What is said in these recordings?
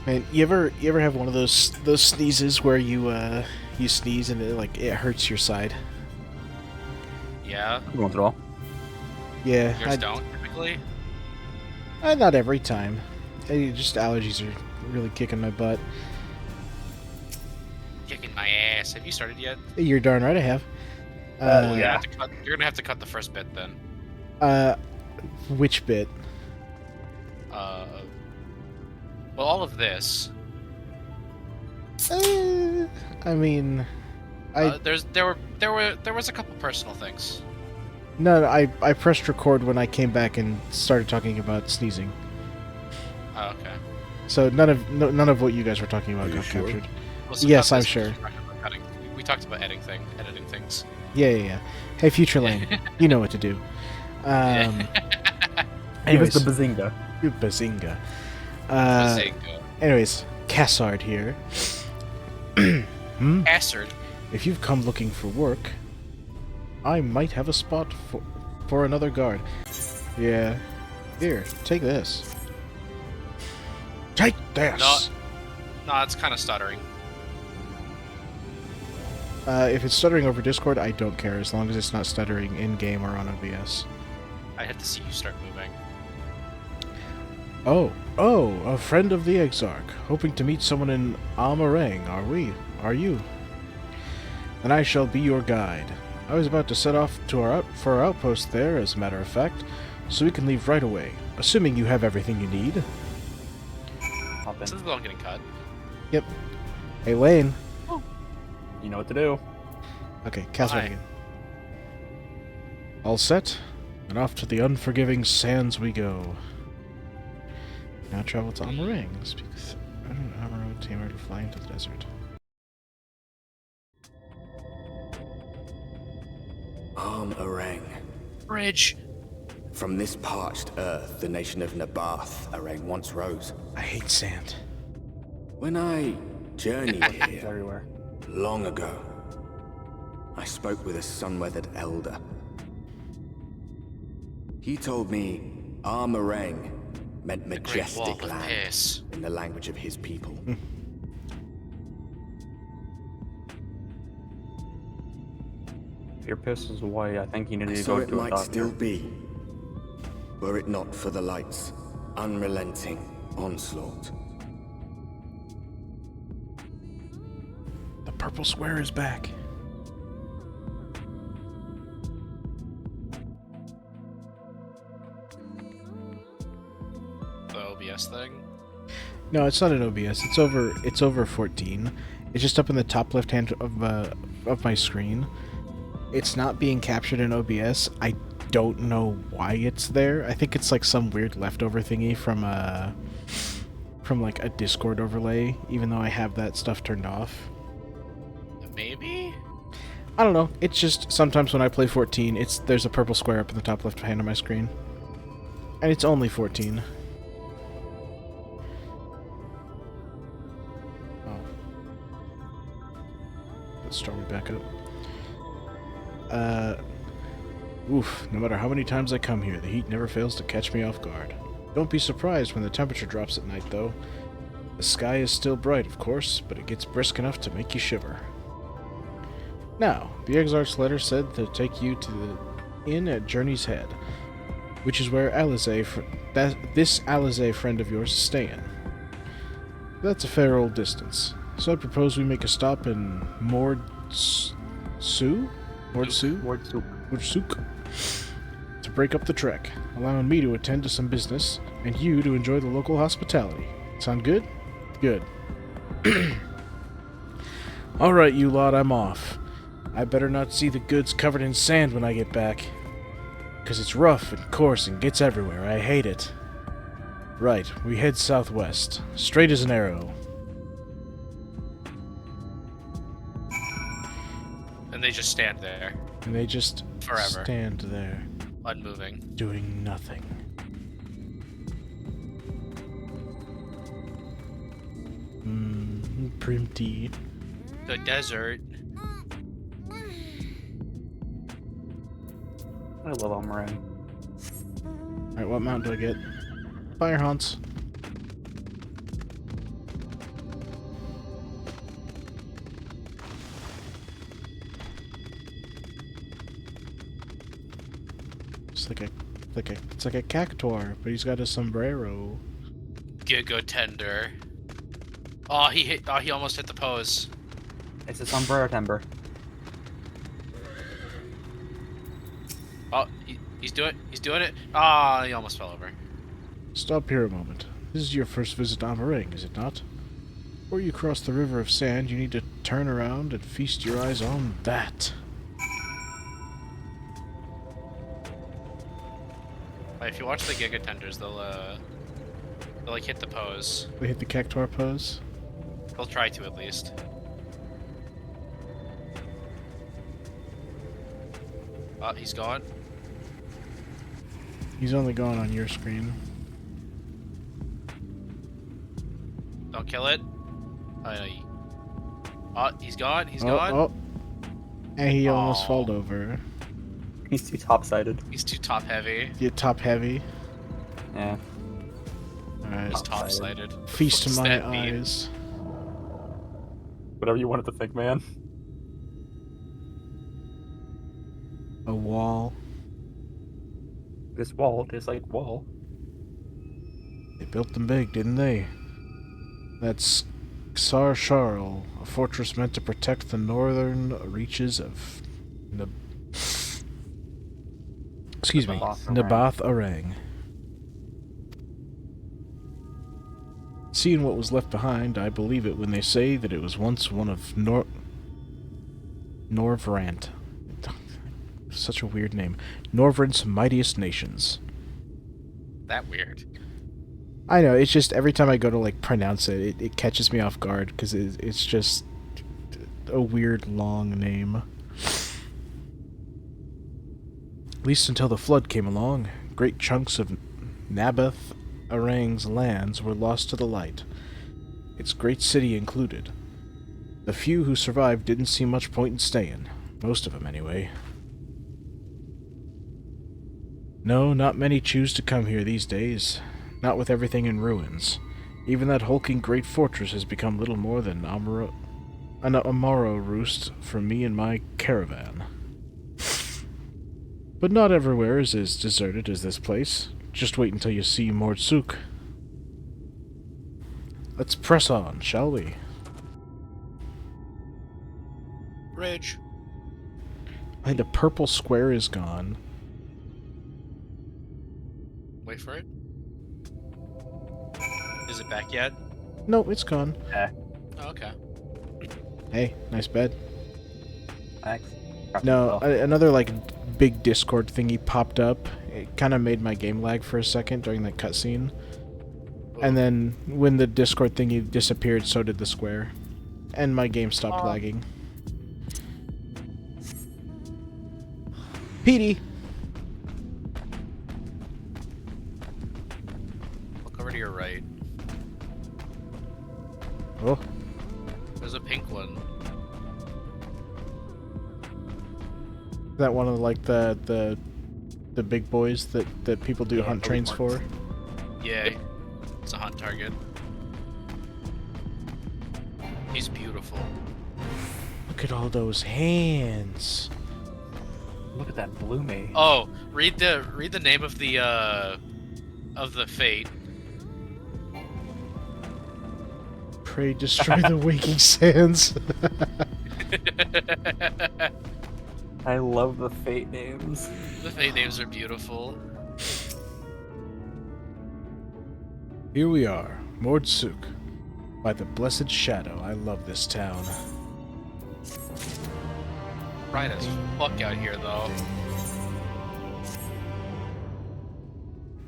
And you ever have one of those sneezes where you sneeze and it hurts your side? Yeah. Once in a while. Yeah, Yours don't, typically? not every time. Just allergies are really kicking my butt. Kicking my ass. Have you started yet? You're darn right I have. Yeah. You're gonna have to cut the first bit then. Which bit? Uh, well, all of this. I mean, There was a couple personal things. no, I pressed record when I came back and started talking about sneezing. Oh, okay. So none of what you guys were talking about Are you got sure? captured. Well, so Yes, cut I'm this sure. because we talked about editing things. Yeah. Hey, Future Lane, you know what to do. Give us Anyways, the bazinga. you bazinga. Bazinga. Anyways, Cassard here. Bastard. If you've come looking for work, I might have a spot for another guard. Yeah. Here, take this. Take this! No, it's kind of stuttering. If it's stuttering over Discord, I don't care, as long as it's not stuttering in-game or on OBS. I had to see you start moving. Oh, a friend of the Exarch. Hoping to meet someone in Amh Araeng, are you? Then I shall be your guide. I was about to set off to our outpost there, as a matter of fact, so we can leave right away, assuming you have everything you need. Hop in. This is all getting cut. Yep. Hey, Lane. You know what to do. Okay, Cassard Hi. again. All set, and off to the unforgiving sands we go. Now travel to Amh Araeng. Speak with Amh Araeng tamer to fly into the desert. Amh Araeng. Bridge. From this parched earth, the nation of Nabath, Araeng once rose. I hate sand. When I journeyed It's here everywhere. long ago, I spoke with a sun-weathered elder. He told me Amh Araeng meant The Great Wall majestic of land Piss. in the language of his people. If your piss is white, I think you need to So go it to a might doctor. still be, were it not for the light's unrelenting onslaught. The purple square is back. The OBS thing. No, it's not an OBS. It's over 14. It's just up in the top left hand of my screen. It's not being captured in OBS. I don't know why it's there. I think it's like some weird leftover thingy from like a Discord overlay, even though I have that stuff turned off. Maybe? I don't know. It's just sometimes when I play 14, there's a purple square up in the top left hand of my screen. And it's only 14. Oh. Let's Stormy back up. Oof, no matter how many times I come here, the heat never fails to catch me off guard. Don't be surprised when the temperature drops at night, though. The sky is still bright, of course, but it gets brisk enough to make you shiver. Now, the Exarch's letter said to take you to the inn at Journey's Head, which is where this Alizé friend of yours is staying. That's a fair old distance, so I propose we make a stop in Mordsuk to break up the trek, allowing me to attend to some business, and you to enjoy the local hospitality. Sound good? Good. Alright, you lot, I'm off. I better not see the goods covered in sand when I get back. 'Cause it's rough and coarse and gets everywhere. I hate it. Right, we head southwest. Straight as an arrow. And they just stand there, And they just Forever. stand there, unmoving. doing nothing. Pretty. The desert. I love Amh Araeng. Alright, what mount do I get? Fire Haunts. It's like a cactuar, but he's got a sombrero. Giga tender. Oh, he almost hit the pose. It's a sombrero timber. Oh, he's doing it. Ah, he almost fell over. Stop here a moment. This is your first visit to Amh Araeng, is it not? Before you cross the river of sand, you need to turn around and feast your eyes on that. If you watch the Giga Tenders, they'll like hit the pose. They hit the cactuar pose. They'll try to at least. Oh, he's gone. He's only gone on your screen. Don't kill it. Oh, no, he's gone. He's Oh, gone. oh. And he almost Aw. fell over. He's too top-sided. He's too top heavy. Get top heavy. Yeah. Alright. He's top sided. Feast What's my that mean? eyes. Whatever you wanted to think, man. A wall. This wall is like wall. They built them big, didn't they? That's Xar Sharl, a fortress meant to protect the northern reaches of Nabath Araeng. Seeing what was left behind, I believe it when they say that it was once one of Norvrant. Such a weird name. Norvrant's mightiest nations. That weird. I know, it's just every time I go to like pronounce it, it catches me off guard because it's just a weird long name. At least until the flood came along, great chunks of Nabath Araeng's lands were lost to the light, its great city included. The few who survived didn't see much point in staying, most of them anyway. No, not many choose to come here these days. Not with everything in ruins. Even that hulking great fortress has become little more than an Amaro roost for me and my caravan. But not everywhere is as deserted as this place. Just wait until you see Mordsuk. Let's press on, shall we? Bridge. And the purple square is gone. Wait for it. Is it back yet? No, it's gone. Oh, okay. Hey, nice bed. Thanks. No, another like big Discord thingy popped up. It kind of made my game lag for a second during that cutscene. And then when the Discord thingy disappeared, so did the square. And my game stopped lagging. Petey! Look over to your right. Oh, There's a pink one. is that one of like the big boys that people do hunt trains for? Yeah, it's a hunt target. He's beautiful. Look at all those hands. Look at that bloomy. Oh, read the name of the fate. Pray destroy the waking sands. I love the fate names. The fate names are beautiful. Here we are, Mordsuk. By the blessed shadow, I love this town. Bright as fuck out here, though.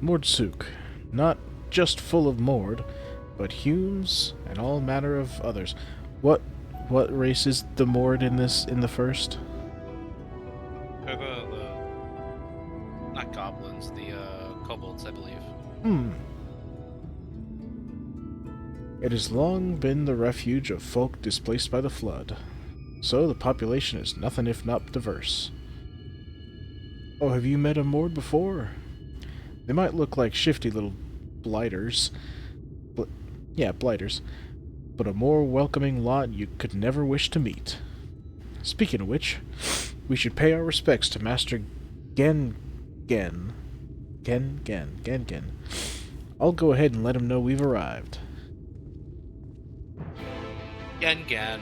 Mordsuk, not just full of Mord, but Humes and all manner of others. What race is the Mord in the first? They're not goblins, the kobolds, I believe. It has long been the refuge of folk displaced by the flood, so the population is nothing if not diverse. Oh, have you met a Mord before? They might look like shifty little blighters. Blighters. But a more welcoming lot you could never wish to meet. Speaking of which, we should pay our respects to Master Gen. Gen. I'll go ahead and let him know we've arrived. Gen.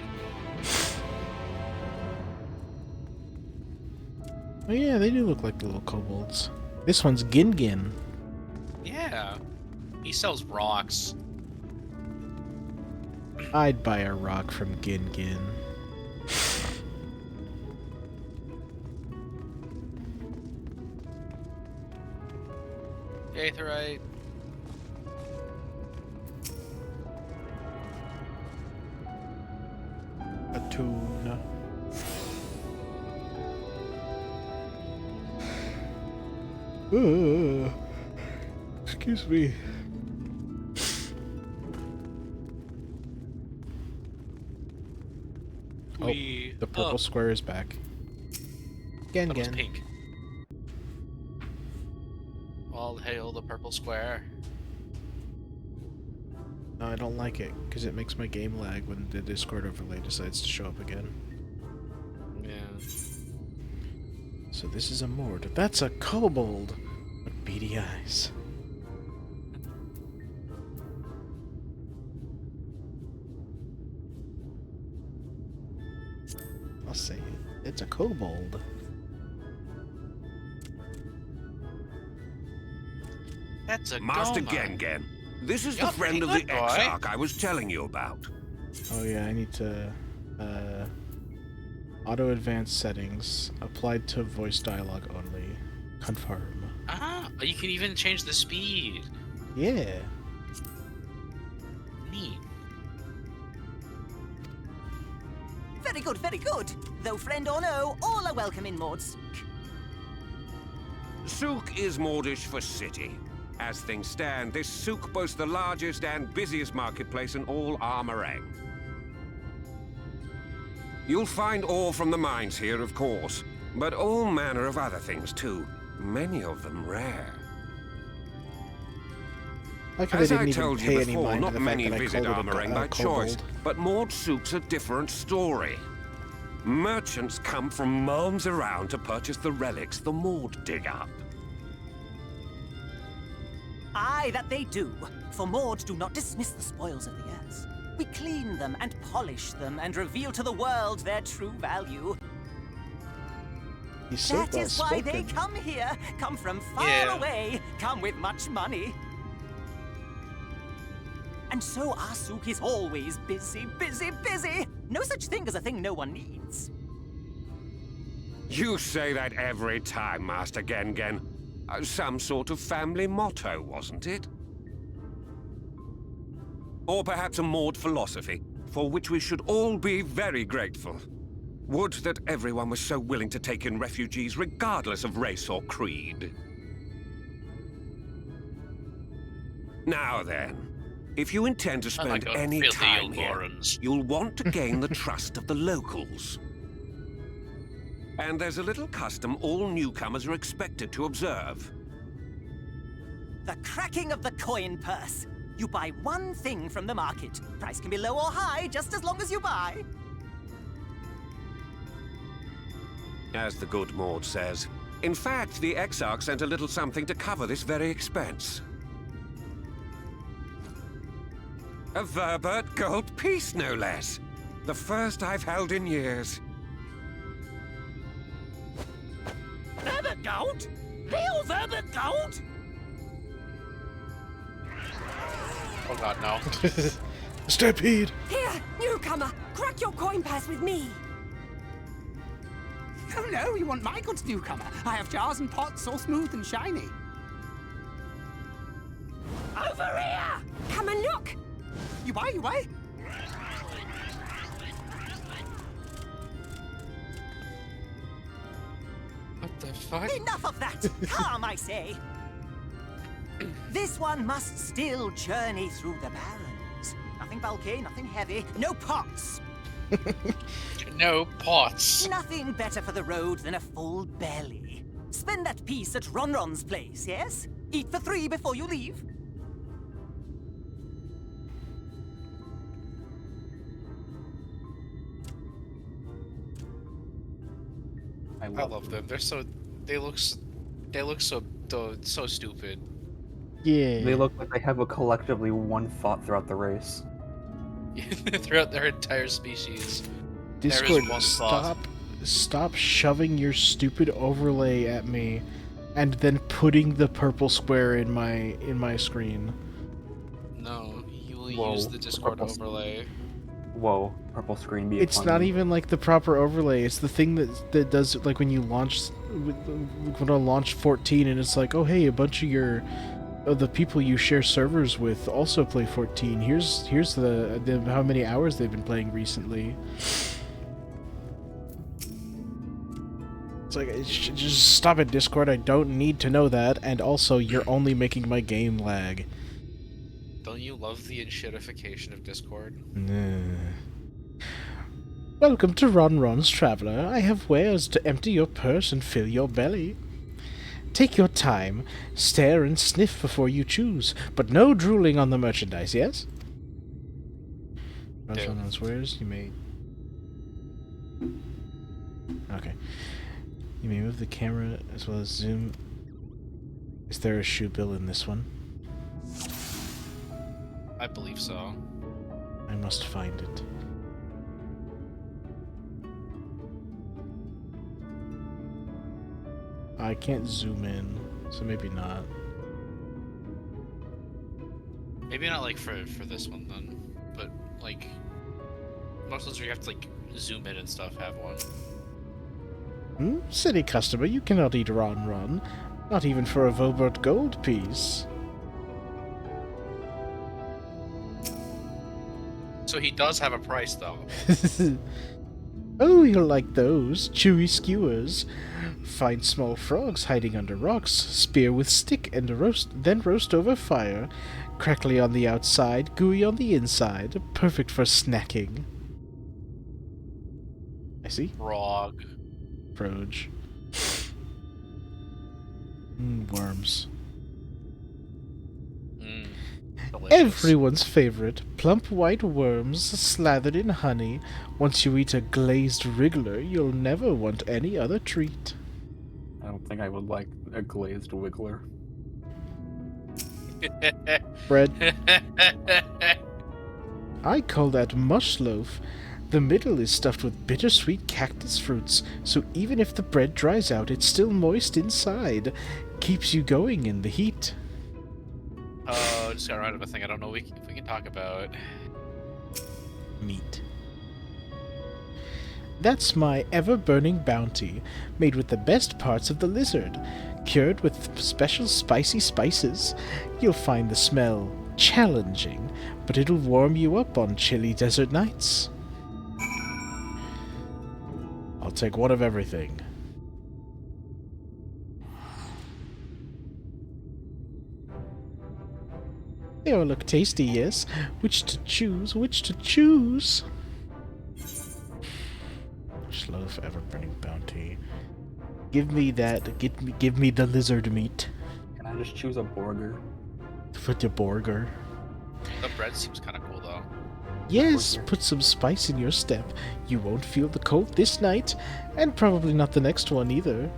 Oh yeah, they do look like the little kobolds. This one's Gin. Yeah. He sells rocks. I'd buy a rock from Gin. Aetherite. A tuna. Excuse me. We. The purple square is back. That was Gen. pink. All hail the purple square. No, I don't like it, because it makes my game lag when the Discord overlay decides to show up again. Yeah. So this is a Mord. That's a kobold! With beady eyes. I'll say it. It's a kobold. That's a Master Goma. Gen. This is the You're friend of pretty the good, boy. Exarch I was telling you about. Oh yeah, I need to, auto advanced settings, applied to voice dialogue only. Confirm. Ah, you can even change the speed. Yeah. Neat. Very good, very good. Though friend or no, all are welcome in Maud's. Souk is Mordish for city. As things stand, this souk boasts the largest and busiest marketplace in all Amh Araeng. You'll find ore from the mines here, of course, but all manner of other things too. Many of them rare. Like how they As didn't I even told pay you any before, mind to not the fact many that I visit called Amh it Araeng a by choice, kobold. but Maud souk's a different story. Merchants come from miles around to purchase the relics the Maud dig up. Aye, that they do. For Maud do not dismiss the spoils of the earth. We clean them and polish them and reveal to the world their true value. He's so That well is why spoken. they come here, come from far Yeah. away, come with much money. And so our souk is always busy. No such thing as a thing no one needs. You say that every time, Master Gen. Some sort of family motto, wasn't it? Or perhaps a Maud philosophy, for which we should all be very grateful. Would that everyone was so willing to take in refugees regardless of race or creed. Now then, if you intend to I like spend a any filthy time here, Lawrence. you'll want to gain the trust of the locals. And there's a little custom all newcomers are expected to observe. The cracking of the coin purse. You buy one thing from the market. Price can be low or high, just as long as you buy. As the good Maud says. In fact, the Exarch sent a little something to cover this very expense. A Verbert gold piece, no less. The first I've held in years. Verbert gold? Real Verbert gold? Oh god, no. Stampede! Here, newcomer, crack your coin purse with me. Oh no, you want my goods, newcomer? I have jars and pots all smooth and shiny. Over here! Come and look. You buy? What the fuck? Enough of that! Calm, I say! This one must still journey through the barrens. Nothing bulky, nothing heavy, no pots. No pots. Nothing better for the road than a full belly. Spend that piece at Ronron's place, yes? Eat for 3 before you leave. I love them. They're so... They look... They look so stupid. Yeah. They look like they have a collectively one thought throughout the race. Throughout their entire species. There Discord, is one thought. stop shoving your stupid overlay at me, and then putting the purple square in my screen. No, you will Whoa, use the Discord purple overlay. Whoa, purple screen be It's funny. not even like the proper overlay. It's the thing that does like when you launch when I launch 14, and it's like, oh hey, a bunch of the people you share servers with also play 14. Here's the how many hours they've been playing recently. It's like, just stop it, Discord. I don't need to know that, and also, you're only making my game lag. Don't you love the enshittification of Discord? Welcome to Ron's Traveler. I have wares to empty your purse and fill your belly. Take your time, stare and sniff before you choose, but no drooling on the merchandise, yes? Ron's wares, you may... Okay. You may move the camera as well as zoom. Is there a shoe bill in this one? I believe so. I must find it. I can't zoom in, so maybe not. Maybe not like for this one then, but like most of those where you have to like zoom in and stuff have one. Silly customer, you cannot eat Ron. Not even for a Vobert gold piece. So he does have a price though. Oh, you'll like those. Chewy skewers. Find small frogs hiding under rocks. Spear with stick and then roast over fire. Crackly on the outside, gooey on the inside. Perfect for snacking. I see. Frog. Froge. Worms. Delicious. Everyone's favorite, plump white worms slathered in honey. Once you eat a glazed wriggler, you'll never want any other treat. I don't think I would like a glazed wiggler. Bread. I call that mush loaf. The middle is stuffed with bittersweet cactus fruits, so even if the bread dries out, it's still moist inside. Keeps you going in the heat. Oh, just got right of a thing I don't know if we can talk about. Meat. That's my ever-burning bounty, made with the best parts of the lizard, cured with special spicy spices. You'll find the smell challenging, but it'll warm you up on chilly desert nights. I'll take one of everything. They all look tasty, yes. Which to choose? Which to choose? Loaf, ever-burning bounty. Give me that. Give me the lizard meat. Can I just choose a burger? For the burger. The bread seems kind of cool though. Yes, put some spice in your step. You won't feel the cold this night, and probably not the next one either.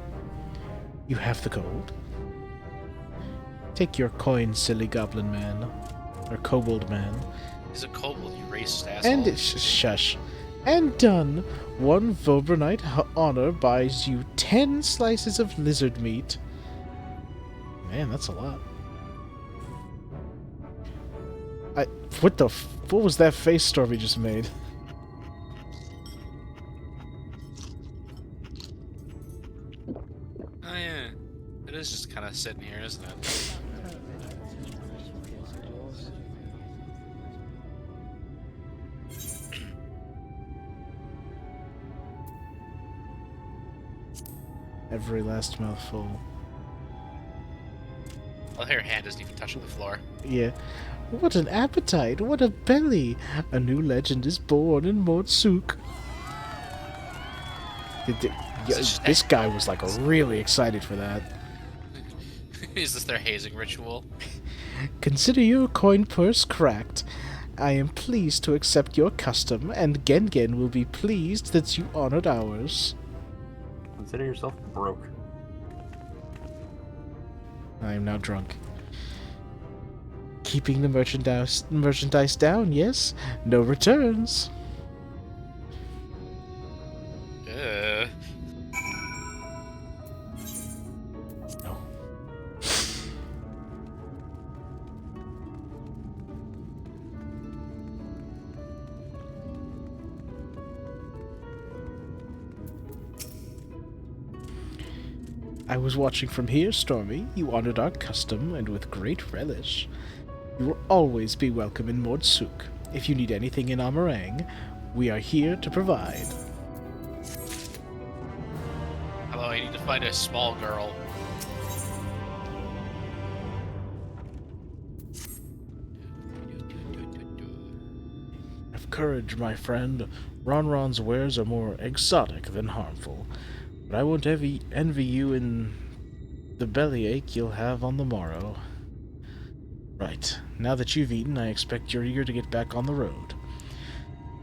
You have the cold. Take your coin, silly goblin man. Or kobold man. He's a kobold, you racist asshole. And shush. And done. One Vobernite honor buys you 10 slices of lizard meat. Man, that's a lot. What was that face Stormy just made? Oh yeah. It is just kind of sitting here, isn't it? Every last mouthful. Well, her hand isn't even touching the floor. Yeah. What an appetite! What a belly! A new legend is born in Mortsuk. This guy was like really excited for that. Is this their hazing ritual? Consider your coin purse cracked. I am pleased to accept your custom, and Gengen will be pleased that you honored ours. Consider yourself broke. I am now drunk. Keeping the merchandise down, yes? No returns. No. I was watching from here, Stormy. You honored our custom, and with great relish. You will always be welcome in Mordsuk. If you need anything in Amh Araeng, we are here to provide. Hello, I need to find a small girl. Have courage, my friend. Ronron's wares are more exotic than harmful. But I won't envy you in the bellyache you'll have on the morrow. Right. Now that you've eaten, I expect you're eager to get back on the road.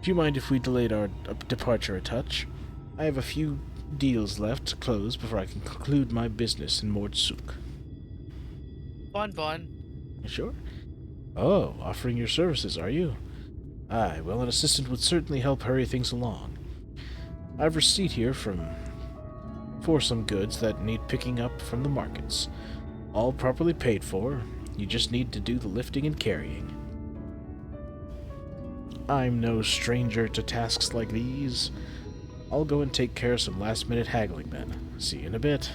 Do you mind if we delayed our departure a touch? I have a few deals left to close before I can conclude my business in Mordsuk. Bon. You sure? Oh, offering your services, are you? Aye, well, an assistant would certainly help hurry things along. I have a receipt here for some goods that need picking up from the markets. All properly paid for. You just need to do the lifting and carrying. I'm no stranger to tasks like these. I'll go and take care of some last-minute haggling then. See you in a bit.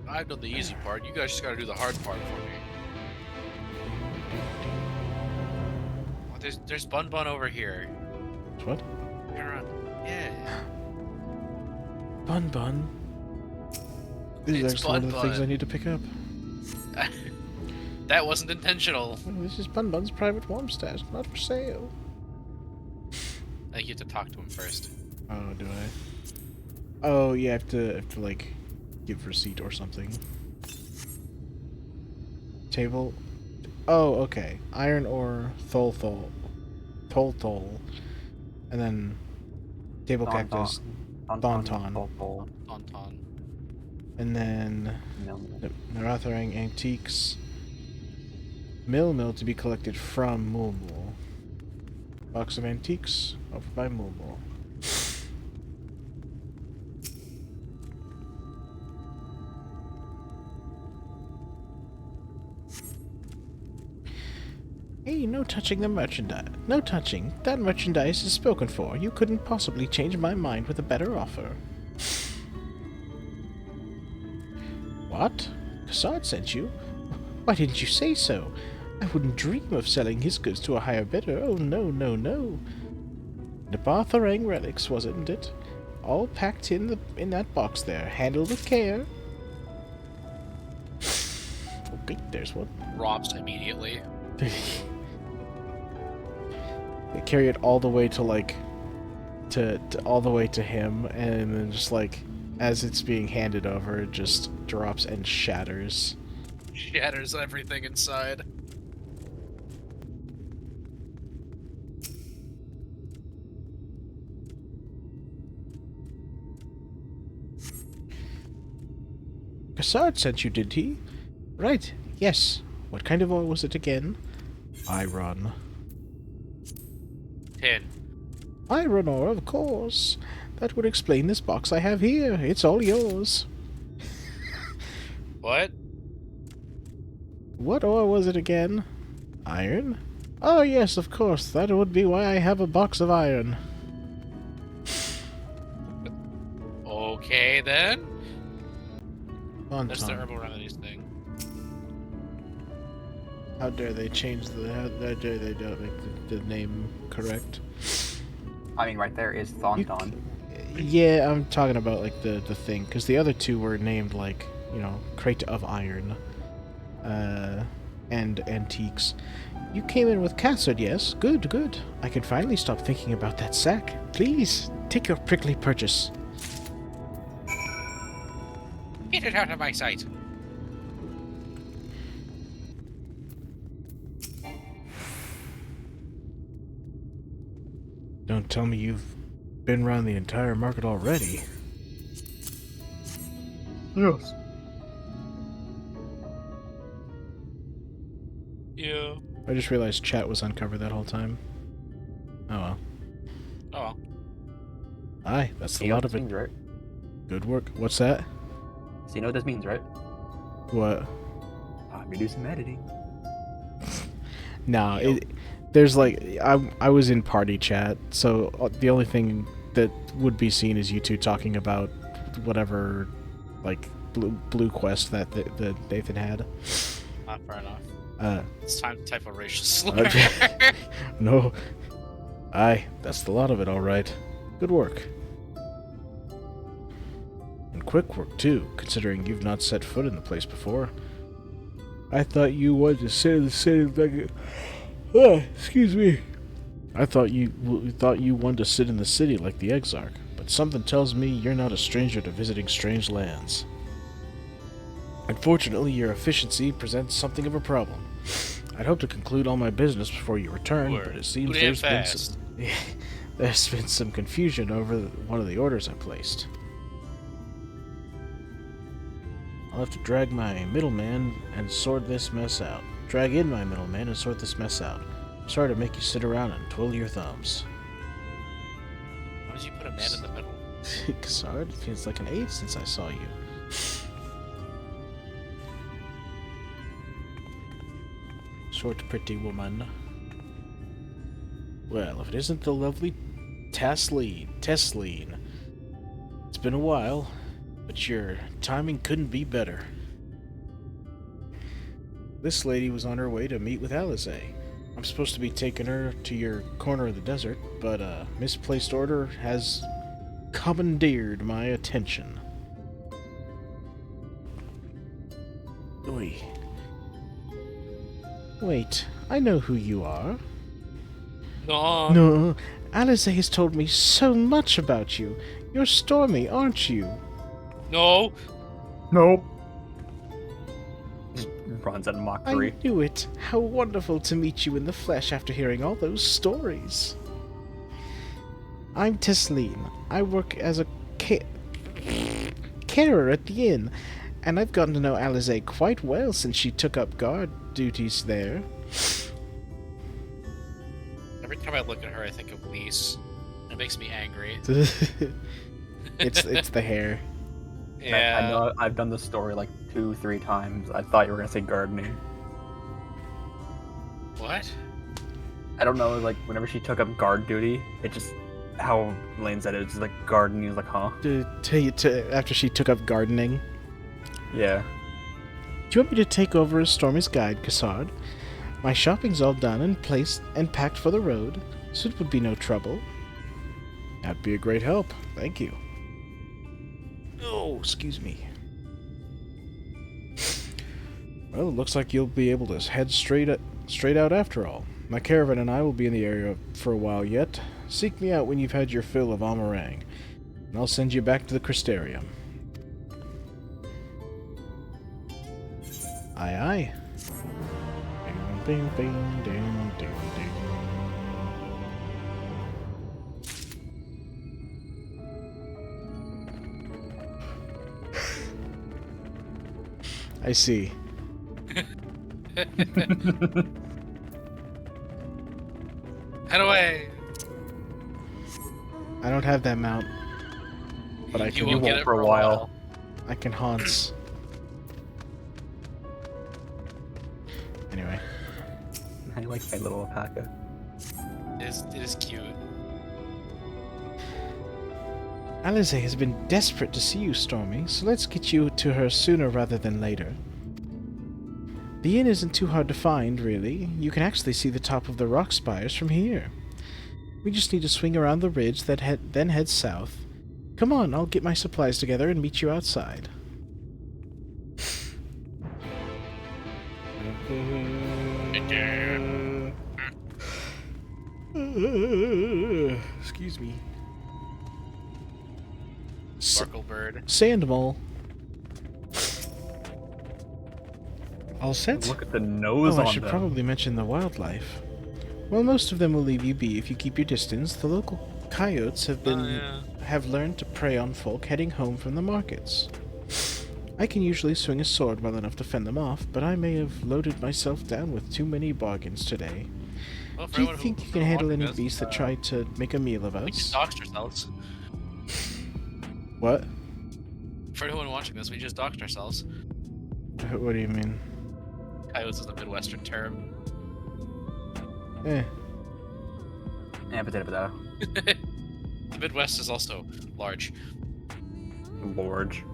I've done the easy part. You guys just gotta do the hard part for me. Oh, there's Bun over here. What? Turn around. Yeah. Bun. This is It's actually one of the things Bun. I need to pick up. That wasn't intentional. This is Bun's private warm stash, not for sale. I think you have to talk to him first. Oh, do I? Oh, yeah, I have to like give receipt or something. Table. Oh, okay. Iron ore, thol, and then table cactus, Thonton, Tauntaun. and then Amh Araeng antiques. Mill to be collected from Mulmul. Box of antiques over by Mulmul. Hey, no touching the merchandise. No touching. That merchandise is spoken for. You couldn't possibly change my mind with a better offer. What? Cassard sent you? Why didn't you say so? I wouldn't dream of selling his goods to a higher bidder. Oh, no. The Amh Araeng relics, wasn't it? All packed in that box there. Handled with care. Okay, there's one. Robs immediately. They carry it all the way to all the way to him, and then just like as it's being handed over, it just drops and shatters. Shatters everything inside. Cassard sent you, did he? Right, yes. What kind of oil was it again? Iron. 10. Iron ore, of course. That would explain this box I have here. It's all yours. What? What ore was it again? Iron? Oh, yes, of course. That would be why I have a box of iron. Okay, then. That's the Thonton. herbal remedies thing. How dare they change how dare they don't make the name correct? I mean, right there is Thonton. Yeah, I'm talking about like the thing, because the other two were named like, you know, Crate of Iron, and Antiques. You came in with Cassard, yes? Good. I can finally stop thinking about that sack. Please, take your prickly purchase. Get it out of my sight. Don't tell me you've been around the entire market already. Yes. you. I just realized chat was uncovered that whole time. Oh well. Oh well. Aye, that's the You know lot what of this it. means, right? Good work. What's that? So you know what this means, right? What? I'm gonna do some editing. Nah, there's like I was in party chat, so the only thing that would be seen is you two talking about whatever, like blue quest that Nathan had. Not fair enough. Uh, It's time to type a racial slur. no. Aye, that's the lot of it, all right. Good work. And quick work too, considering you've not set foot in the place before. I thought you wanted to sit in the city like excuse me. I thought you wanted to sit in the city like the Exarch, but something tells me you're not a stranger to visiting strange lands. Unfortunately, your efficiency presents something of a problem. I'd hope to conclude all my business before you return, but it seems there's been some confusion over one of the orders I placed. I'll have to drag my middleman and sort this mess out. Drag in my middleman and sort this mess out. I'm sorry to make you sit around and twiddle your thumbs. Why did you put a man in the middle? Cassard, it feels like an age since I saw you. Short, pretty woman. Well, if it isn't the lovely Tesleen. It's been a while, but your timing couldn't be better. This lady was on her way to meet with Alize. I'm supposed to be taking her to your corner of the desert, but a misplaced order has commandeered my attention. Oi. Wait, I know who you are. No, Alize has told me so much about you. You're Stormy, aren't you? No. Nope. Just runs out of mockery. I knew it. How wonderful to meet you in the flesh after hearing all those stories. I'm Tesleen. I work as a carer at the inn, and I've gotten to know Alize quite well since she took up guard duties there. Every time I look at her, I think of Lise. It makes me angry. It's the hair. Yeah. I know I've done this story like 2-3 times. I thought you were gonna say gardening. What? I don't know, like whenever she took up guard duty, it just how Lane said it, it's like gardening. He was like, huh? After she took up gardening. Yeah. Do you want me to take over as Stormy's guide, Cassard? My shopping's all done and placed and packed for the road, so it would be no trouble. That'd be a great help. Thank you. Oh, excuse me. Well, it looks like you'll be able to head straight out after all. My caravan and I will be in the area for a while yet. Seek me out when you've had your fill of Amh Araeng, and I'll send you back to the Crystarium. Aye, aye. Bing, bing, bing, ding, ding, ding. I see. Head away. I don't have that mount, but I You can. won't get won't it for a while. I can Hans. Anyway. I like my little alpaca. It is cute. Alize has been desperate to see you, Stormy, so let's get you to her sooner rather than later. The inn isn't too hard to find, really. You can actually see the top of the rock spires from here. We just need to swing around the ridge that then head south. Come on, I'll get my supplies together and meet you outside. Excuse me. Sparkle bird. Sand mole. All set? Look at the nose Oh, on I should them. probably mention the wildlife. Well, most of them will leave you be if you keep your distance. The local coyotes have learned to prey on folk heading home from the markets. I can usually swing a sword well enough to fend them off, but I may have loaded myself down with too many bargains today. Well, for Do you anyone think who, you for can handle watching any this, beast that tried to make a meal of we just us? doxed ourselves. What? For anyone watching this, we just doxed ourselves. What do you mean? Coyotes is a Midwestern term. Eh. Yeah, potato. The Midwest is also large. Large.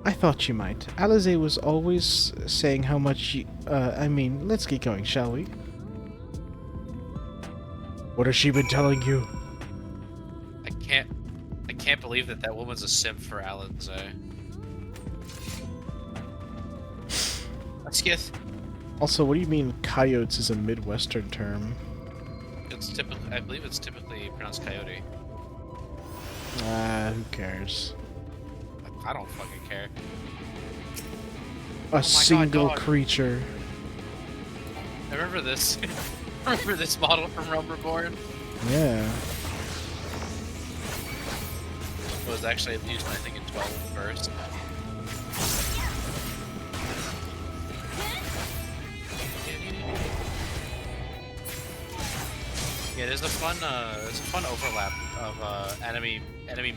I thought you might. Alize was always saying how much you... I mean, let's get going, shall we? What has she been telling you? I can't believe that woman's a simp for Alize. Let's Also, what do you mean coyotes is a Midwestern term? It's typically, I believe it's typically pronounced coyote. Who cares? I don't fucking care. A single creature. I remember this. Remember this model from Realm Reborn? Yeah. It was actually used, I think, in 12 first. Yeah, there's a fun overlap of enemy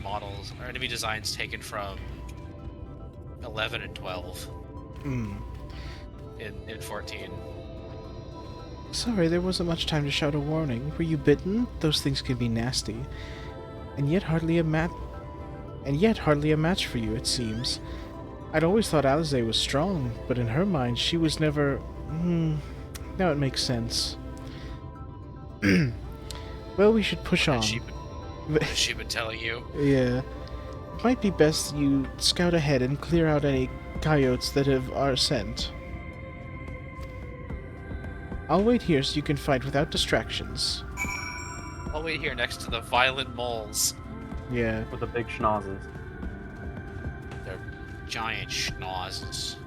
models or enemy designs taken from 11 and 12 in 14. Sorry, there wasn't much time to shout a warning. Were you bitten? Those things can be nasty. And yet hardly a match for you, it seems. I'd always thought Alize was strong, but in her mind, she was never... now it makes sense. Well, we should push on. What has she been telling you? Yeah. It might be best you scout ahead and clear out any coyotes that have our scent. I'll wait here so you can fight without distractions. I'll wait here next to the violent moles. Yeah. With the big schnozzes. They're giant schnozzes.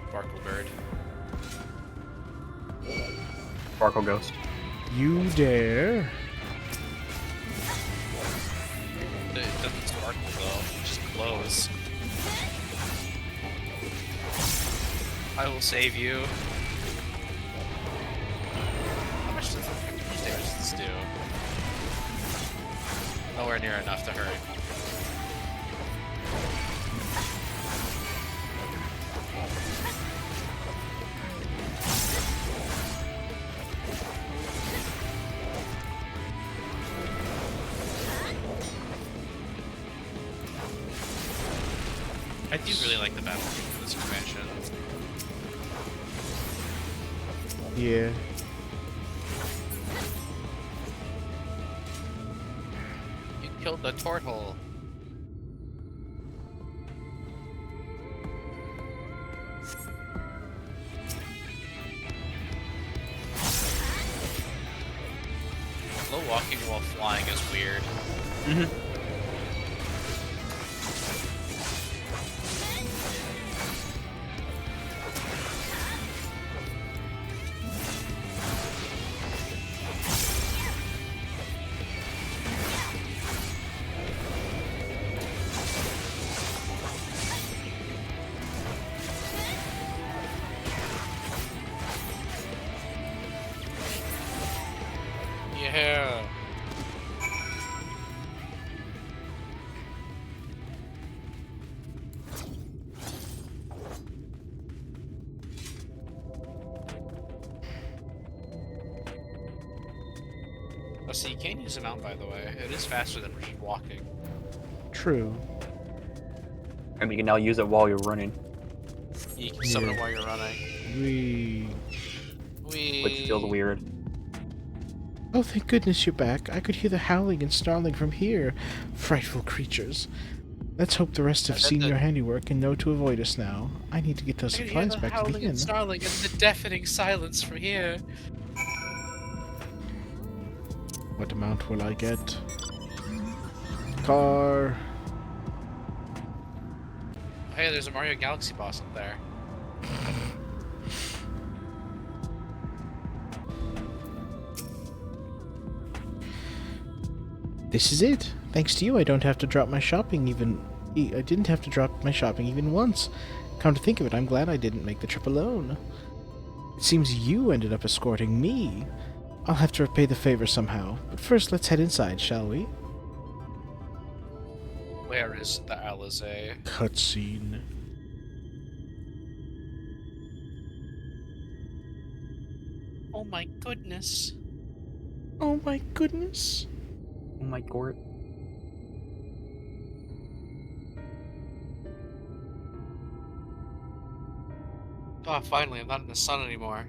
Sparkle bird. Sparkle ghost. You dare? It doesn't sparkle though, it just glows. I will save you. How much damage does this do? Nowhere near enough to hurt. I do really like the battle for this expansion. Yeah. You killed the turtle. Slow walking while flying is weird. Yeah. Oh, so you can use a mount, by the way. It is faster than just walking. True. And you can now use it while you're running. You can summon it while you're running. Which feels weird. Oh, thank goodness you're back. I could hear the howling and snarling from here. Frightful creatures. Let's hope the rest have seen your handiwork and know to avoid us now. I need to get those supplies back to the inn. And snarling and the deafening silence from here. What amount will I get? Car. Hey, there's a Mario Galaxy boss up there. This is it. Thanks to you, I don't have to drop my shopping even... I didn't have to drop my shopping even once. Come to think of it, I'm glad I didn't make the trip alone. It seems you ended up escorting me. I'll have to repay the favor somehow. But first, let's head inside, shall we? Where is the Alizé? Cutscene. Oh my goodness. Oh my goodness. Oh my god. Oh, finally, I'm not in the sun anymore.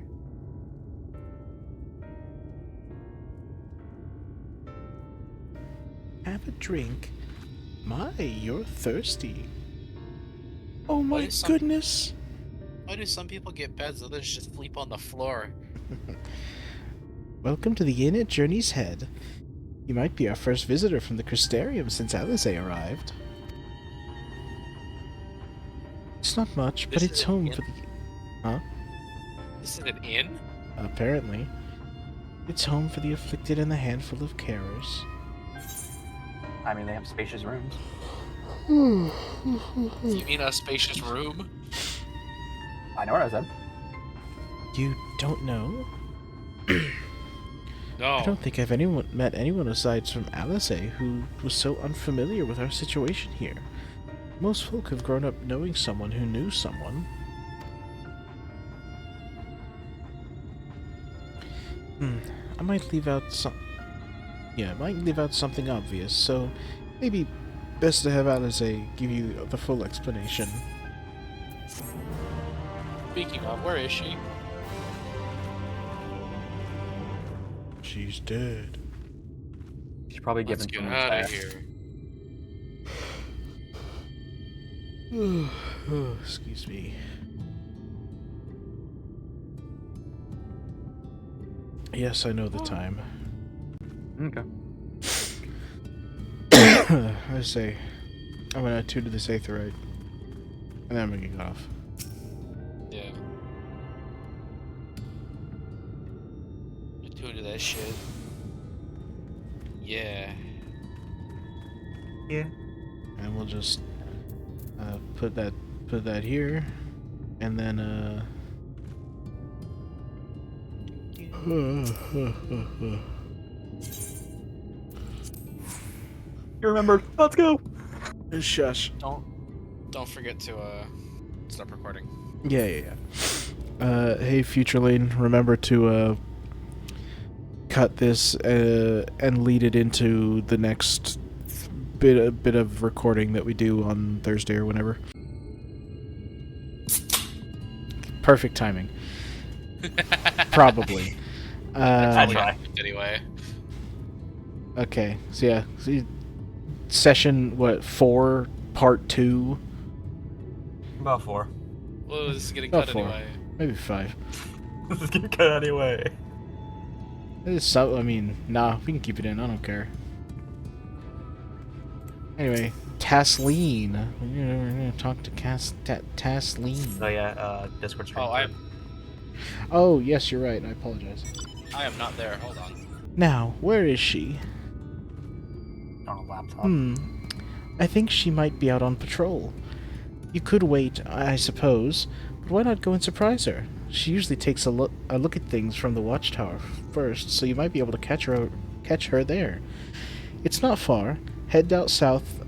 Have a drink. My, you're thirsty. Oh my goodness. Why do some people get beds, others just sleep on the floor? Welcome to the inn at Journey's Head. You might be our first visitor from the Crystarium since Alizé arrived. It's not much, but This it's is an home inn? for the... Huh? This is an inn? Apparently. It's home for the afflicted and the handful of carers. I mean, they have spacious rooms. You mean a spacious room? I know what I said. You don't know? No. I don't think I've met anyone aside from Alizé who was so unfamiliar with our situation here. Most folk have grown up knowing someone who knew someone. I might leave out something obvious, so maybe best to have Alizé give you the full explanation. Speaking of, where is she? She's dead. She's probably Let's given get someone out of back. here. Oh, excuse me. Yes, I know the time. Okay. I say, I'm gonna tune to this aetherite, and then I'm gonna get off. Yeah. Tune to that shit. Yeah. Yeah. And we'll just put that here, and then You remembered. Let's go. shush. Don't forget to stop recording. Yeah. Hey, Future Lane, remember to cut this and lead it into the next bit of recording that we do on Thursday or whenever. Perfect timing. Probably. I try. Anyway. Okay, so yeah, session 4, part 2, About 4. Well, this is getting About cut 4. anyway. Maybe 5. This is getting cut anyway. It's so, I mean, nah, we can keep it in. I don't care. Anyway, Tasleen. We're gonna talk to Tasleen. So yeah, Discord stream. Oh, yes, you're right. I apologize. I am not there. Hold on. Now, where is she? On a laptop. I think she might be out on patrol. You could wait, I suppose, but why not go and surprise her? She usually takes a look at things from the watchtower first, so you might be able to catch her there. It's not far. Head out south.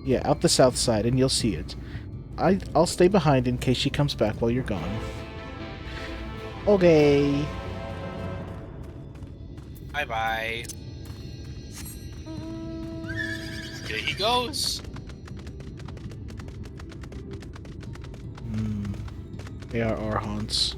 Yeah, out the south side, and you'll see it. I'll stay behind in case she comes back while you're gone. Okay. Bye-bye. There he goes. They are our haunts.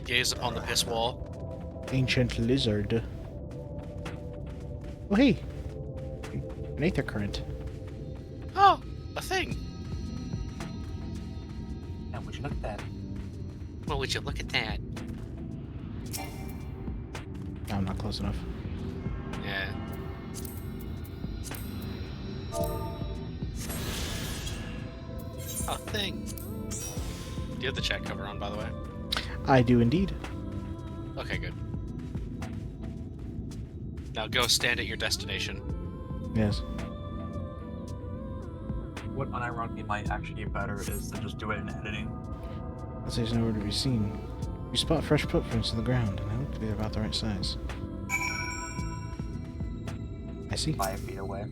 Gaze upon the piss wall. Ancient lizard. Oh, hey! An aether current. Oh, a thing. And would you look at that? Well, would you look at that? No, I'm not close enough. Yeah. A thing. You have the chat cover on, by the way. I do indeed. Okay, good. Now go stand at your destination. Yes. What unironically might actually be better is to just do it in editing. As there's nowhere to be seen. You spot fresh footprints in the ground, and they look to be about the right size. I see. 5 feet away.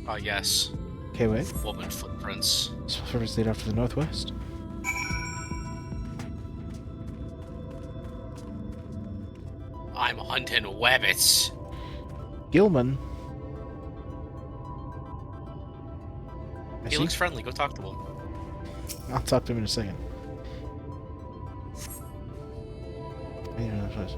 Oh, yes. Okay, wait. Woman footprints. This footprints lead off to the northwest. I'm hunting wabbits. Gilman. I He see. looks friendly. Go talk to him. I'll talk to him in a second. I need another place.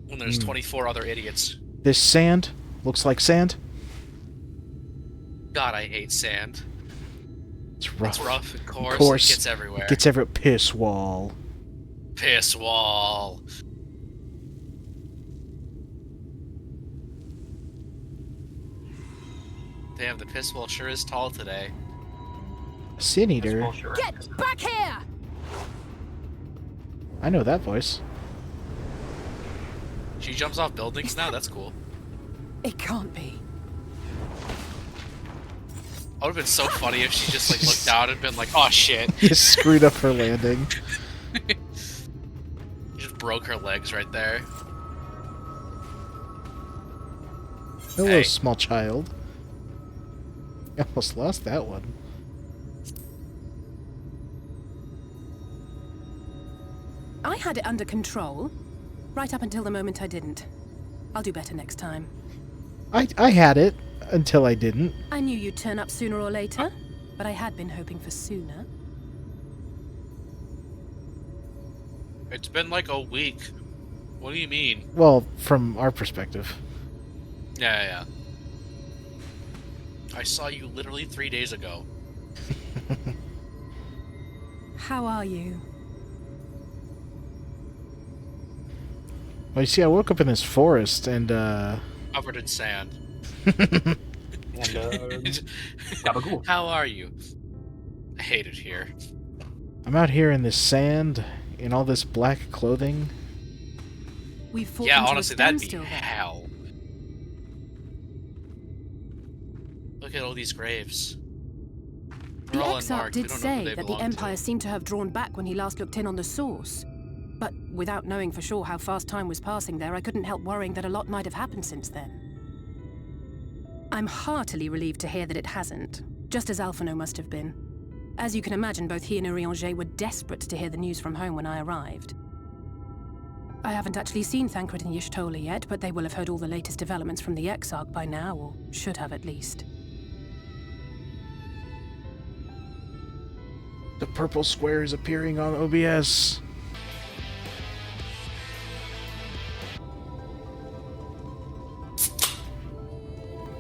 When there's 24 other idiots. This sand looks like sand. God, I hate sand. It's rough. It's rough and coarse. It gets everywhere. Gets every piss wall. Piss wall. Damn, the piss wall sure is tall today. Sin eater. Get back here! I know that voice. She jumps off buildings now? That's cool. It can't be. It would have been so funny if she just like looked down and been like, oh shit. You screwed up her landing. Just broke her legs right there. Hello, Hey. small child. I almost lost that one. I had it under control, right up until the moment I didn't. I'll do better next time. I had it until I didn't. I knew you'd turn up sooner or later, but I had been hoping for sooner. It's been like a week. What do you mean? Well, from our perspective. Yeah. I saw you literally 3 days ago. How are you? Well, you see, I woke up in this forest and, Covered in sand. And, How are you? I hate it here. I'm out here in this sand, in all this black clothing. We've fought Yeah, them to a honestly, that'd be standstill there. hell. Look at all these graves. They're The all exarch unmarked. We did don't know who say they that the belong Empire to. seemed to have drawn back when he last looked in on the source. But without knowing for sure how fast time was passing there, I couldn't help worrying that a lot might have happened since then. I'm heartily relieved to hear that it hasn't, just as Alphino must have been. As you can imagine, both he and Urianger were desperate to hear the news from home when I arrived. I haven't actually seen Thancred and Y'shtola yet, but they will have heard all the latest developments from the Exarch by now, or should have at least. The purple square is appearing on OBS.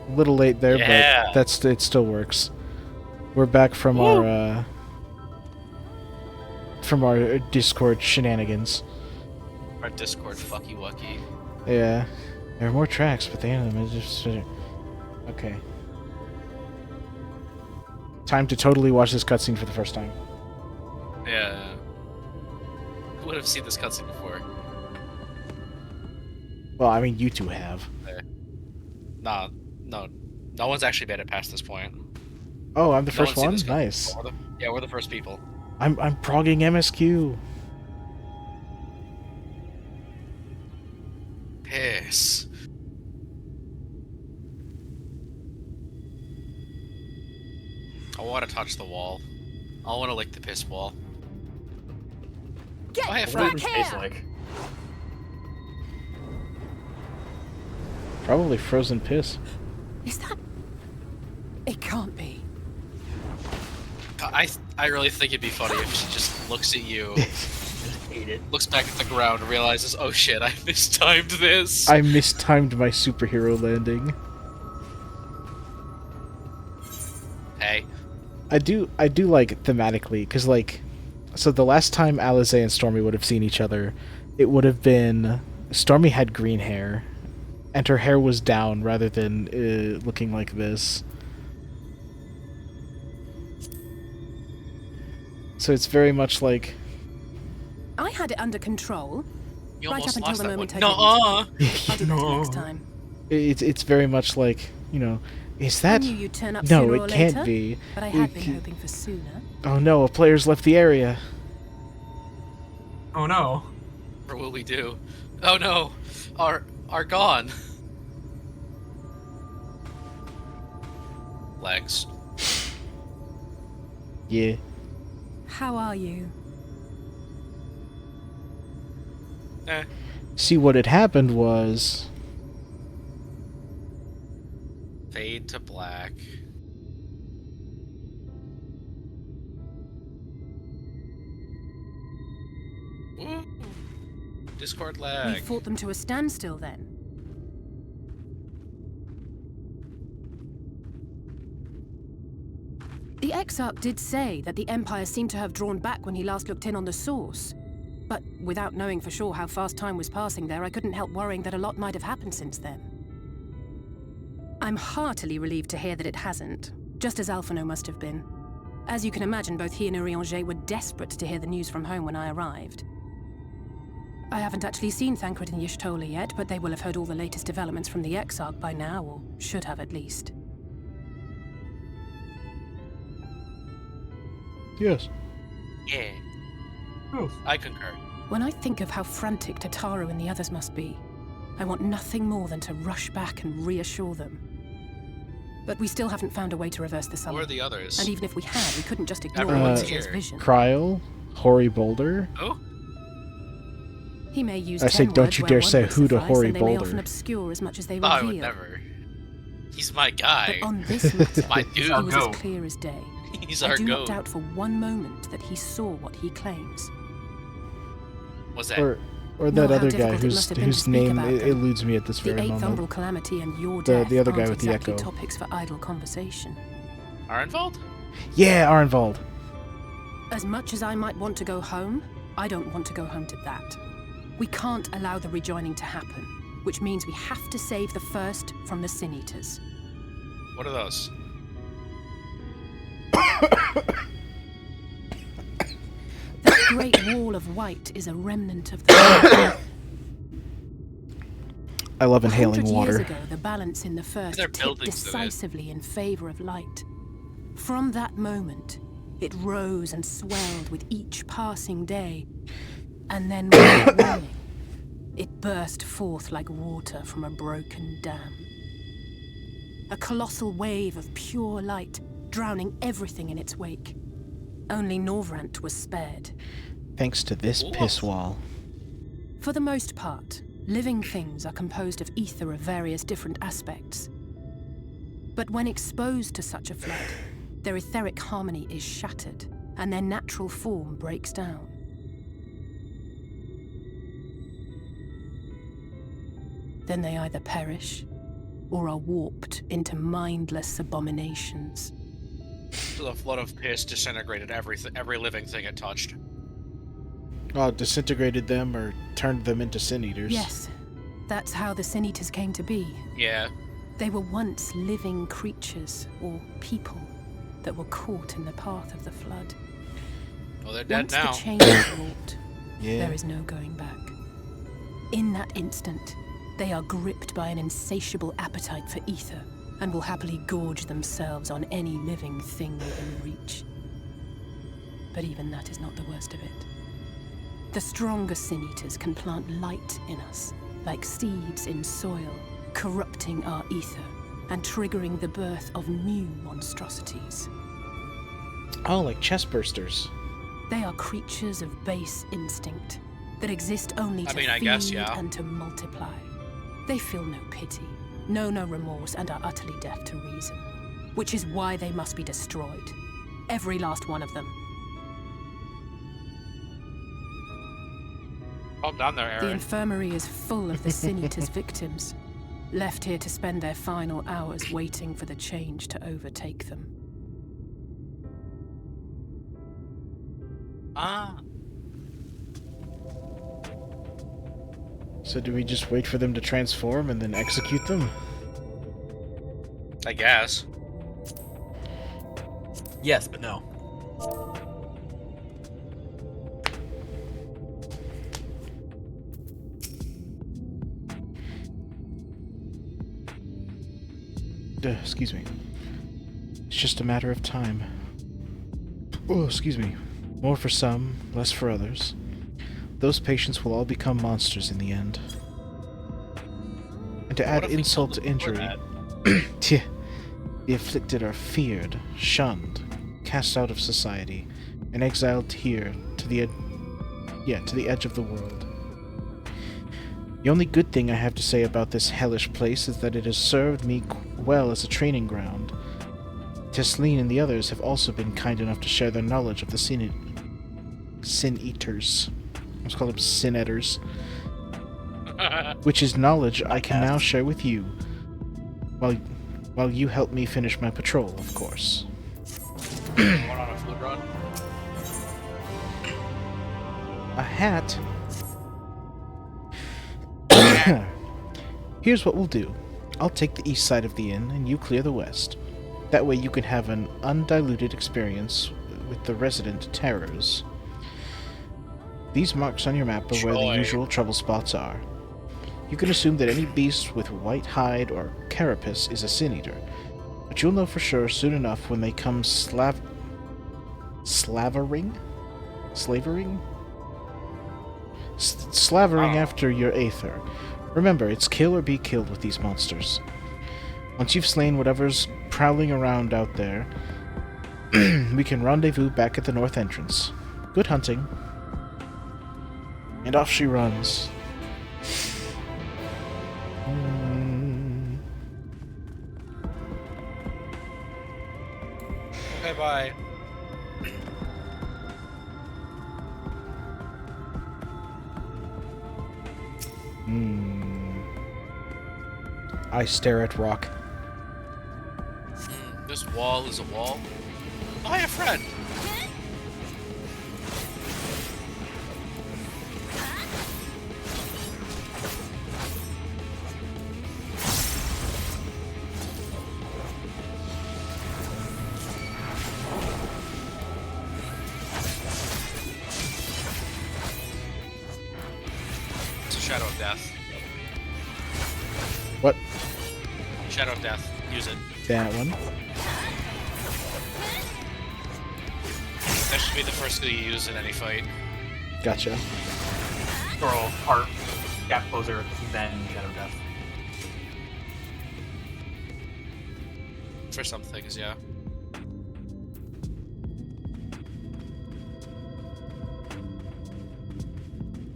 A little late there, Yeah. but it still works. We're back from our Discord shenanigans. Our Discord fucky wucky. Yeah, there are more tracks, but the end of them is just okay. Time to totally watch this cutscene for the first time. Yeah. Who would have seen this cutscene before? Well, I mean, you two have. No one's actually made it past this point. Oh, I'm the No first one's seen one. this cutscene Nice. before. We're the first people. I'm progging MSQ. Piss. I want to touch the wall. I want to lick the piss wall. Get Oh, hey, back Frank. here! tastes like. Probably frozen piss. Is that... It can't be. I really think it'd be funny if she just looks at you, Hate it. looks back at the ground, and realizes, oh shit, I mistimed this. I mistimed my superhero landing. Hey, I do like thematically, because like, so the last time Alize and Stormy would have seen each other, it would have been Stormy had green hair, and her hair was down rather than looking like this. So it's very much like... I had it under control. You Right almost up until lost the that moment one. I Nuh-uh. didn't. I'll do better next time. It's very much like, you know, is I that... knew you'd turn up No, sooner it or can't later, be. but I had been hoping for sooner. Oh no, a player's left the area. Oh no. Or will we do? Oh no, are gone. Legs. Yeah. How are you? Eh. See, what had happened was... Fade to black. Woo. Discord We lag. fought them to a standstill then. The Exarch did say that the Empire seemed to have drawn back when he last looked in on the source. But without knowing for sure how fast time was passing there, I couldn't help worrying that a lot might have happened since then. I'm heartily relieved to hear that it hasn't, just as Alphino must have been. As you can imagine, both he and Urianger were desperate to hear the news from home when I arrived. I haven't actually seen Thancred and Y'shtola yet, but they will have heard all the latest developments from the Exarch by now, or should have at least. Yes. Yeah. Oof. I concur. When I think of how frantic Tataru and the others must be, I want nothing more than to rush back and reassure them. But we still haven't found a way to reverse the Who summon. are the others? And even if we had, we couldn't just ignore Everyone's Urianger's here. vision. Cryle, Hoary Boulder. Oh? He may use I say 10 don't words you where dare one say would who to suffice, Hoary and they may Boulder. often obscure as much as they No, I reveal. would never. He's my guy. But on this matter, My he dude. was Go. as clear as day. He's I our do not goat. doubt for one moment that he saw what he claims. What's that? Or Nor that how other guy difficult it must have been to whose speak name about them. eludes me at this The very Eighth moment. Umbral Calamity and your The- death the other guy aren't with the exactly echo. topics for idle conversation. Arenvald? Yeah, Arnvald. As much as I might want to go home, I don't want to go home to that. We can't allow the rejoining to happen, which means we have to save the first from the Sin Eaters. What are those? That great wall of white is a remnant of the... I love inhaling 100 water. years ago, the balance in the first They're tipped buildings of it. decisively in favor of light. From that moment, it rose and swelled with each passing day, and then without warning, it burst forth like water from a broken dam. A colossal wave of pure light, drowning everything in its wake. Only Norvrant was spared. Thanks to this What? piss wall. For the most part, living things are composed of ether of various different aspects. But when exposed to such a flood, their etheric harmony is shattered, and their natural form breaks down. Then they either perish, or are warped into mindless abominations. So the flood of piss disintegrated every living thing it touched. Disintegrated them or turned them into sin eaters. Yes, that's how the Sin Eaters came to be. Yeah. They were once living creatures, or people, that were caught in the path of the flood. Well, they're dead Once now. the change is wrought, Yeah. there is no going back. In that instant, they are gripped by an insatiable appetite for ether, and will happily gorge themselves on any living thing within reach. But even that is not the worst of it. The stronger Sin Eaters can plant light in us, like seeds in soil, corrupting our ether, and triggering the birth of new monstrosities. Oh, like chest bursters. They are creatures of base instinct that exist only to I feed guess, yeah. and to multiply. They feel no pity, know no remorse, and are utterly deaf to reason. Which is why they must be destroyed. Every last one of them. Calm down there, The Aaron. infirmary is full of the Sin Eaters' victims, left here to spend their final hours waiting for the change to overtake them. Ah. So do we just wait for them to transform and then execute them? I guess. Yes, but no. excuse me. It's just a matter of time. Oh, excuse me. More for some, less for others. Those patients will all become monsters in the end. And to add insult to injury, the afflicted are feared, shunned, cast out of society, and exiled here to the edge of the world. The only good thing I have to say about this hellish place is that it has served me well as a training ground. Tesleen and the others have also been kind enough to share their knowledge of the Sin Eaters. Let's call them Sin Eaters. Which is knowledge I can now share with you, while you help me finish my patrol, of course. Going on a food run? A hat? Here's what we'll do. I'll take the east side of the inn, and you clear the west. That way you can have an undiluted experience with the resident terrors. These marks on your map are where the usual trouble spots are. You can assume that any beast with white hide or carapace is a sin eater, but you'll know for sure soon enough when they come slavering after your aether. Remember, it's kill or be killed with these monsters. Once you've slain whatever's prowling around out there, we can rendezvous back at the north entrance. Good hunting. And off she runs. Okay, bye. I stare at rock. This wall is a wall. Hi, a friend. It's a Shadow of Death. What? Shadow of Death. Use it. That one. That should be the first skill you use in any fight. Gotcha. Throw Heart, Gap Closer, then Shadow Death. For some things, yeah.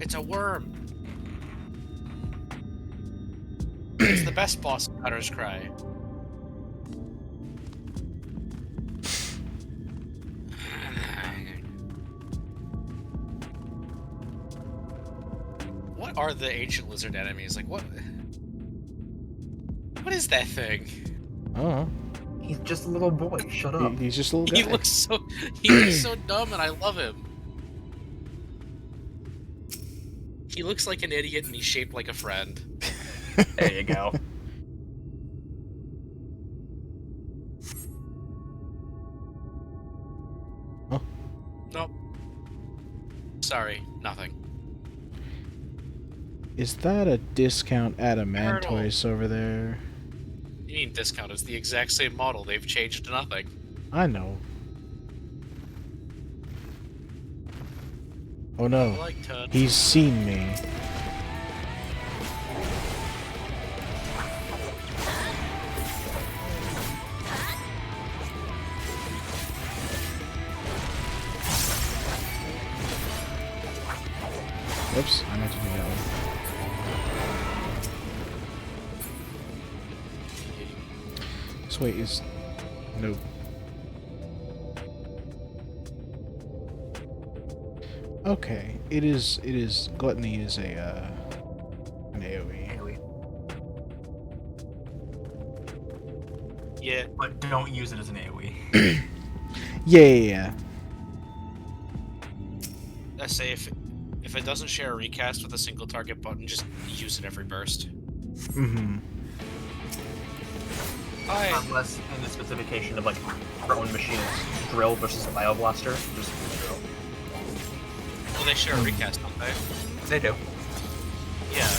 It's a worm. It's the best boss in Cutter's Cry. What are the ancient lizard enemies? Like, what is that thing? Oh. He's just a little boy. Shut up. He's just a little guy. He looks so dumb, and I love him. He looks like an idiot, and he's shaped like a friend. There you go. Oh. Nope. Sorry, nothing. Is that a discount Adamantoise over there? You mean discount? It's the exact same model. They've changed nothing. I know. Oh I no. like Toad. He's seen me. Oops, I meant to do that one. So wait, is... Nope. Okay, it is... Gluttony is a, an AoE. Yeah. But don't use it as an AoE. Yeah. I say if it doesn't share a recast with a single target button, just use it every burst. Mm-hmm. Unless in the specification of like thrown machines, drill versus a bioblaster, just drill. Well, they share a recast, don't they? They do. Yeah.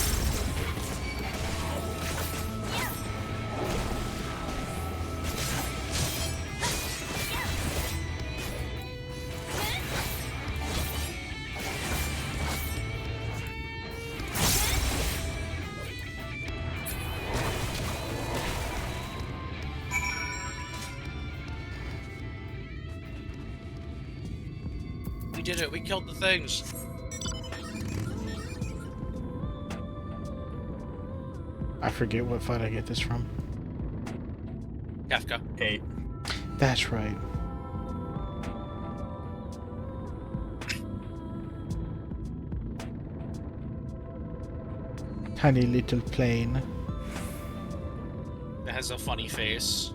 did it. We killed the things. I forget what fight I get this from. Kafka. 8. That's right. Tiny little plane. That has a funny face.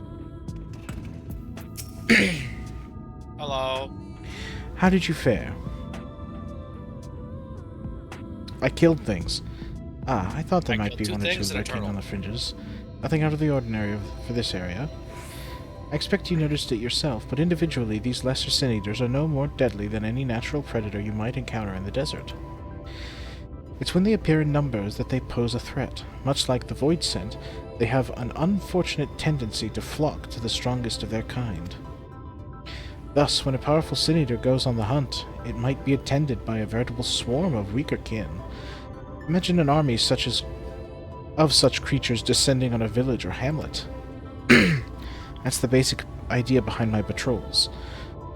Hello. How did you fare? I killed things. Ah, I thought there I might killed be two one or things two and a lurking turtle. on the fringes. Nothing out of the ordinary for this area. I expect you noticed it yourself, but individually these lesser sin eaters are no more deadly than any natural predator you might encounter in the desert. It's when they appear in numbers that they pose a threat. Much like the void scent, they have an unfortunate tendency to flock to the strongest of their kind. Thus, when a powerful sin eater goes on the hunt, it might be attended by a veritable swarm of weaker kin. Imagine an army of such creatures descending on a village or hamlet. That's the basic idea behind my patrols.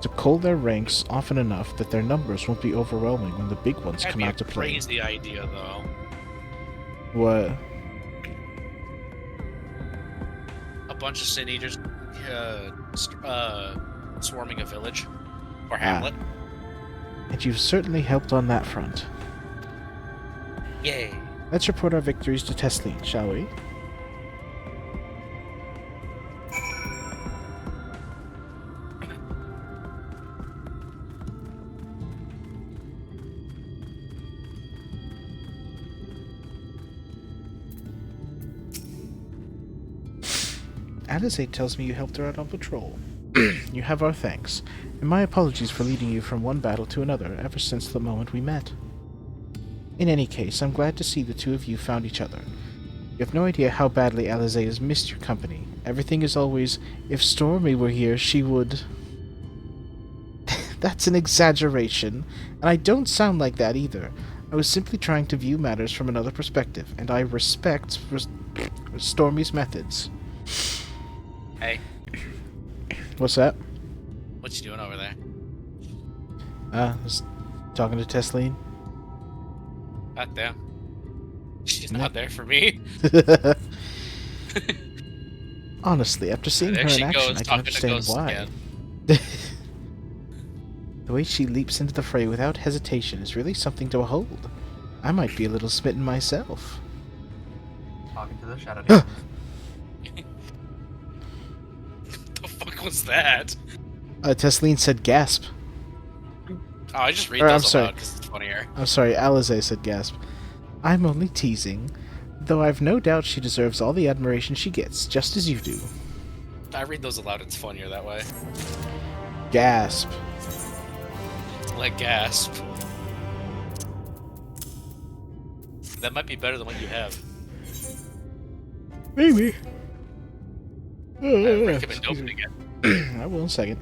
To cull their ranks often enough that their numbers won't be overwhelming when the big ones That'd come be out a to play. crazy idea, though. What? A bunch of sin eaters swarming a village or hamlet. And you've certainly helped on that front. Yay. Let's report our victories to Tesleen, shall we? Alizé tells me you helped her out on patrol. You have our thanks, and my apologies for leading you from one battle to another ever since the moment we met. In any case, I'm glad to see the two of you found each other. You have no idea how badly Alizé has missed your company. Everything is always, if Stormy were here, she would... That's an exaggeration, and I don't sound like that either. I was simply trying to view matters from another perspective, and I respect Stormy's methods. Hey, What's that? what you doing over there? I was talking to Tesleen. God damn. She's not there for me. Honestly, after seeing her There in she action, goes, I can talking to understand ghosts why. again. The way she leaps into the fray without hesitation is really something to behold. I might be a little smitten myself. Talking to the Shadowbringers. The fuck was that? Tesleen said gasp. Oh, I just read Or, I'm those sorry. aloud because it's funnier. I'm sorry, Alizé said gasp. I'm only teasing, though I've no doubt she deserves all the admiration she gets, just as you do. I read those aloud, it's funnier that way. Gasp. Like gasp. That might be better than what you have. Maybe. I recommend Excuse opening me. it. I will in a second.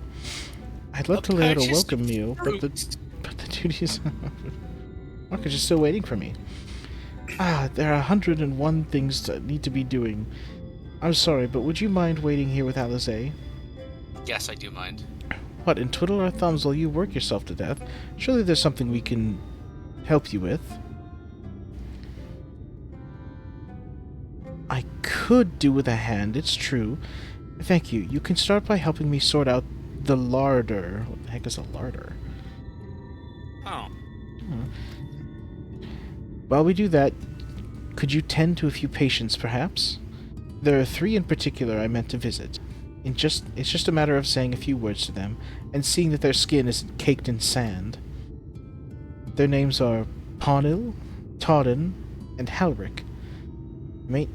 I'd love A to lay out a purchased welcome meal, but the duties... Marcus is still waiting for me. There are 101 things that need to be doing. I'm sorry, but would you mind waiting here with Alizé? Yes, I do mind. What, and twiddle our thumbs while you work yourself to death? Surely there's something we can help you with. I could do with a hand, it's true. Thank you. You can start by helping me sort out the larder. What the heck is a larder? Oh. While we do that, could you tend to a few patients, perhaps? There are 3 in particular I meant to visit. It's just a matter of saying a few words to them, and seeing that their skin isn't caked in sand. Their names are Pawnil, Todden, and Halric. They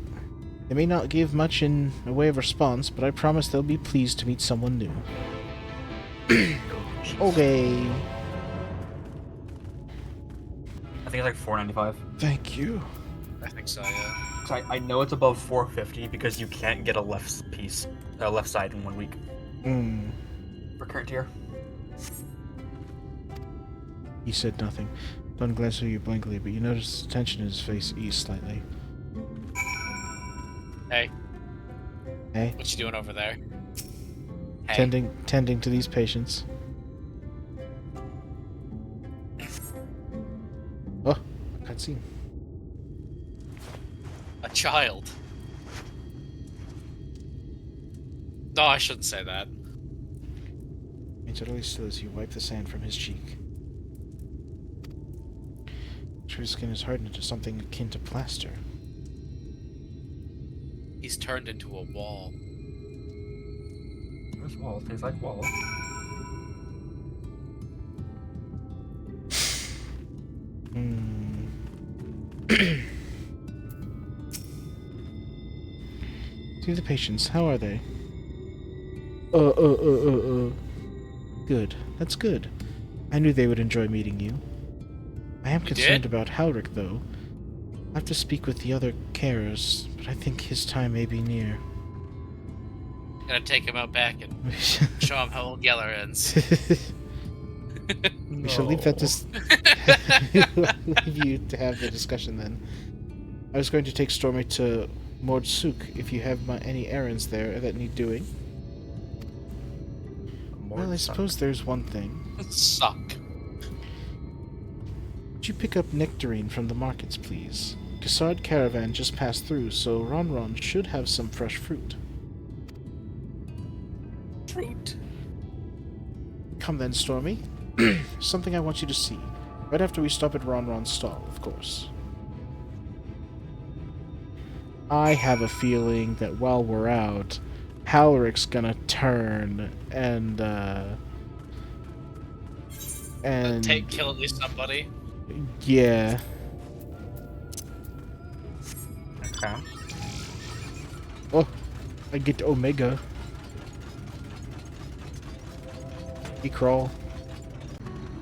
may not give much in a way of response, but I promise they'll be pleased to meet someone new. Okay. I think it's like $4.95. Thank you. I think so, yeah. So I know it's above $4.50 because you can't get a left side in 1 week. For current tier. He said nothing. Dunn glanced at you blankly, but you noticed the tension in his face eased slightly. Hey, Hey, what you doing over there? Hey. tending to these patients. cutscene. A child. No, I shouldn't say that. Remains utterly still as you wipe the sand from his cheek. His skin is hardened into something akin to plaster. He's turned into a wall. This wall tastes like wall. See the patients. How are they? Good. That's good. I knew they would enjoy meeting you. I am concerned about Halric, though. I have to speak with the other carers, but I think his time may be near. Gonna take him out back and show him how old Yeller ends. We shall leave that to leave you to have the discussion then. I was going to take Stormy to Mordsuk if you have any errands there that need doing. Well, I suppose there's one thing. Suck. Would you pick up nectarine from the markets, please? Cassard caravan just passed through, so Ron should have some fresh fruit. Fruit. Come then, Stormy. Something I want you to see. Right after we stop at Ron's stall, of course. I have a feeling that while we're out, Halric's gonna turn and kill at least somebody. Yeah. Okay. Oh, I get Omega. He crawl.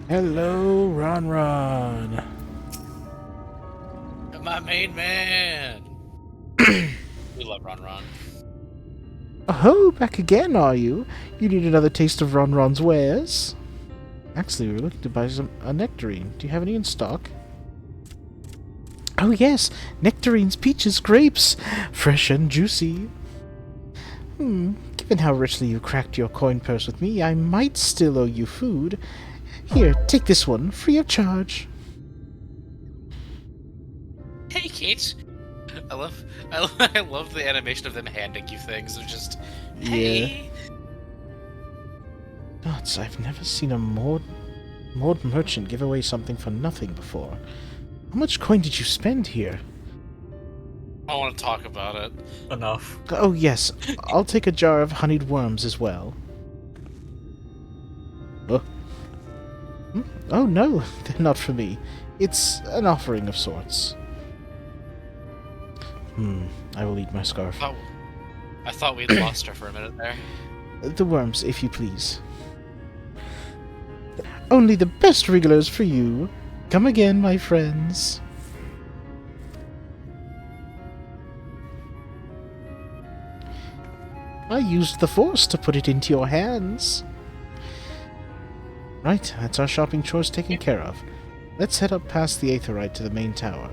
Hello, Ron. My main man. We love Ron. Oh, back again, are you? You need another taste of Ron's wares? Actually, we're looking to buy a nectarine. Do you have any in stock? Oh yes, nectarines, peaches, grapes, fresh and juicy. Given how richly you cracked your coin purse with me, I might still owe you food. Here, take this one, free of charge. Take it. I love the animation of them handing you things. They're just, hey. Nuts, I've never seen a Maud merchant give away something for nothing before. How much coin did you spend here? I want to talk about it. Enough. Oh yes, I'll take a jar of honeyed worms as well. Oh no, they're not for me. It's an offering of sorts. I will eat my scarf. I thought we'd lost her for a minute there. The worms, if you please. Only the best wrigglers for you. Come again, my friends. I used the Force to put it into your hands. Right, that's our shopping chores taken care of. Let's head up past the Aetherite to the main tower.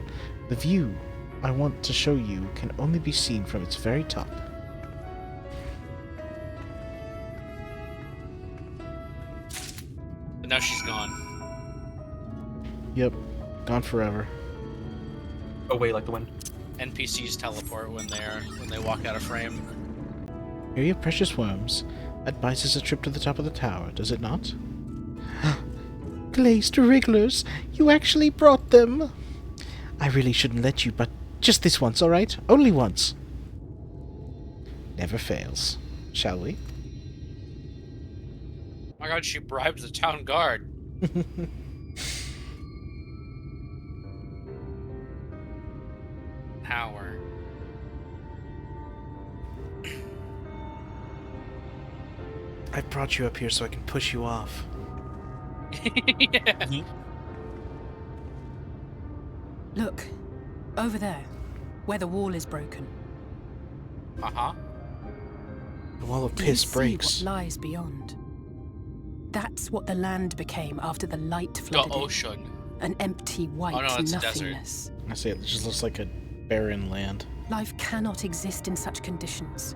The view I want to show you can only be seen from its very top. But now she's gone. Yep, gone forever. Away like the wind. NPCs teleport when they walk out of frame. Here are your precious worms. That buys us a trip to the top of the tower, does it not? Glazed wrigglers! You actually brought them! I really shouldn't let you, but just this once, alright? Only once. Never fails. Shall we? Oh my god, she bribed the town guard. Power. I brought you up here so I can push you off. Yeah. Look, over there, where the wall is broken. Uh-huh. The wall of Do you piss see breaks. what lies beyond? That's what the land became after the light The flooded it. ocean. An empty white Oh, no, it's a desert. nothingness. I say it just looks like a barren land. Life cannot exist in such conditions.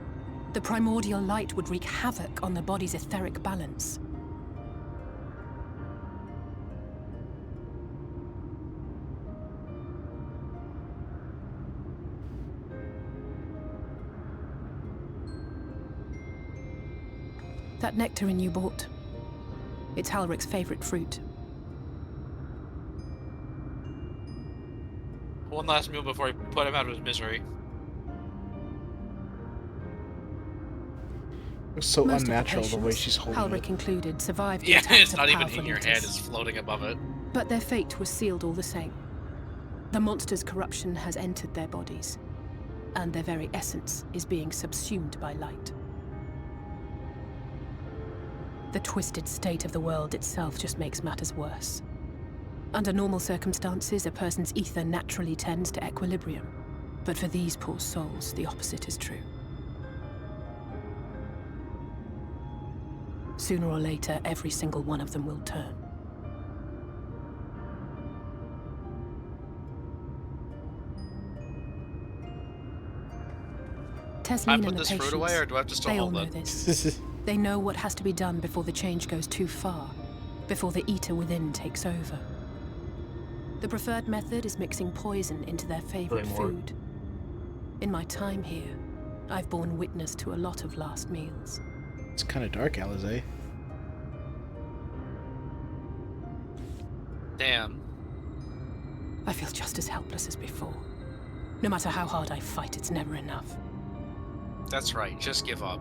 The primordial light would wreak havoc on the body's etheric balance. That nectarine you bought. It's Halric's favorite fruit. One last meal before I put him out of his misery. It's so Most of unnatural the way patients, she's holding Halric it. included, survived the Yeah, attacks it's of not even powerful in your eaters. head, it's floating above it. But their fate was sealed all the same. The monster's corruption has entered their bodies, and their very essence is being subsumed by light. The twisted state of the world itself just makes matters worse. Under normal circumstances, a person's ether naturally tends to equilibrium. But for these poor souls, the opposite is true. Sooner or later, every single one of them will turn. I Tesleen put and the this fruit patients, away, or do I have to still they all hold know it? this. They know what has to be done before the change goes too far, before the eater within takes over. The preferred method is mixing poison into their favorite food. In my time here, I've borne witness to a lot of last meals. It's kind of dark, Alizé. Damn. I feel just as helpless as before. No matter how hard I fight, it's never enough. That's right, just give up.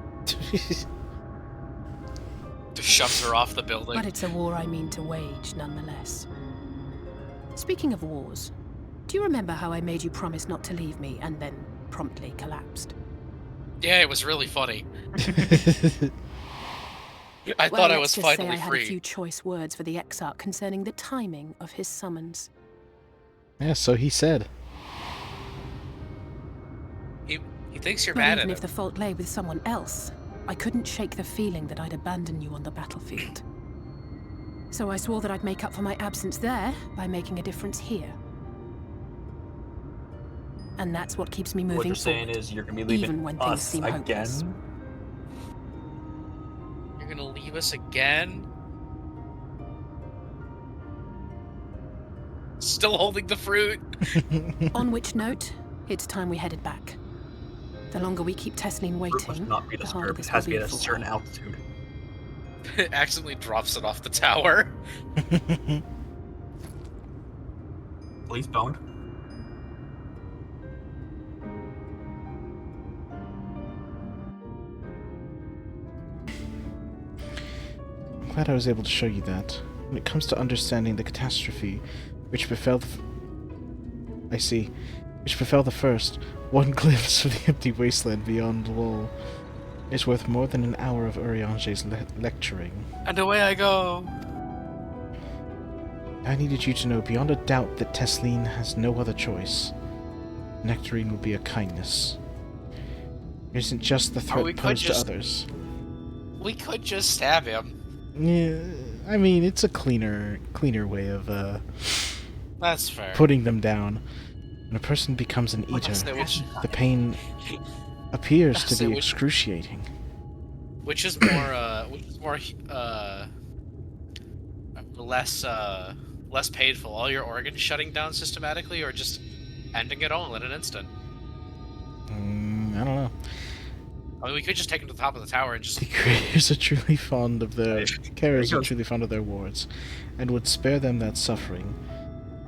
Just shoves her off the building. But it's a war I mean to wage, nonetheless. Speaking of wars, do you remember how I made you promise not to leave me and then promptly collapsed? Yeah, it was really funny. I Well, thought I let's was just say finally I had free. a few choice words for the Exarch concerning the timing of his summons. Yeah, so he said. He thinks you're But mad even at if him. the fault lay with someone else, I couldn't shake the feeling that I'd abandon you on the battlefield. So I swore that I'd make up for my absence there by making a difference here. And that's what keeps me moving What you're forward, saying is you're gonna be leaving even when things us seem again? hopeless. You're gonna leave us again? Still holding the fruit? On which note, it's time we headed back. The longer we keep Tesleen Fruit must waiting, not be the harder disturbed. It this has will to be be at a for certain her. altitude. It accidentally drops it off the tower. Please don't. I'm glad I was able to show you that. When it comes to understanding the catastrophe which befell which befell the first, one glimpse of the empty wasteland beyond the wall is worth more than an hour of Urianger's lecturing. And away I go. I needed you to know beyond a doubt that Tesleen has no other choice. Nectarine will be a kindness. It isn't just the Or we threat could posed to just- others. We could just stab him. Yeah, I mean, it's a cleaner way of That's fair. putting them down. When a person becomes an eater, the pain appears to be excruciating. Which is more less painful? All your organs shutting down systematically, or just ending it all in an instant? I don't know. I mean, we could just take him to the top of the tower and just... The creators are truly fond of their carers are truly fond of their wards, and would spare them that suffering.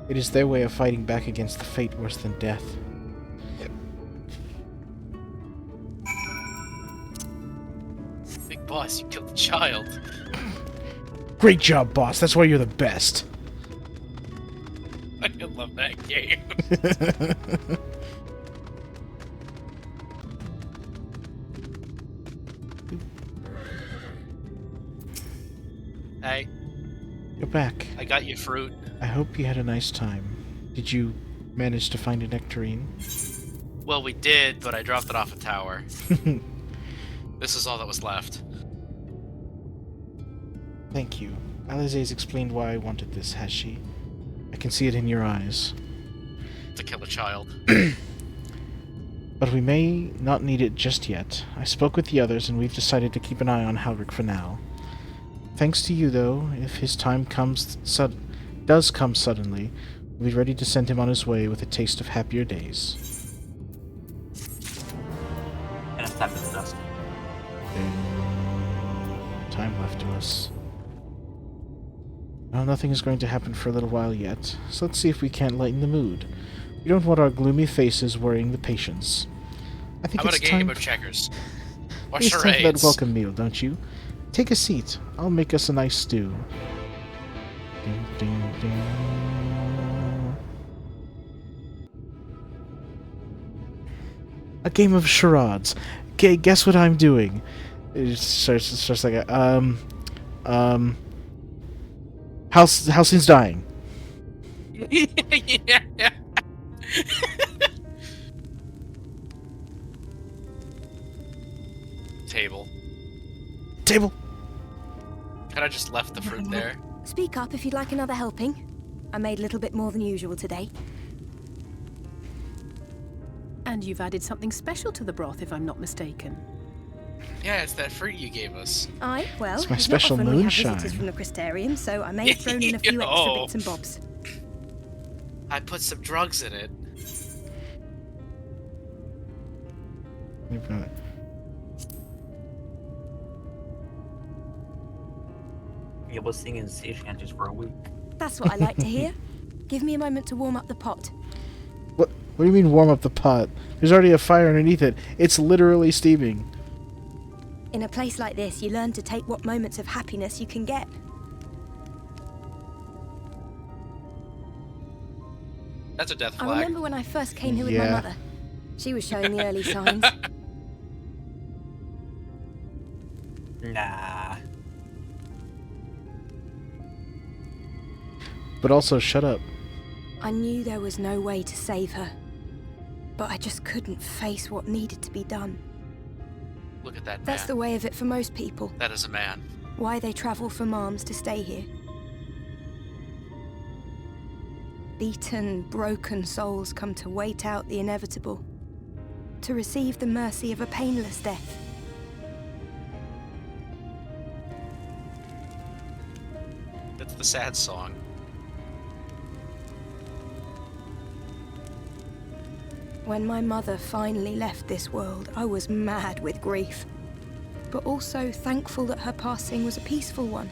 It is their way of fighting back against the fate worse than death. Big boss, you killed the child. Great job, boss. That's why you're the best. I love that game. Hey, You're back. I got you fruit. I hope you had a nice time. Did you manage to find a nectarine? Well, we did, but I dropped it off a tower. This is all that was left. Thank you. Alizé's explained why I wanted this, has she? I can see it in your eyes. To kill a child. But we may not need it just yet. I spoke with the others, and we've decided to keep an eye on Halric for now. Thanks to you, though, if his time does come suddenly, we'll be ready to send him on his way with a taste of happier days. And it's time for the dust. time left to us. Well, nothing is going to happen for a little while yet, so let's see if we can't lighten the mood. We don't want our gloomy faces worrying the patients. I think How about it's a game time... of checkers? Or It's time for that charades? welcome meal, don't you? Take a seat. I'll make us a nice stew. Ding, ding, ding. A game of charades. Okay, guess what I'm doing? It starts like a, Halcyon's dying. Yeah. Table. Table. Could I just left the fruit there? Speak up if you'd like another helping. I made a little bit more than usual today. And you've added something special to the broth, if I'm not mistaken. Yeah, it's that fruit you gave us. Well, It's my not special often we have moonshine. visitors from the Crystarium, so I may have thrown in a few extra Yo. bits and bobs. I put some drugs in it. Be able to sing in sea shanties for a week. That's what I like to hear. Give me a moment to warm up the pot. What do you mean warm up the pot? There's already a fire underneath it. It's literally steaming. In a place like this, you learn to take what moments of happiness you can get. That's a death I flag. remember when I first came here with Yeah. my mother. She was showing the early signs. Nah. But also, shut up. I knew there was no way to save her, but I just couldn't face what needed to be done. Look at that man. That's the way of it for most people. That is a man. Why they travel from arms to stay here. Beaten, broken souls come to wait out the inevitable, to receive the mercy of a painless death. That's the sad song. When my mother finally left this world, I was mad with grief, but also thankful that her passing was a peaceful one.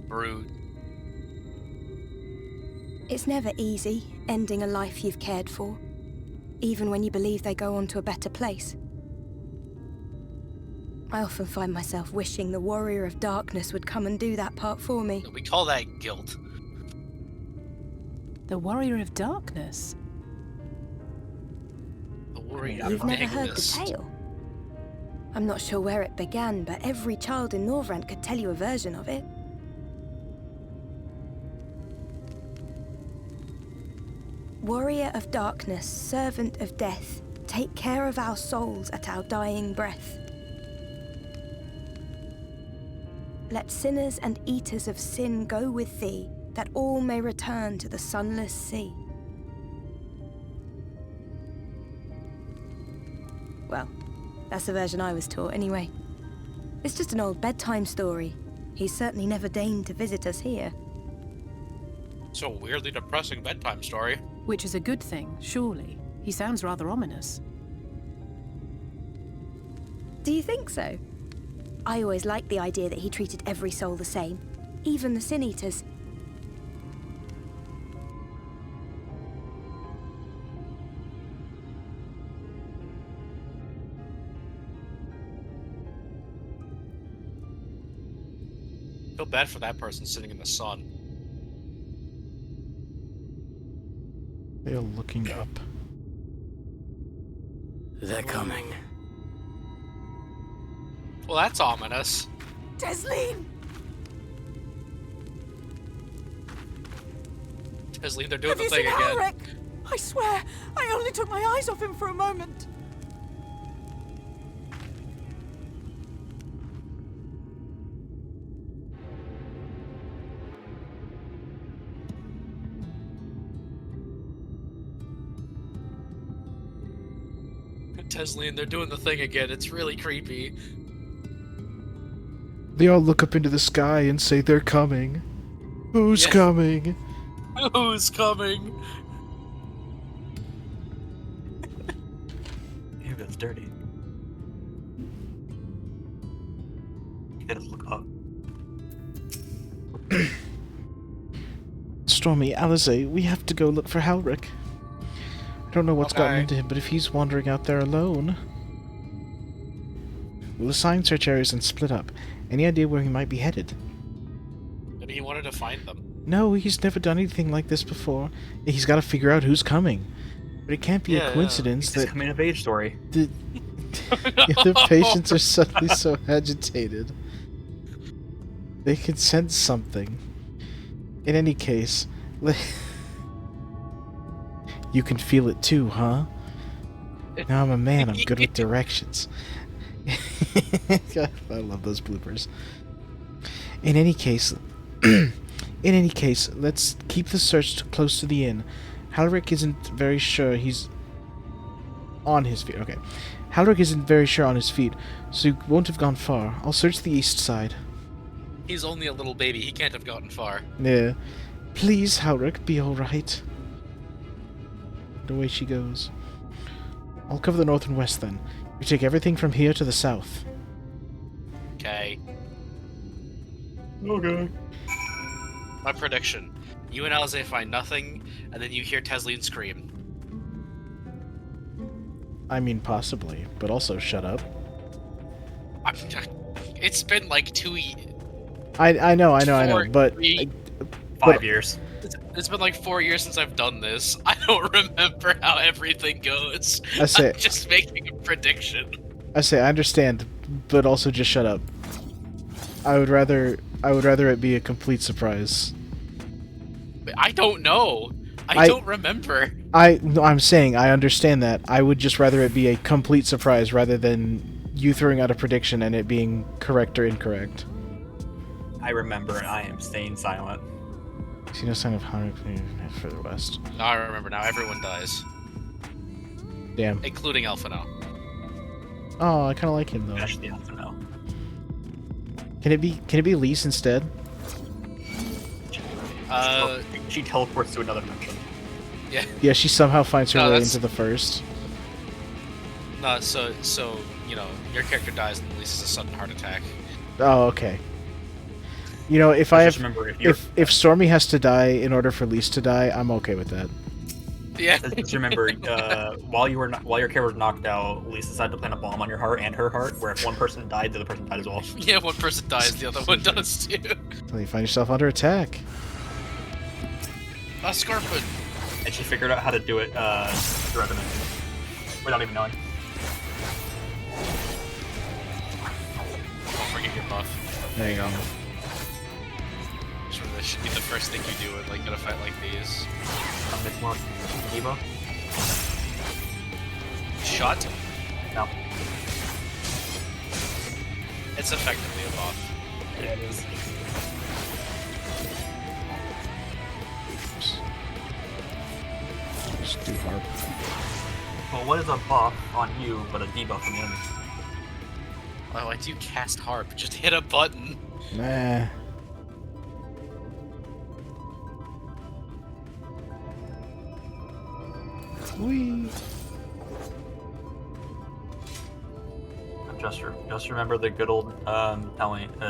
Brute. It's never easy, ending a life you've cared for, even when you believe they go on to a better place. I often find myself wishing the Warrior of Darkness would come and do that part for me. We call that guilt. The Warrior of Darkness? The warrior You've of never heard the Nicholas. tale? I'm not sure where it began, but every child in Norvrand could tell you a version of it. Warrior of Darkness, servant of death, take care of our souls at our dying breath. Let sinners and eaters of sin go with thee, that all may return to the sunless sea. Well, that's the version I was taught anyway. It's just an old bedtime story. He's certainly never deigned to visit us here. So weirdly depressing bedtime story. Which is a good thing, surely. He sounds rather ominous. Do you think so? I always liked the idea that he treated every soul the same, even the Sin Eaters. Feel bad for that person sitting in the sun. They are looking up. They're coming. Well, that's ominous. Desleen! Tesleen, they're doing Have the you thing seen again. Alric? I swear, I only took my eyes off him for a moment. Tesleen, they're doing the thing again. It's really creepy. They all look up into the sky and say they're coming. Who's Yeah. coming? Who's coming? Ew, that's dirty. You gotta look up. Stormy, Alize, we have to go look for Halric. I don't know what's gotten into him, but if he's wandering out there alone... We'll assign search areas and split up. Any idea where he might be headed? Maybe he wanted to find them. No, he's never done anything like this before. He's got to figure out who's coming. But it can't be a coincidence It's that... a coming of age story. The other patients are suddenly so agitated. They can sense something. In any case, you can feel it too, huh? Now I'm a man, I'm good with directions. I love those bloopers. In any case, let's keep the search close to the inn. Halric isn't very sure he's on his feet. Okay. Halric isn't very sure on his feet, so he won't have gone far. I'll search the east side. He's only a little baby. He can't have gotten far. Yeah. Please, Halric, be alright. Away she goes. I'll cover the north and west then. You take everything from here to the south. Okay. Okay. My prediction. You and Alize find nothing, and then you hear Tesleen scream. I mean, possibly, but also shut up. It's been like 2 years. I know, but... 5 years. It's been like 4 years since I've done this. I don't remember how everything goes. I say- I'm just making a prediction. I understand, but also just shut up. I would rather it be a complete surprise. I don't know. I don't remember. I'm saying I understand that. I would just rather it be a complete surprise rather than you throwing out a prediction and it being correct or incorrect. I remember, and I am staying silent. See no sign of Halric further west. No, I remember now. Everyone dies, Damn. including Elfino. Oh, I kind of like him though. Actually, I don't know. Can it be Lise instead? She teleports to another dimension. Yeah. Yeah, she somehow finds her No, way that's- into the first. No, so you know, your character dies and releases a sudden heart attack. Oh, okay. You know, if I Just have, remember, if Stormy has to die in order for Lise to die, I'm okay with that. Yeah. Just remember, while your character was knocked out, Lisa decided to plant a bomb on your heart and her heart, where if one person died, the other person died as well. Yeah, one person dies, the other one does too. Until you find yourself under attack. A Scarpin. And she figured out how to do it throughout the mission, without even knowing. Don't forget your buff. There you go. Sure, that should be the first thing you do in a fight like these. It's more Evo? Shot? No. It's effectively a buff. Yeah, it is. Just do harp. Well, what is a buff on you, but a debuff on the enemy? Oh, why do you cast harp? Just hit a button. Nah. Whee. Just remember the good old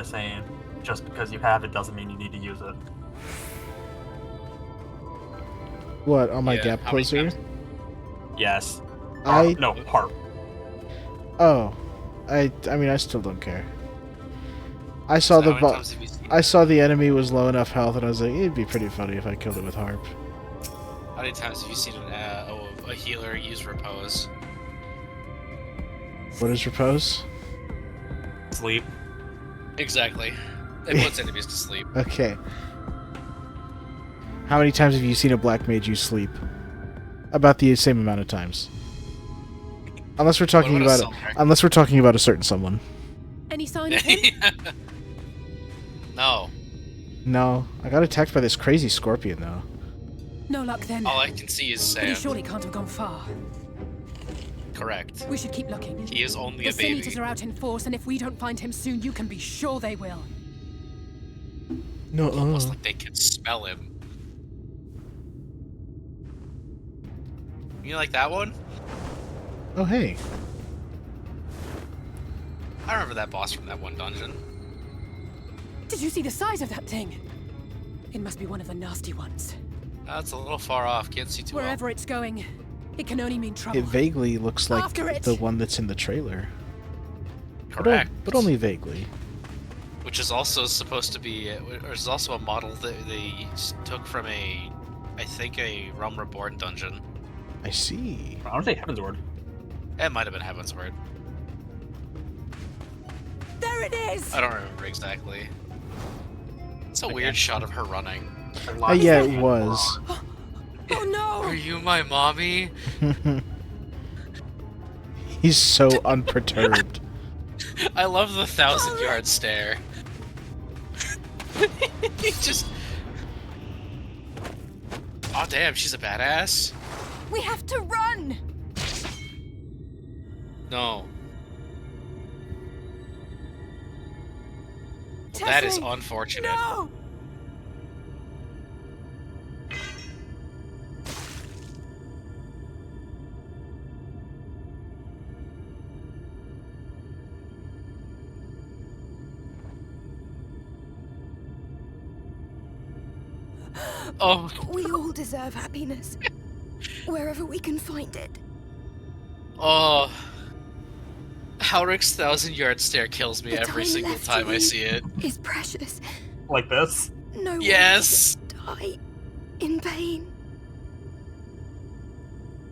saying, just because you have it doesn't mean you need to use it. What, on my Yeah, gap how many closer? times? Yes. No, harp. Oh. I mean, I still don't care. I saw So the how many times have you seen I saw the enemy was low enough health, and I was like, it'd be pretty funny if I killed it with harp. How many times have you seen a healer use repose? What is repose? Sleep. Exactly. It puts enemies to sleep. Okay. How many times have you seen a black mage use sleep? About the same amount of times. Unless we're talking about a about summoner? unless we're talking about a certain someone. Any sign of him? No. No, I got attacked by this crazy scorpion though. No luck then. All I can see is But he sand. surely can't have gone far. Correct. We should keep looking. He is only The a Sin baby. Eaters are out in force, and if we don't find him soon, you can be sure they will. No. Almost like they can smell him. You like that one? Oh, hey. I remember that boss from that one dungeon. Did you see the size of that thing? It must be one of the nasty ones. That's a little far off. Can't see too Wherever well. it's going, it can only mean trouble. It vaguely looks like After it. the one that's in the trailer. Correct. But only vaguely. Which is also supposed to be, or is also a model that they took from I think a Realm Reborn dungeon. I see. I don't say Heavensward. It might have been Heavensward. There it is! I don't remember exactly. It's a weird shot of her running. Yeah, it was. Oh no! Are you my mommy? He's so unperturbed. I love the 1,000-yard stare. He just... Oh damn, she's a badass. We have to run! No. Well, that is Tessie, unfortunate. No! Oh. We all deserve happiness. Wherever we can find it. Oh. Halrick's 1,000-yard stare kills me The every time single left time to I live see it. is precious. Like this? No Yes. one should die in pain.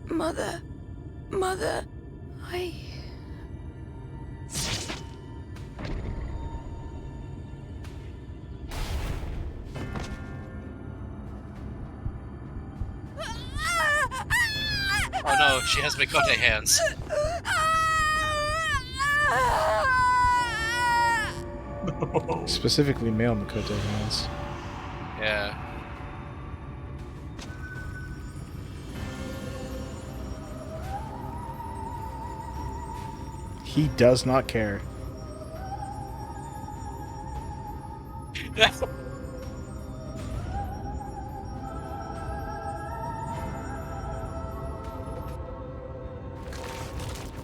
Mother, I... Oh no, she has Mikote hands. Specifically male Makoto hands. Yeah. He does not care.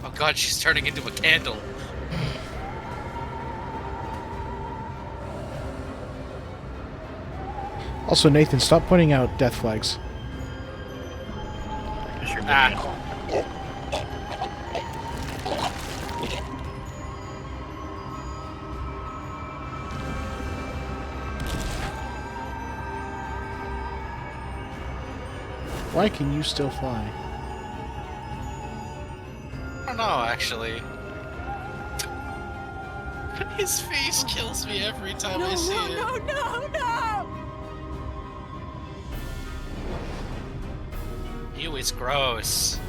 Oh god, she's turning into a candle. Also, Nathan, stop pointing out death flags. Ah. Why can you still fly? I don't know, actually. His face kills me every time I see it. No! Ew, it's gross.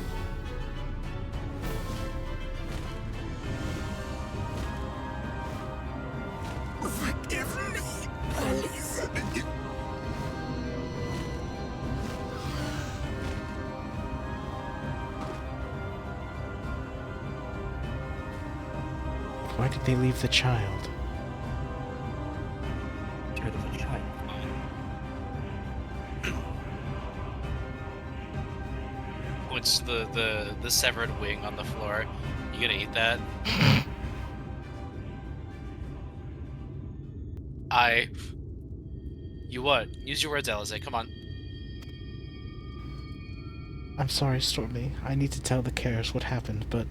Forgive me, please. Why did they leave the child? Scared of a child. What's the severed wing on the floor? You gonna eat that? You what? Use your words, Alize. Come on. I'm sorry, Stormy. I need to tell the Cares what happened, but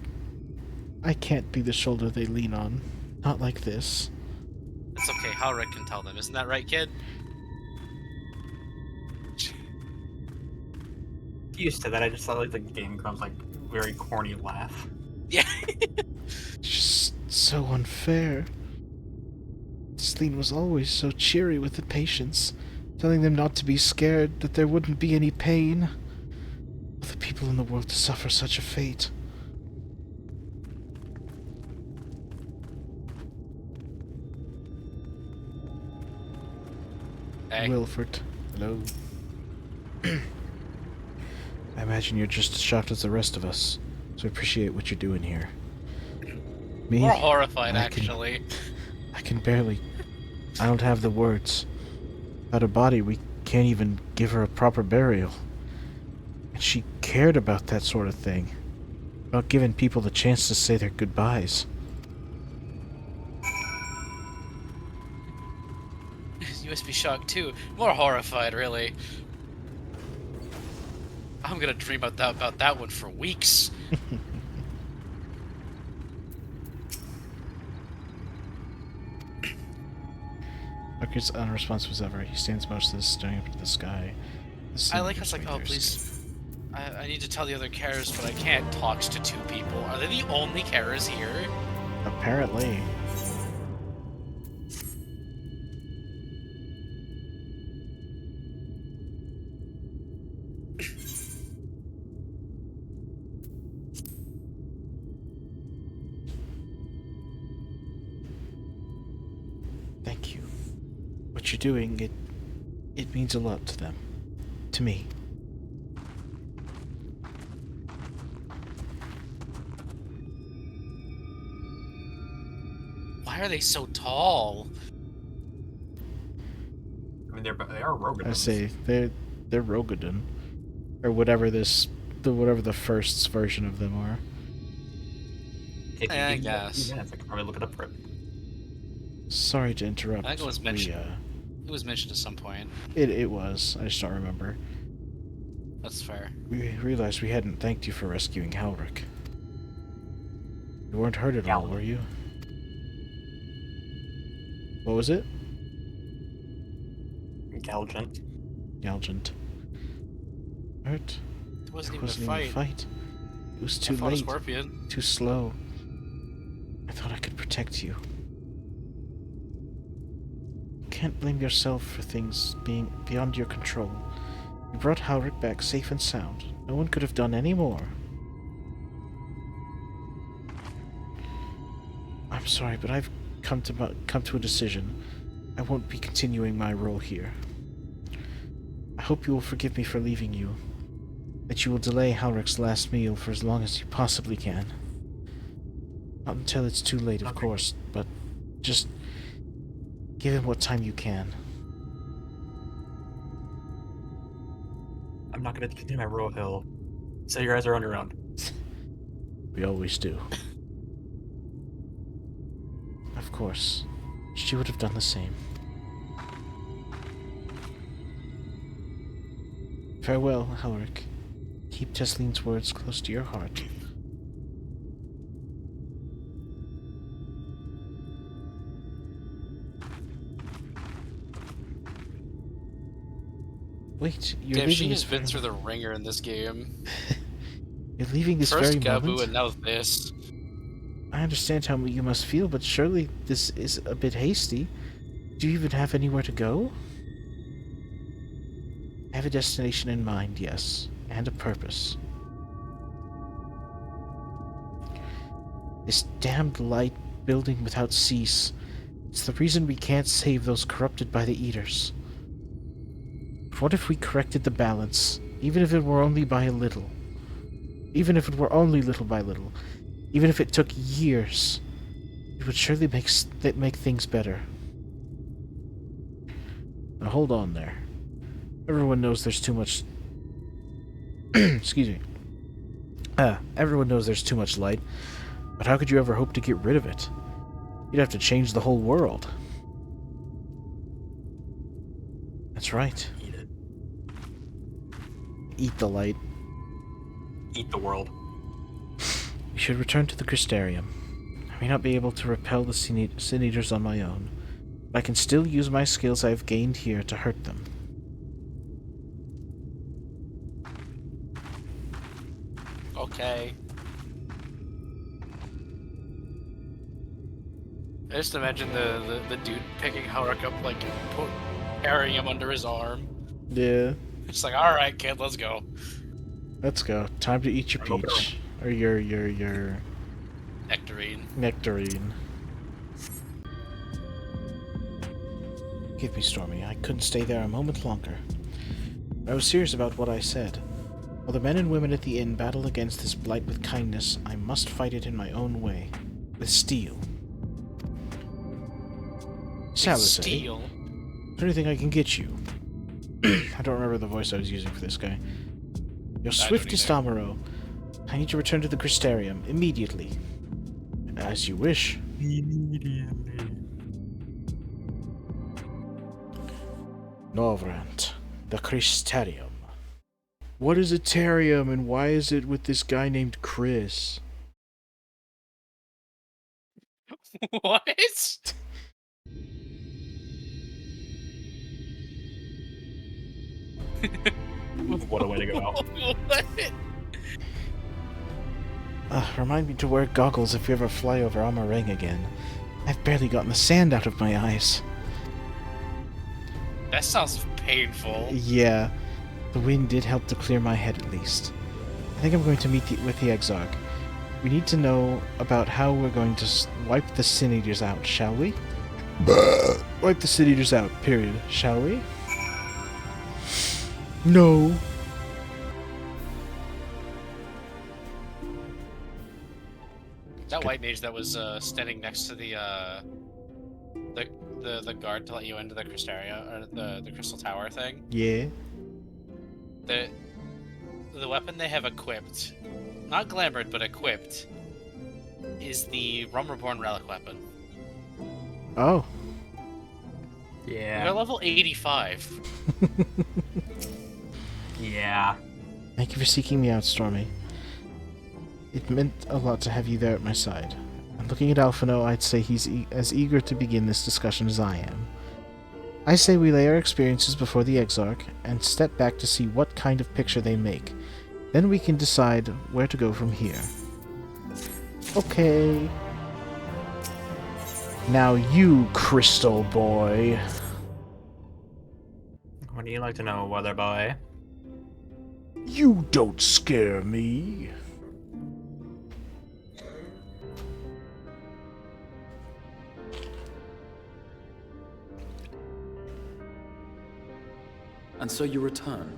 I can't be the shoulder they lean on. Not like this. It's okay. Halrick can tell them. Isn't that right, kid? Used to that, I just thought like the Game Grumps like very corny laugh. Yeah. Just so unfair. Celine was always so cheery with the patients, telling them not to be scared, that there wouldn't be any pain. For the people in the world to suffer such a fate. Hey. Wilford, hello. I imagine you're just as shocked as the rest of us, so I appreciate what you're doing here. Me? More horrified, I can- actually. I can barely... I don't have the words. Without a body, we can't even give her a proper burial. And she cared about that sort of thing. About giving people the chance to say their goodbyes. You must be shocked too. More horrified, really. I'm gonna dream about that one for weeks. Lucky's unresponsive as ever. He stands motionless, staring up at the sky. I like how it's like, oh, please. I need to tell the other carers, but I can't. Talks to two people. Are they the only carers here? Apparently. Thank you. What you're doing, it means a lot to them. To me. Why are they so tall? I mean, they are Rogadins. I say they're Rogadin, or whatever whatever the first version of them are. If you I give me a few guess. minutes, I could probably look it up for it. Sorry to interrupt. I think it was mentioned. It was mentioned at some point. It was. I just don't remember. That's fair. We realized we hadn't thanked you for rescuing Halric. You weren't hurt at all, were you? What was it? Galgant. Galgant. Hurt? It wasn't It even wasn't a fight. even a fight. It was too I fought a late. scorpion. Too slow. I thought I could protect you. You can't blame yourself for things being beyond your control. You brought Halric back safe and sound. No one could have done any more. I'm sorry, but I've come to a decision. I won't be continuing my role here. I hope you will forgive me for leaving you. That you will delay Halric's last meal for as long as you possibly can. Not until it's too late, of course, but just give him what time you can. I'm not going to continue my role, Hill. So you guys are on your own. We always do. Of course. She would have done the same. Farewell, Halric. Keep Teslene's words close to your heart. Wait, you're Damn, leaving she this has been very through the ringer in this game. You're leaving this First very Gabu moment? and now this. I understand how you must feel, but surely this is a bit hasty. Do you even have anywhere to go? I have a destination in mind, yes, and a purpose. This damned light building without cease. It's the reason we can't save those corrupted by the Eaters. What if we corrected the balance, even if it were only by a little? Even if it were only little by little. Even if it took years. It would surely make things better. Now hold on there. Everyone knows there's too much... Excuse me. Everyone knows there's too much light. But how could you ever hope to get rid of it? You'd have to change the whole world. That's right. Eat it. Eat the light. Eat the world. We should return to the Crystarium. I may not be able to repel the Sin Eaters on my own, but I can still use my skills I've gained here to hurt them. Okay. I just imagine the dude picking Halric up, like, carrying him under his arm. Yeah. It's like, alright, kid, let's go. Let's go. Time to eat your peach. Or your... Nectarine. Nectarine. Give me, Stormy. I couldn't stay there a moment longer. I was serious about what I said. While the men and women at the inn battle against this blight with kindness, I must fight it in my own way. With steel. Salazar. Steel. Is there anything I can get you? I don't remember the voice I was using for this guy. Your I don't swiftest, either. Amaro. I need to return to the Crystarium immediately. As you wish. Novrant, the Crystarium. What is a Tarium and why is it with this guy named Chris? What? What a way to go out. What? Remind me to wear goggles if we ever fly over Amh Araeng again. I've barely gotten the sand out of my eyes. That sounds painful. Yeah, the wind did help to clear my head at least. I think I'm going to meet with the Exarch. We need to know about how we're going to wipe the Sin Eaters out, shall we? Wipe the Sin Eaters out, period, shall we? No. That white mage that was standing next to the guard to let you into the Crystaria or the Crystal Tower thing. Yeah. The weapon they have equipped, not glamored but equipped, is the Rum Reborn relic weapon. Oh. Yeah. They're level 85. Yeah. Thank you for seeking me out, Stormy. It meant a lot to have you there at my side. And looking at Alphino, I'd say he's as eager to begin this discussion as I am. I say we lay our experiences before the Exarch and step back to see what kind of picture they make. Then we can decide where to go from here. Okay. Now you, Crystal Boy. What do you like to know, Weather Boy? You don't scare me. And so you return.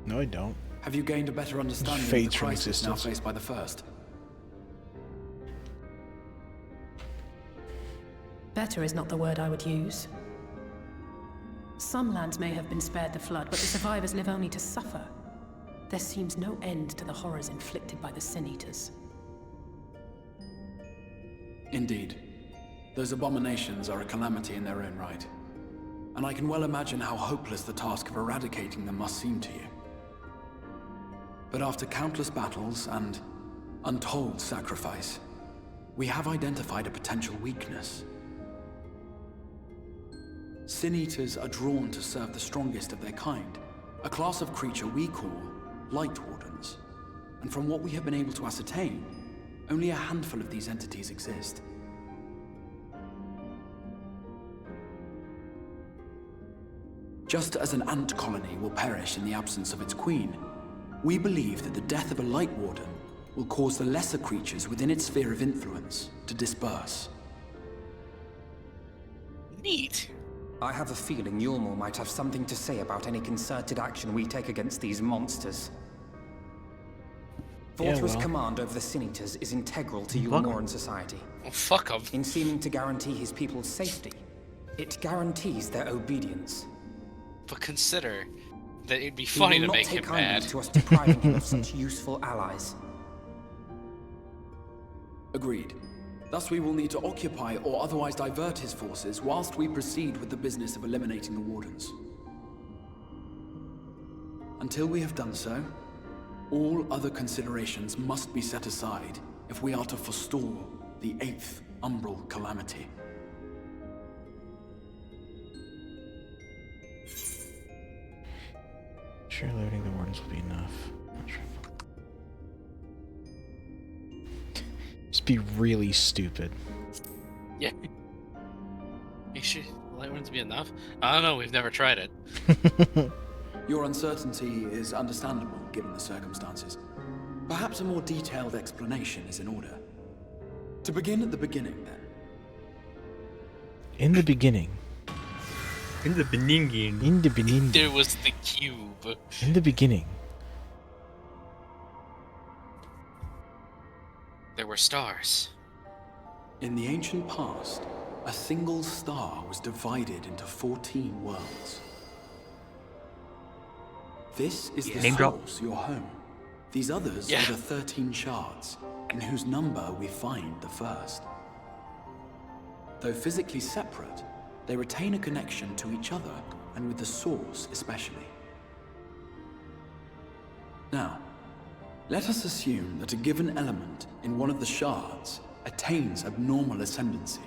No, I don't. Have you gained a better understanding of Fades the from crisis now existence. faced by the First? Better is not the word I would use. Some lands may have been spared the flood, but the survivors live only to suffer. There seems no end to the horrors inflicted by the Sin Eaters. Indeed. Those abominations are a calamity in their own right. And I can well imagine how hopeless the task of eradicating them must seem to you. But after countless battles and untold sacrifice, we have identified a potential weakness. Sin Eaters are drawn to serve the strongest of their kind, a class of creature we call Light Wardens. And from what we have been able to ascertain, only a handful of these entities exist. Just as an ant colony will perish in the absence of its queen, we believe that the death of a Light Warden will cause the lesser creatures within its sphere of influence to disperse. Neat. I have a feeling Yulmor might have something to say about any concerted action we take against these monsters. Fortress command over the Sin Eaters is integral to Yulmoran society. Well, fuck him. In seeming to guarantee his people's safety, it guarantees their obedience. But consider that it'd be He funny will to not make take him kindly mad. to us depriving him of such useful allies. Agreed. Thus we will need to occupy or otherwise divert his forces whilst we proceed with the business of eliminating the Wardens. Until we have done so, all other considerations must be set aside if we are to forestall the 8th Umbral Calamity. Sure, loading the Wardens will be enough. Not sure. Just be really stupid. Yeah. You should. Light Wardens be enough? I don't know. We've never tried it. Your uncertainty is understandable given the circumstances. Perhaps a more detailed explanation is in order. To begin at the beginning, then. In the beginning. In the beginning. In the beginning. There was the cube. In the beginning. There were stars. In the ancient past, a single star was divided into 14 worlds. This is the Name drop. source, your home. These others are the 13 shards, in whose number we find the first. Though physically separate, they retain a connection to each other, and with the source especially. Now, let us assume that a given element in one of the shards attains abnormal ascendancy.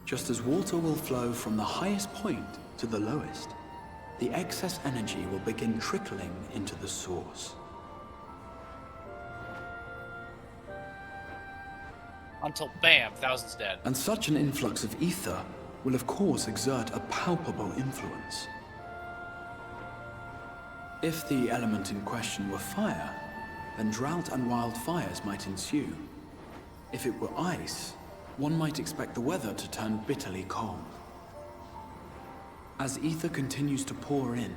Just as water will flow from the highest point to the lowest, the excess energy will begin trickling into the source. Until bam, thousands dead. And such an influx of ether will of course exert a palpable influence. If the element in question were fire, then drought and wildfires might ensue. If it were ice, one might expect the weather to turn bitterly cold. As ether continues to pour in,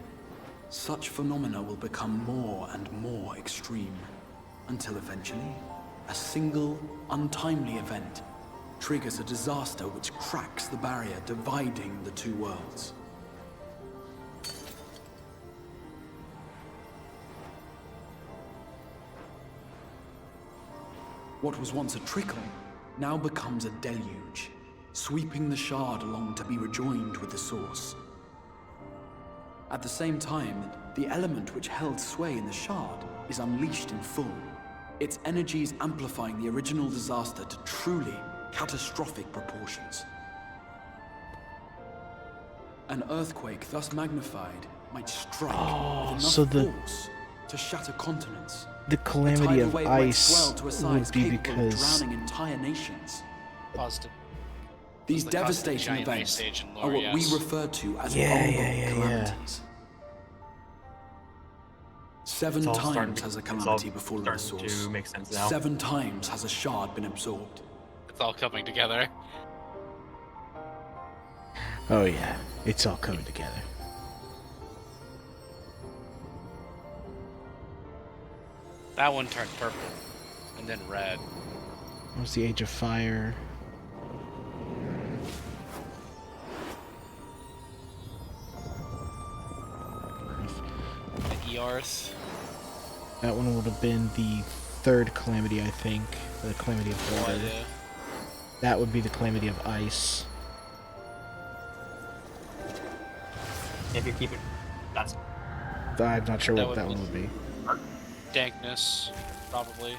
such phenomena will become more and more extreme, until eventually, a single, untimely event triggers a disaster which cracks the barrier dividing the two worlds. What was once a trickle now becomes a deluge, sweeping the shard along to be rejoined with the source. At the same time, the element which held sway in the shard is unleashed in full, its energies amplifying the original disaster to truly catastrophic proportions. An earthquake thus magnified might strike with enough so force to shatter continents. The calamity of ice to a would size be capable of because drowning entire nations. Positive. These the cause of the devastating giant ice events age in are lore, what we yes. refer to as Yeah, vulnerable yeah, yeah, yeah. calamities. Seven It's all starting times to- has a it's all calamity befallen the starting source. to make sense now. 7 times has a shard been absorbed. It's all coming together. Oh yeah, it's all coming together. That one turned purple, and then red. What was the Age of Fire? The Earth. That one would have been the third calamity, I think. The calamity of water. That would be the calamity of ice. If you keep it, that's I'm not sure That what would that be- one would be. Dankness, probably.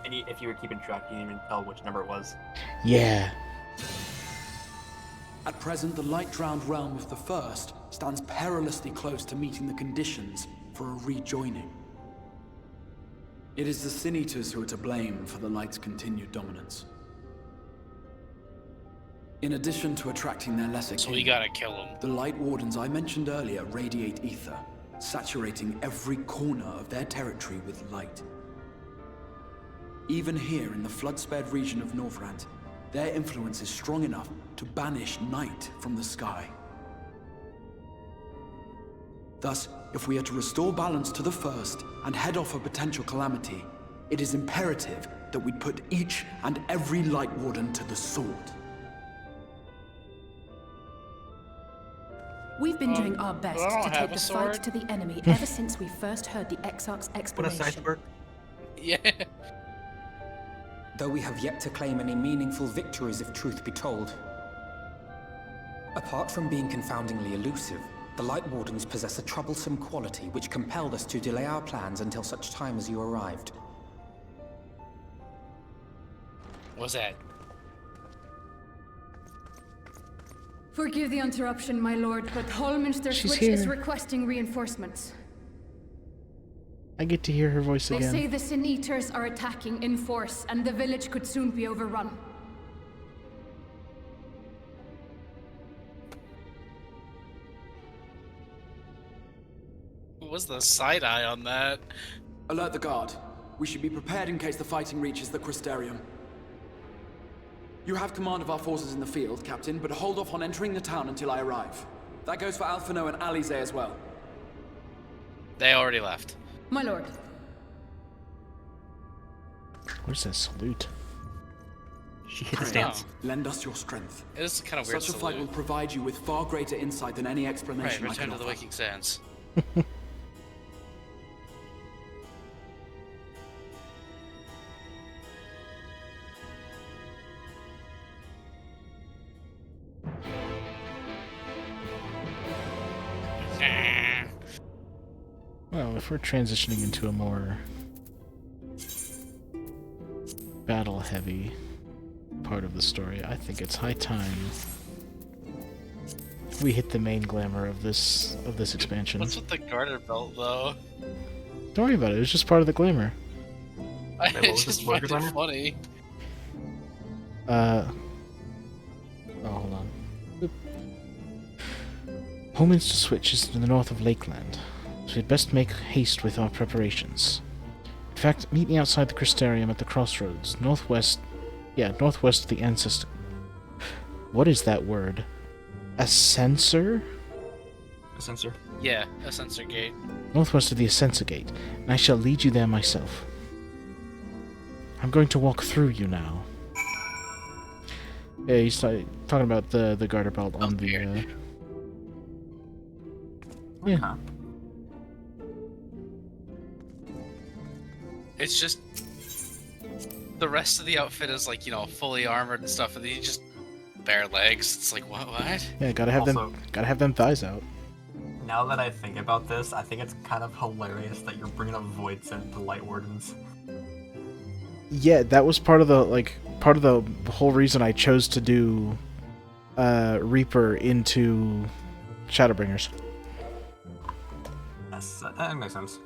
and if you were keeping track, you didn't even tell which number it was. Yeah. At present, the light-drowned realm of the First stands perilously close to meeting the conditions for a rejoining. It is the Sin Eaters who are to blame for the light's continued dominance. In addition to attracting their lesser So kin, we gotta kill him. the Light Wardens I mentioned earlier radiate ether, saturating every corner of their territory with light. Even here in the flood-spared region of Northrant, their influence is strong enough to banish night from the sky. Thus, if we are to restore balance to the First and head off a potential calamity, it is imperative that we put each and every Light Warden to the sword. We've been doing our best I don't to have take a the sword. fight to the enemy ever since we first heard the Exarch's What a explanation. side work. Yeah. Though we have yet to claim any meaningful victories if truth be told. Apart from being confoundingly elusive, the Light Wardens possess a troublesome quality which compelled us to delay our plans until such time as you arrived. What's that? Forgive the interruption, my lord, but Hallminster She's Switch is here. requesting reinforcements. I get to hear her voice They again. say the Sin Eaters are attacking in force, and the village could soon be overrun. What was the side eye on that? Alert the guard. We should be prepared in case the fighting reaches the Crystarium. You have command of our forces in the field, Captain, but hold off on entering the town until I arrive. That goes for Alphino and Alize as well. They already left. My lord. Where's that salute? She hit the Right. stance. Lend us your strength. It is kind of weird. Such a flight will provide you with far greater insight than any Right, explanation I return can to the offer. waking sands. Well, if we're transitioning into a more battle-heavy part of the story, I think it's high time we hit the main glamour of this expansion. What's with the garter belt, though? Don't worry about it. It's just part of the glamour. I just find it funny. Oh, hold on. Boop. Homeminster Switch is to the north of Lakeland, so we'd best make haste with our preparations. In fact, meet me outside the Crystarium at the crossroads, northwest of the Ancestor... What is that word? Ascensor? Ascensor. Yeah, a sensor gate. Northwest of the Ascensor Gate, and I shall lead you there myself. I'm going to walk through you now. Yeah, he's talking about the garter belt on the... Yeah. Huh. It's just the rest of the outfit is like, you know, fully armored and stuff, and then you just bare legs. It's like what? Yeah, gotta have them thighs out. Now that I think about this, I think it's kind of hilarious that you're bringing up Voids and the Light Wardens. Yeah, that was part of the whole reason I chose to do Reaper into Shadowbringers. That makes sense.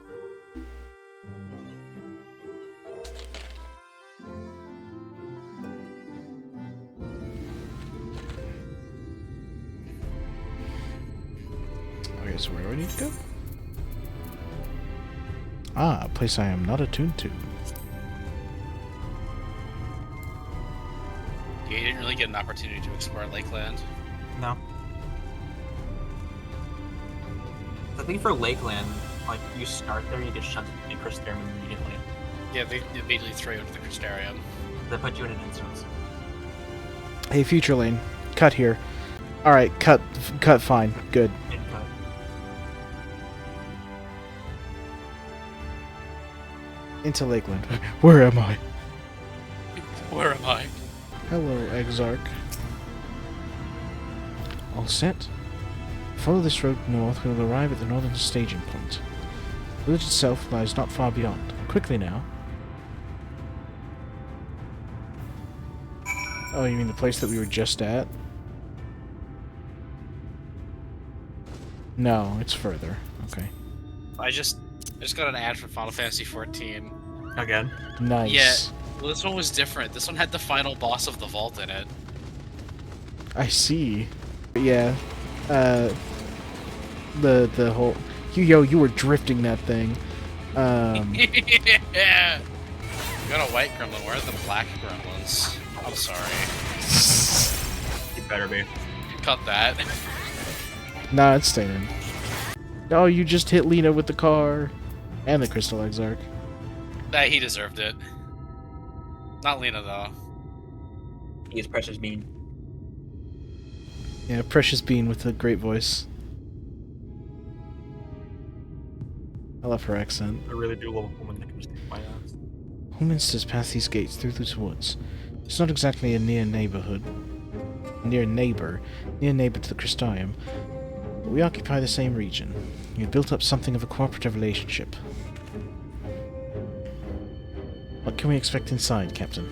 Okay, so where do I need to go? Ah, a place I am not attuned to. Yeah, you didn't really get an opportunity to explore Lakeland. No. I think for Lakeland, like, you start there, you get shunted to the Crystarium immediately. Yeah, they immediately throw you into the Crystarium. They put you in an instance. Hey, Future Lane, cut here. Alright, cut fine, good. Input. Into Lakeland. Where am I? Where am I? Hello, Exarch. All set? Follow this road north, we will arrive at the northern staging point. The village itself lies not far beyond. Quickly now. Oh, you mean the place that we were just at? No, it's further. Okay. I just got an ad for Final Fantasy 14. Again? Nice. Yeah, well, this one was different. This one had the final boss of the vault in it. I see. Yeah. The whole... you were drifting that thing. Yeah! You got a white gremlin, where are the black gremlins? I'm sorry. You better be. Cut that. Nah, it's staying in. Oh, you just hit Lena with the car. And the Crystal Exarch. Nah, he deserved it. Not Lena, though. He is Precious Bean. Yeah, Precious Bean with a great voice. I love her accent. I really do love a woman that can just take my ass. Homeminster's past these gates through these woods. It's not exactly a near neighbor to the Crystarium, but we occupy the same region. We've built up something of a cooperative relationship. What can we expect inside, Captain?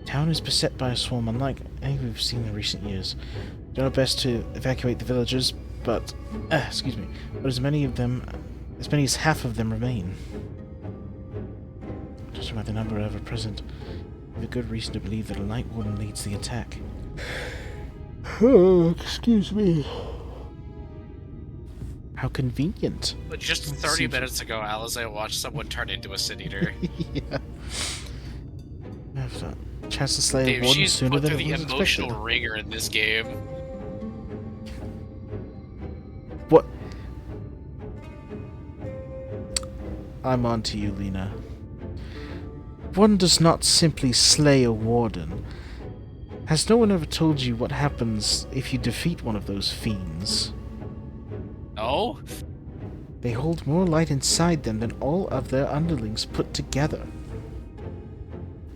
Town is beset by a swarm unlike any we've seen in recent years. We do our best to evacuate the villagers, but as many as half of them remain. Judging by the number ever present, we have a good reason to believe that a Light Warden leads the attack. Oh, excuse me. How convenient. But just 30 minutes ago, Alice, I watched someone turn into a Sin Eater. Yeah. I have a chance to slay a warden she's sooner put than through it the was emotional expected. ringer in this game. What? I'm on to you, Lena. One does not simply slay a warden. Has no one ever told you what happens if you defeat one of those fiends? No? They hold more light inside them than all of their underlings put together.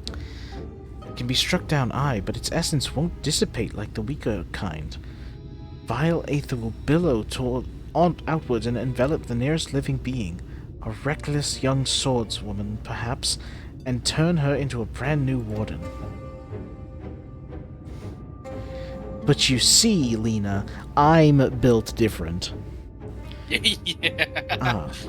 It can be struck down, aye, but its essence won't dissipate like the weaker kind. Vile aether will billow outwards and envelop the nearest living being, a reckless young swordswoman, perhaps, and turn her into a brand new warden. But you see, Lena, I'm built different. Yeah.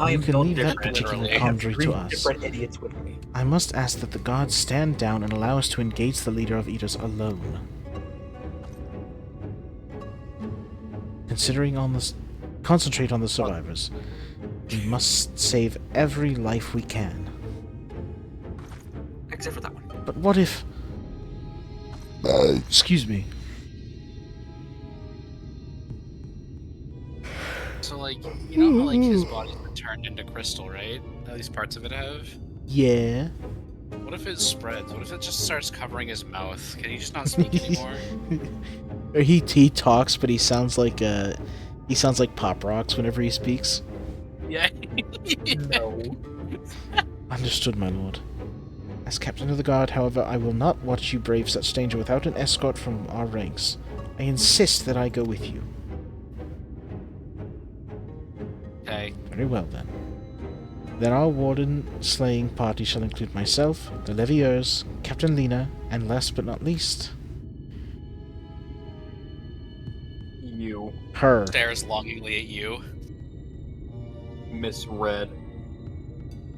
You can leave that particular literally. quandary to us. Different idiots with me. I must ask that the gods stand down and allow us to engage the leader of Eaters alone. Concentrate on the survivors. We must save every life we can. Except for that one. But what if... excuse me. So, like, you know how, like, his body's been turned into crystal, right? At least parts of it have? Yeah. What if it spreads? What if it just starts covering his mouth? Can he just not speak anymore? He talks, but he sounds like Pop Rocks whenever he speaks. Yeah. No. Understood, my lord. As captain of the guard, however, I will not watch you brave such danger without an escort from our ranks. I insist that I go with you. Okay. Very well, then. Then our warden-slaying party shall include myself, the Levieurs, Captain Lena, and last but not least... You. Her. Stares longingly at you. Misread.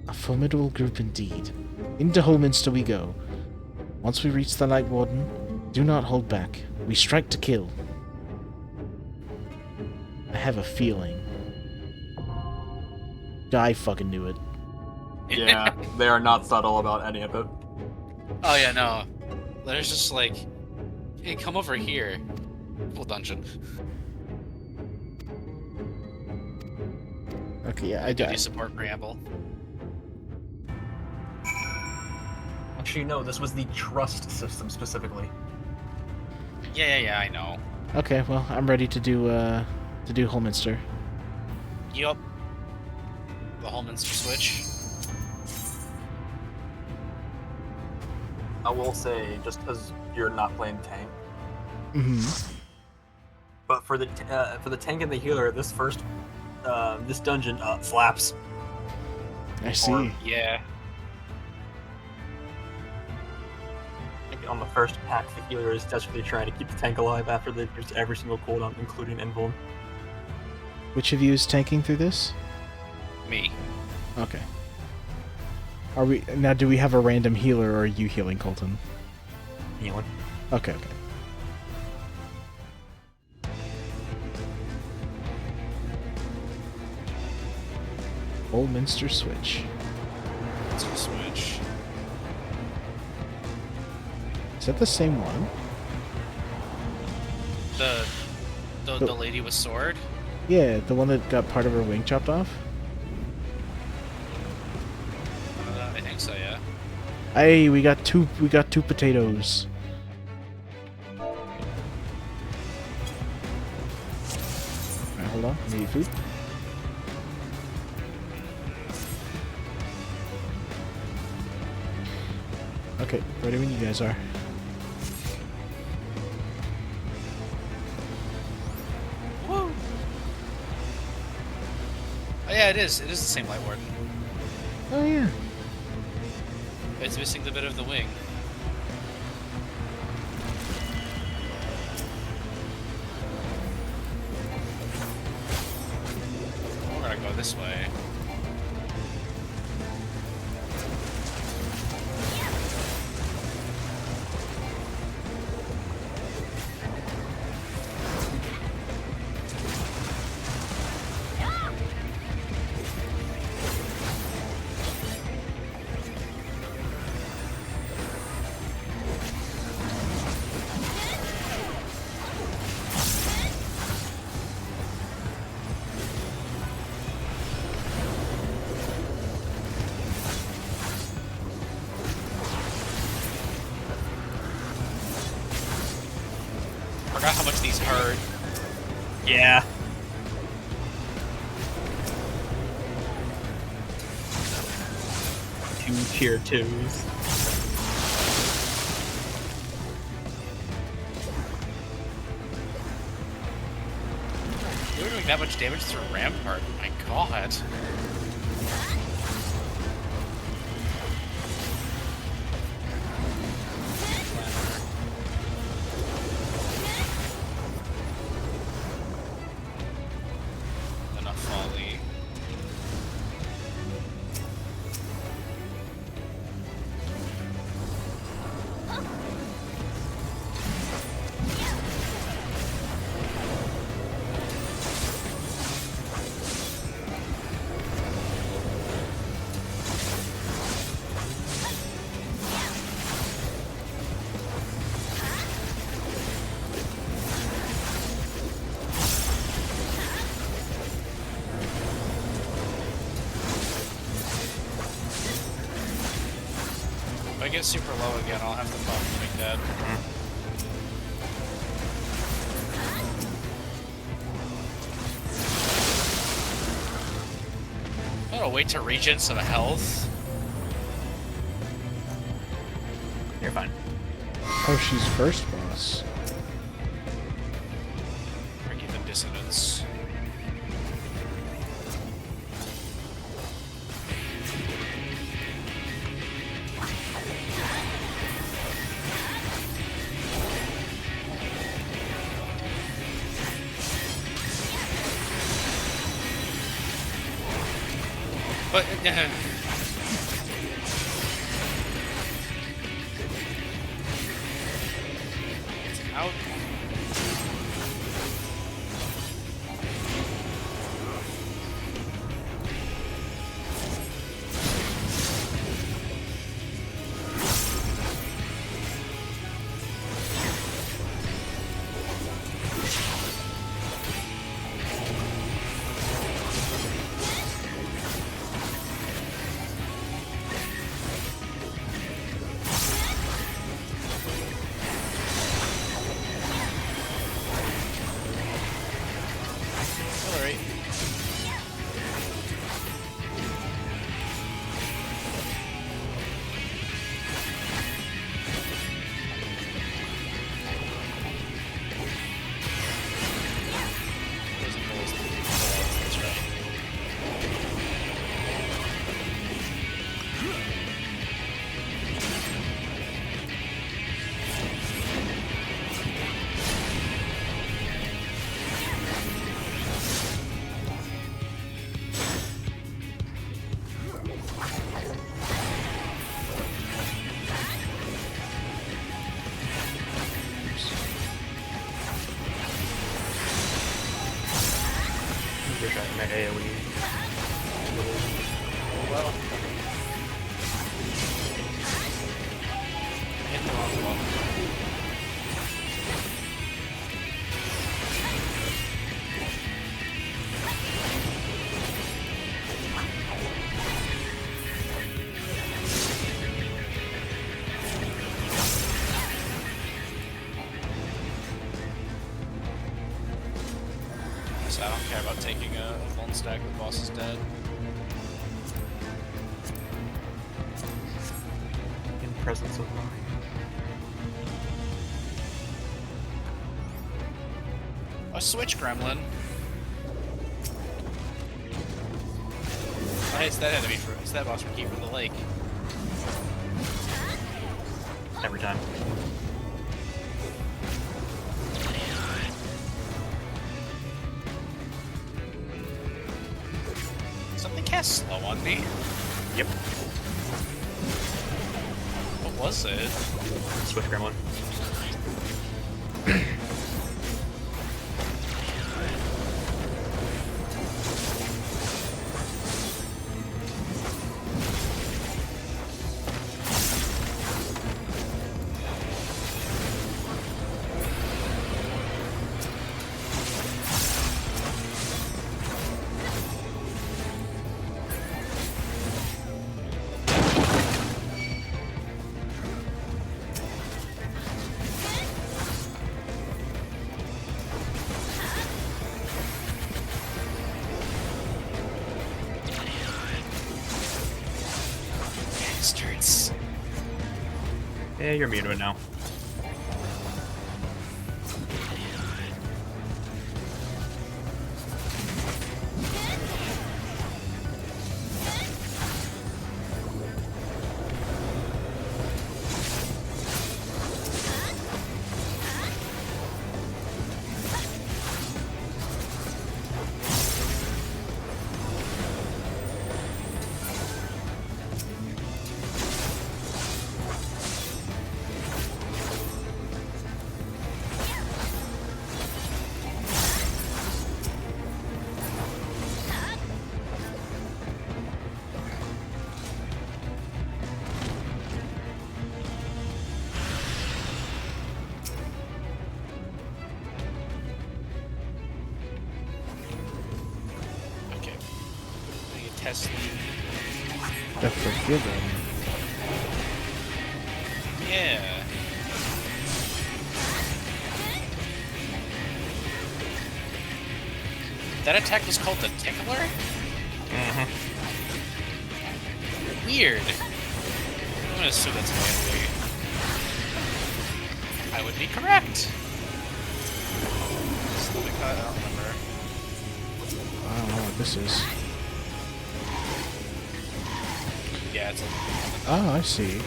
A formidable group indeed. Into Holminster we go. Once we reach the Light Warden, do not hold back. We strike to kill. I have a feeling. I fucking knew it. Yeah, they are not subtle about any of it. Oh yeah, no. There's just like, hey, come over here. Full dungeon. Okay, yeah, I Do do. the support preamble. Actually, no, this was the trust system specifically. Yeah, I know. Okay, well, I'm ready to do Holminster. Yup. The Holminster switch. I will say, just because you're not playing tank, Mm-hmm. but for the tank and the healer, this dungeon slaps. I see. Yeah. On the first pack, the healer is desperately trying to keep the tank alive after they've used every single cooldown, including invuln. Which of you is tanking through this? Me. Okay. Are we now? Do we have a random healer, or are you healing, Colton? Healing. Okay. Holminster switch. It's a switch. Is that the same one? The lady with sword? Yeah, the one that got part of her wing chopped off? I think so, yeah. Hey, we got two potatoes. Alright, hold on. I need food. Okay, ready when you guys are. Woo! Oh yeah, it is. It is the same Light Warden. Oh yeah. It's missing the bit of the wing. We're gonna go this way. hurt. Yeah. Two tier 2s. You were doing that much damage through Rampart. My god. Enough folly. If I get super low again, I'll have to bump Big Dead. I'm gonna wait to regen some health. You're fine. Oh, she's first boss. Breaking the dissonance. But it's out. Alright. That's right. Wish I had my AoE. Well. Hit the wrong one. So I don't care about taking a full stack with boss is dead. In presence of mind. A switch gremlin. Oh, hey, it's that enemy for it's that boss for keeping the lake. Every time. Something cast slow on me. Yep. What was it? Swift gremlin. Yeah, you're immune to it now. Test. The Forgiven. Yeah. That attack was called the Tickler? Mm-hmm. Weird. I'm gonna assume that's melee. I would be correct. Slowly cut, I don't remember. I don't know what this is. Yeah, it's a... Oh, I see.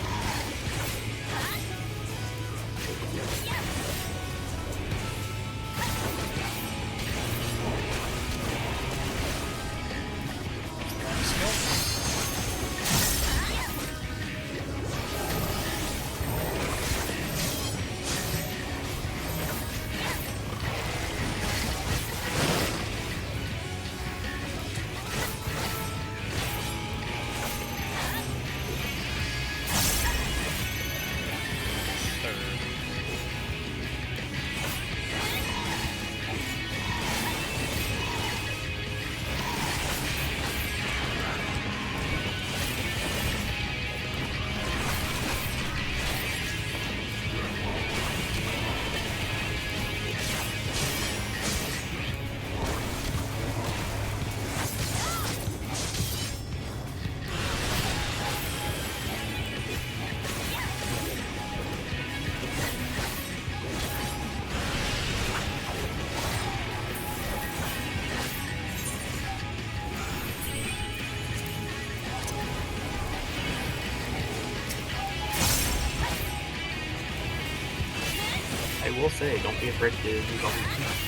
I will say, don't be afraid to use LB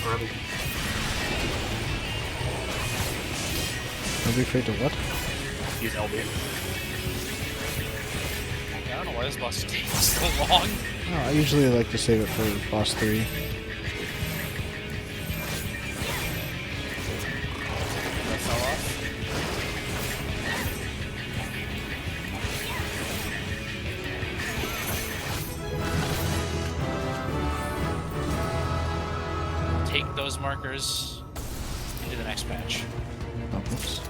or LB. Don't be afraid to what? Use LB. I don't know why this boss is taking so long. Oh, I usually like to save it for boss 3. That fell off. Take those markers into the next patch. Oh, oops.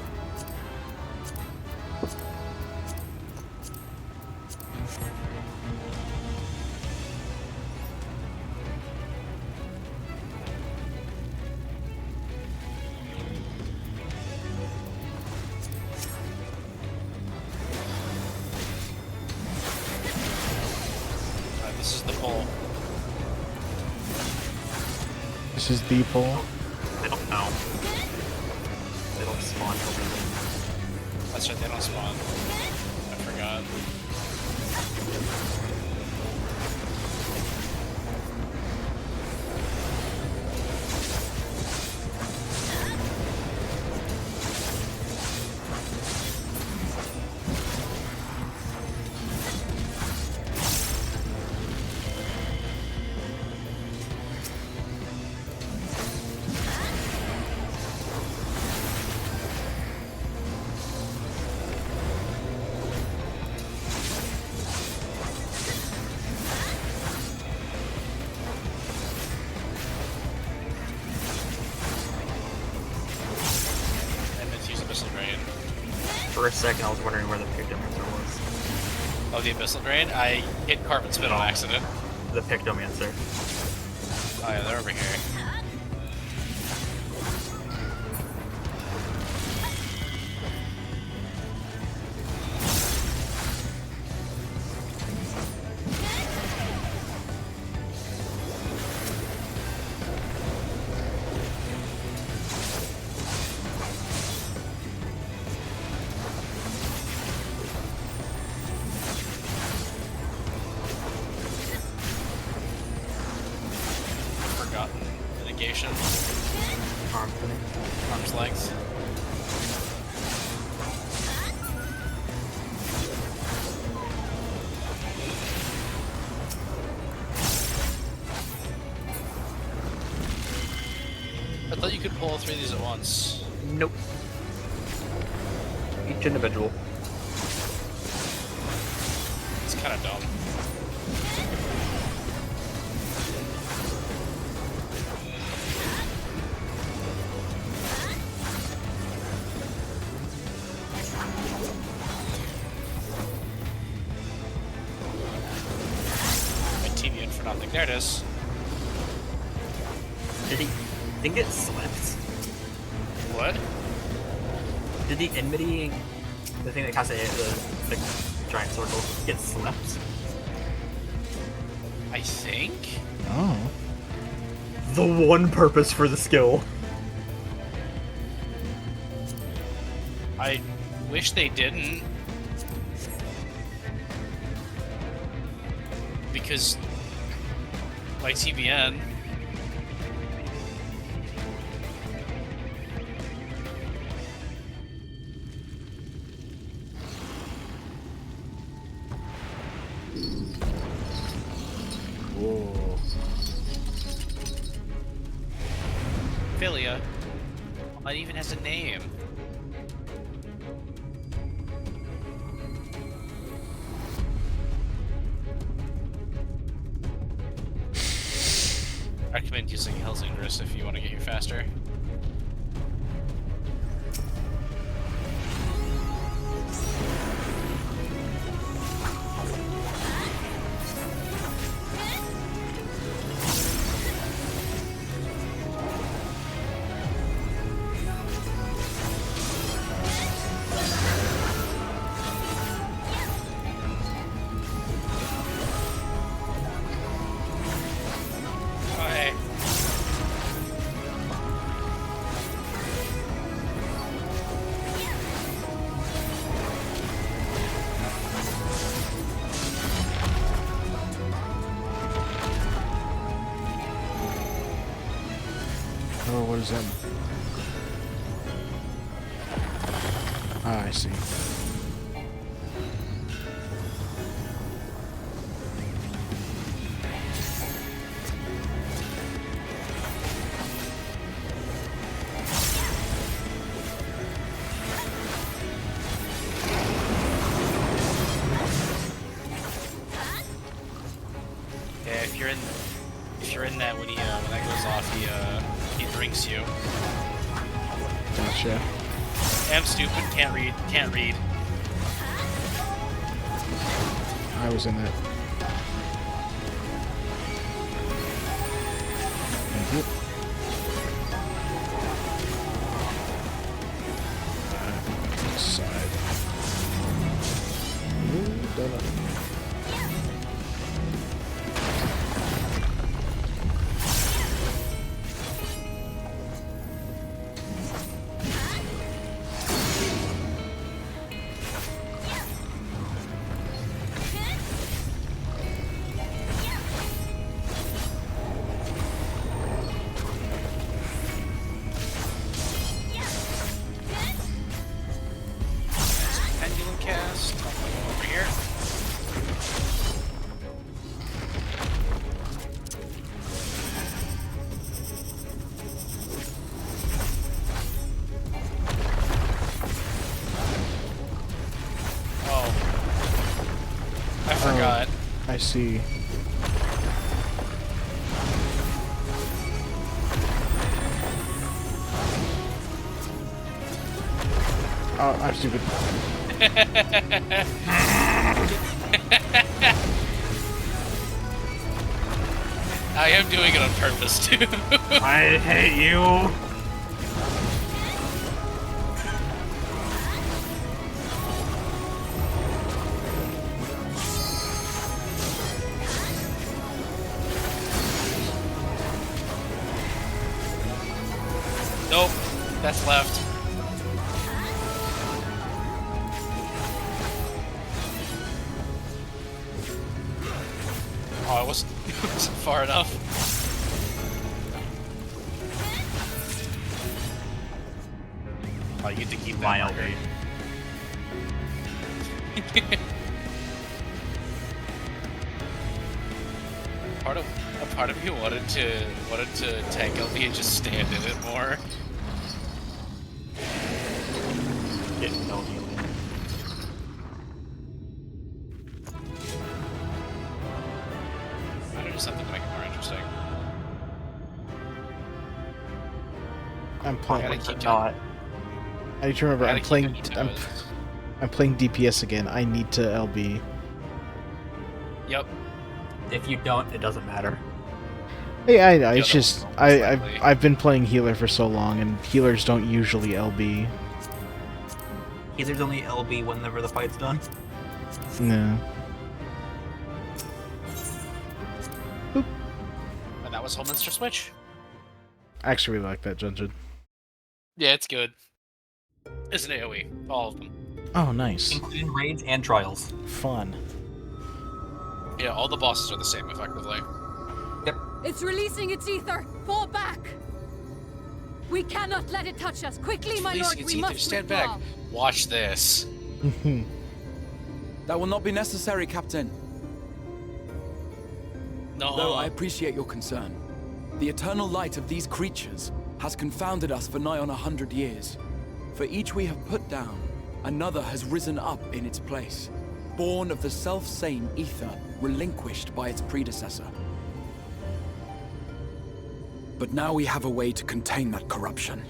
Alright, this is the pole. This is the pole. They don't know. They don't spawn till we leave. That's right, they don't spawn. I forgot. For a second, I was wondering where the Pictomancer was. Oh, the Abyssal Drain? I hit Carbon Spit on accident. The Pictomancer. Oh yeah, they're over here. location. Arm's length. I thought you could pull all three of these at once. Nope. Each individual. It's kind of dumb. My TV in for nothing. There it is. Did he think it slipped? What? Did the enmity, the thing that casts the giant circle, get slipped? I think? Oh. The one purpose for the skill. I wish they didn't. Because, like TBN, Whoa. Philia, it even has a name. I recommend using Helsingris if you want to get you faster. Oh, what is that? Ah, I see. Yeah, if you're in that when that goes off, he drinks you. Gotcha. I'm stupid. Can't read. I was in that. Thank you. This side. Ooh, done. Pendulum cast. Over here. Oh. I forgot. I see. Oh, I'm stupid. I am doing it on purpose too. I hate you. Nope, that's left. Oh, I wasn't far enough. Oh, you get to keep My that LB. marker. A part of me wanted to tank LB and just stand in it more. Get no healing. I don't do something to make it more interesting. I'm playing. I gotta keep Not. I need to remember. I I'm gotta playing. keep it I'm playing DPS again. I need to LB. Yep. If you don't, it doesn't matter. Hey, I know. It's Yeah, just I've been playing healer for so long, and healers don't usually LB. Healers only LB whenever the fight's done. No. And that was Holminster Switch. I actually really like that dungeon. Yeah, it's good. It's an AoE. All of them. Oh, nice. Including raids and trials. Fun. Yeah, all the bosses are the same, effectively. Yep. It's releasing its ether. Fall back. We cannot let it touch us. Quickly, my lord, we must stand withdraw. back. Watch this. That will not be necessary, Captain. No. Though I appreciate your concern. The eternal light of these creatures has confounded us for nigh on 100 years. For each we have put down, another has risen up in its place, born of the self-same ether relinquished by its predecessor. But now we have a way to contain that corruption.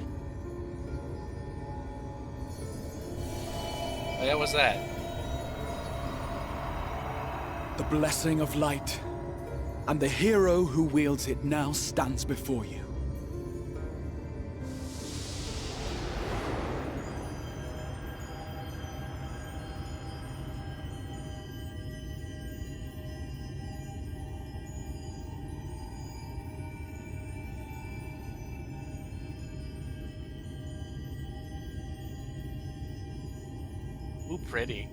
Oh, yeah, what's that? The blessing of light. And the hero who wields it now stands before you. Ooh, pretty.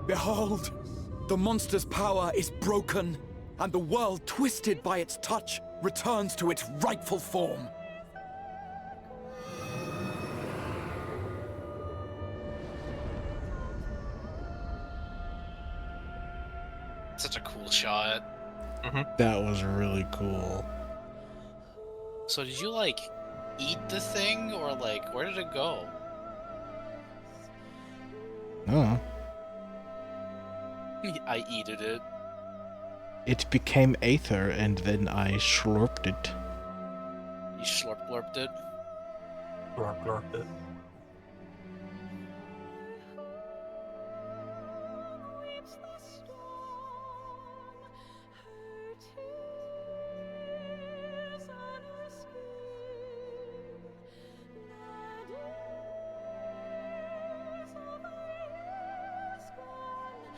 Behold, the monster's power is broken, and the world, twisted by its touch, returns to its rightful form. Such a cool shot. That was really cool. So did you, like, eat the thing, or, like, where did it go? Oh. I eated it. It became aether, and then I slurped it. You slurped it? Glorped it.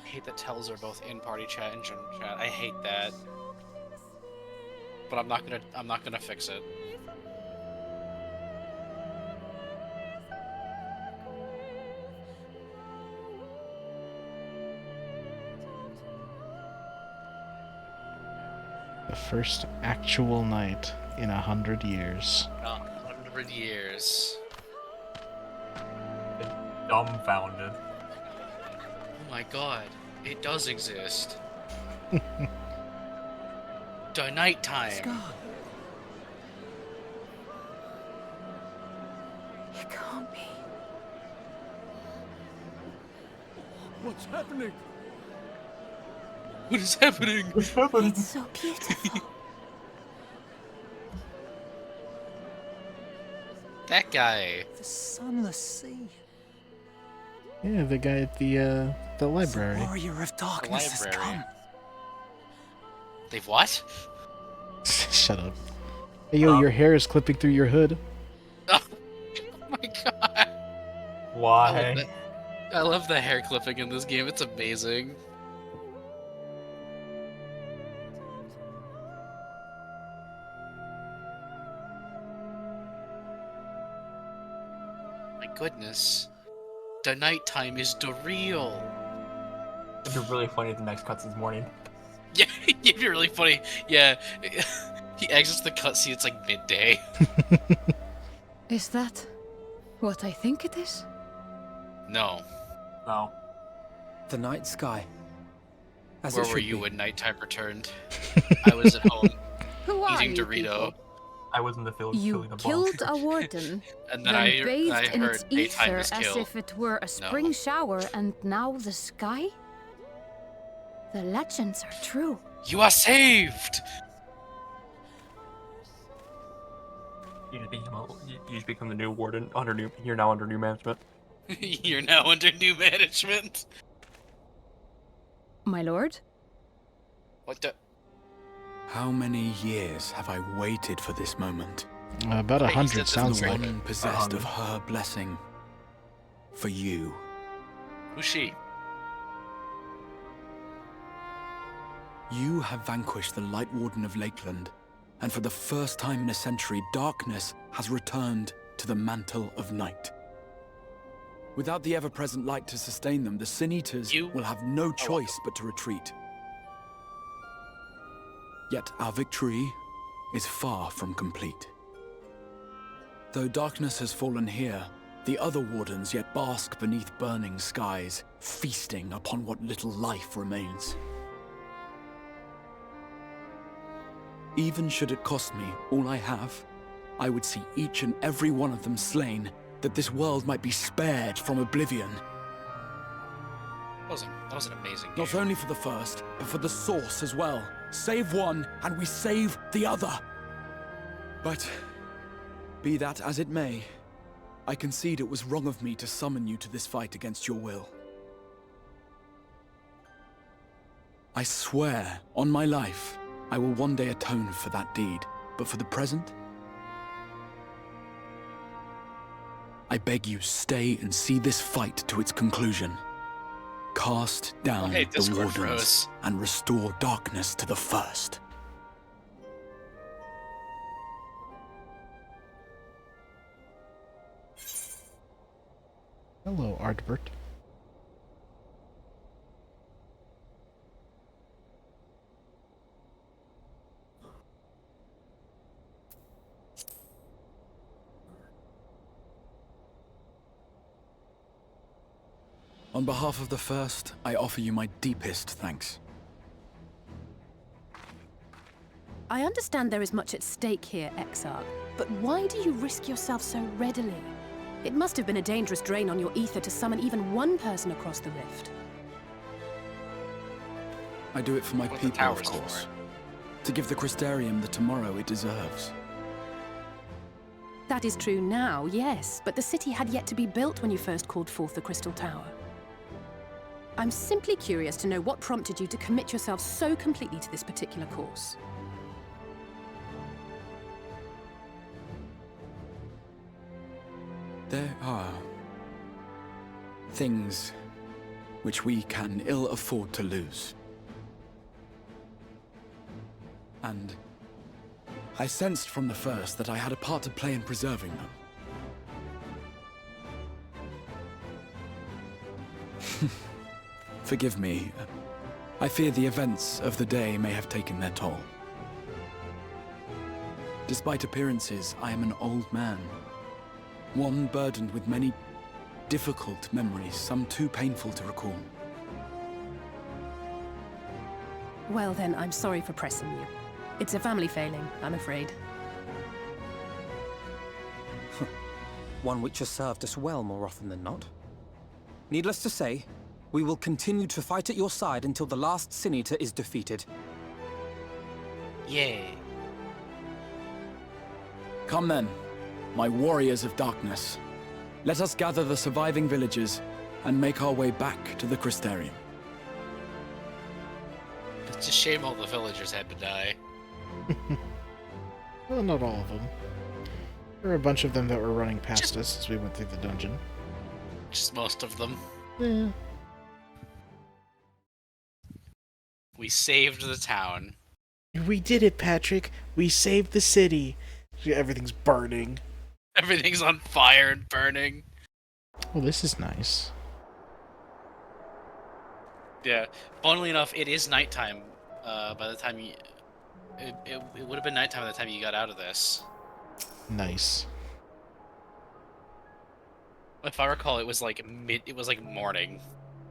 I hate that tells are both in party chat and general chat. I hate that. But I'm not gonna fix it. The first actual night in 100 years. 100 years. Dumbfounded. Oh my god, it does exist. Night time. Scott. It can't be. What's happening? What is happening? What's happening? It's so beautiful. That guy. The sunless sea. Yeah, the guy at the library. The warrior of darkness has come. They've what? Shut up. Hey, yo, your hair is clipping through your hood. Oh my god. Why? I love the hair clipping in this game. It's amazing. My goodness. The nighttime is the real. It'd be really funny if the next cutscene's morning. Yeah, it'd be really funny. Yeah. He exits the cutscene, it's like midday. Is that what I think it is? No. No. The night sky. As Where it were should you be. when nighttime returned? I was at home Who are eating you Dorito. people? I was in the field You filling the killed a warden, And then then I bathed in heard its daytime ether is as kill. if it were a spring shower, and now the sky? The legends are true. You are saved! You just become the new warden under new. You're now under new management. You're now under new management. My lord? What the? How many years have I waited for this moment? About 100 sounds the like. one possessed of her blessing. For you. Who's she? You have vanquished the Light Warden of Lakeland, and for the first time in a century, darkness has returned to the mantle of night. Without the ever-present light to sustain them, the Sin Eaters will have no choice but to retreat. Yet our victory is far from complete. Though darkness has fallen here, the other wardens yet bask beneath burning skies, feasting upon what little life remains. Even should it cost me all I have, I would see each and every one of them slain, that this world might be spared from oblivion. That was an amazing game. Not only for the first, but for the source as well. Save one, and we save the other. But, be that as it may, I concede it was wrong of me to summon you to this fight against your will. I swear, on my life, I will one day atone for that deed, but for the present, I beg you stay and see this fight to its conclusion. Cast down the Discord wardens froze. and restore darkness to the first. Hello, Artbert. On behalf of the first, I offer you my deepest thanks. I understand there is much at stake here, Exarch, but why do you risk yourself so readily? It must have been a dangerous drain on your ether to summon even one person across the rift. I do it for my What the people, of tower's course. for. To give the Crystarium the tomorrow it deserves. That is true now, yes, but the city had yet to be built when you first called forth the Crystal Tower. I'm simply curious to know what prompted you to commit yourself so completely to this particular course. There are things which we can ill afford to lose. And I sensed from the first that I had a part to play in preserving them. Forgive me. I fear the events of the day may have taken their toll. Despite appearances, I am an old man. One burdened with many difficult memories, some too painful to recall. Well then, I'm sorry for pressing you. It's a family failing, I'm afraid. One which has served us well more often than not. Needless to say, we will continue to fight at your side until the last Sin Eater is defeated. Yeah. Come then. my warriors of darkness, let us gather the surviving villagers and make our way back to the Crystarium. It's a shame all the villagers had to die. Well, not all of them. There were a bunch of them that were running past us as we went through the dungeon. Just most of them. Yeah. We saved the town. We did it, Patrick. We saved the city. Everything's burning. Everything's on fire and burning. Well, this is nice. Yeah. Funnily enough, it is nighttime. By the time you... It would have been nighttime by the time you got out of this. Nice. If I recall, it was like morning.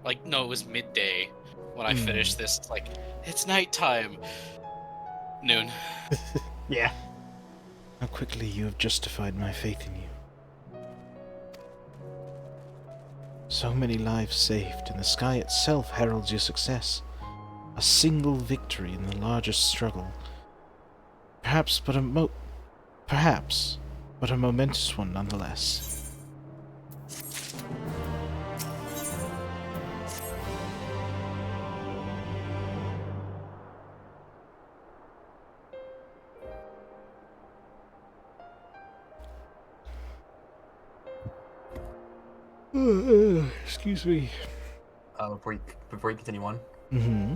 Like, no, it was midday when I finished this. It's like, it's nighttime. Noon. Yeah. How quickly you have justified my faith in you. So many lives saved, and the sky itself heralds your success. A single victory in the largest struggle. Perhaps, but a momentous one nonetheless. Excuse me. Before you continue on. Mm-hmm.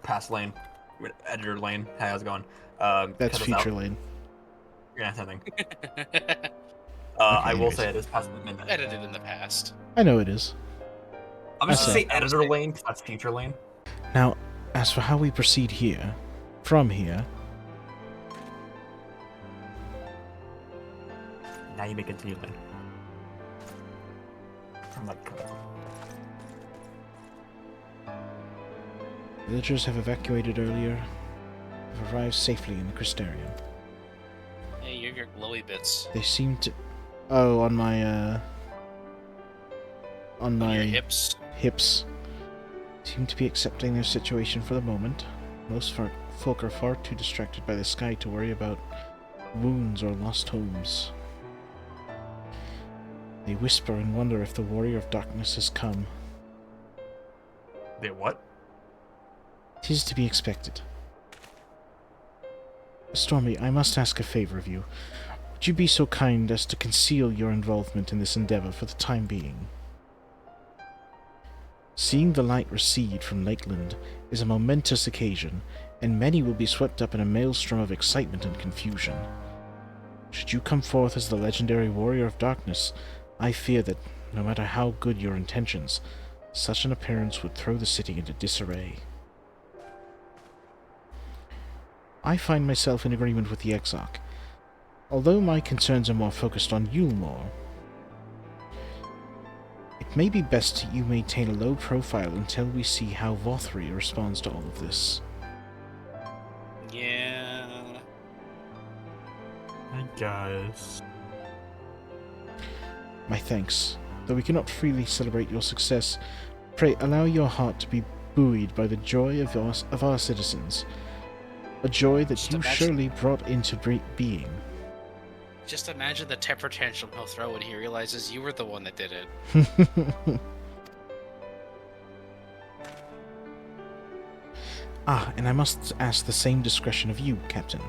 Past lane, editor lane. Hey, how's it going? That's feature lane. Yeah, something. I will say it is past midnight. Edited in the past. I know it is. I'm just gonna say editor lane because that's feature lane. Now, as for how we proceed here, from here. Now you may continue lane. I'm like. Villagers have evacuated earlier, have arrived safely in the Crystarium. Hey, you're your glowy bits. They seem to... Oh, on my your hips. Hips. Seem to be accepting their situation for the moment. Most folk are far too distracted by the sky to worry about wounds or lost homes. They whisper and wonder if the Warrior of Darkness has come. They what? 'Tis to be expected. Stormy, I must ask a favor of you. Would you be so kind as to conceal your involvement in this endeavor for the time being? Seeing the light recede from Lakeland is a momentous occasion, and many will be swept up in a maelstrom of excitement and confusion. Should you come forth as the legendary Warrior of Darkness, I fear that, no matter how good your intentions, such an appearance would throw the city into disarray. I find myself in agreement with the Exarch, although my concerns are more focused on Yulmore. It may be best you maintain a low profile until we see how Vothri responds to all of this. Yeah... I guess. My thanks. Though we cannot freely celebrate your success, pray allow your heart to be buoyed by the joy of our citizens. A joy that you surely brought into being. Just imagine the temper tantrum he'll throw when he realizes you were the one that did it. And I must ask the same discretion of you, Captain.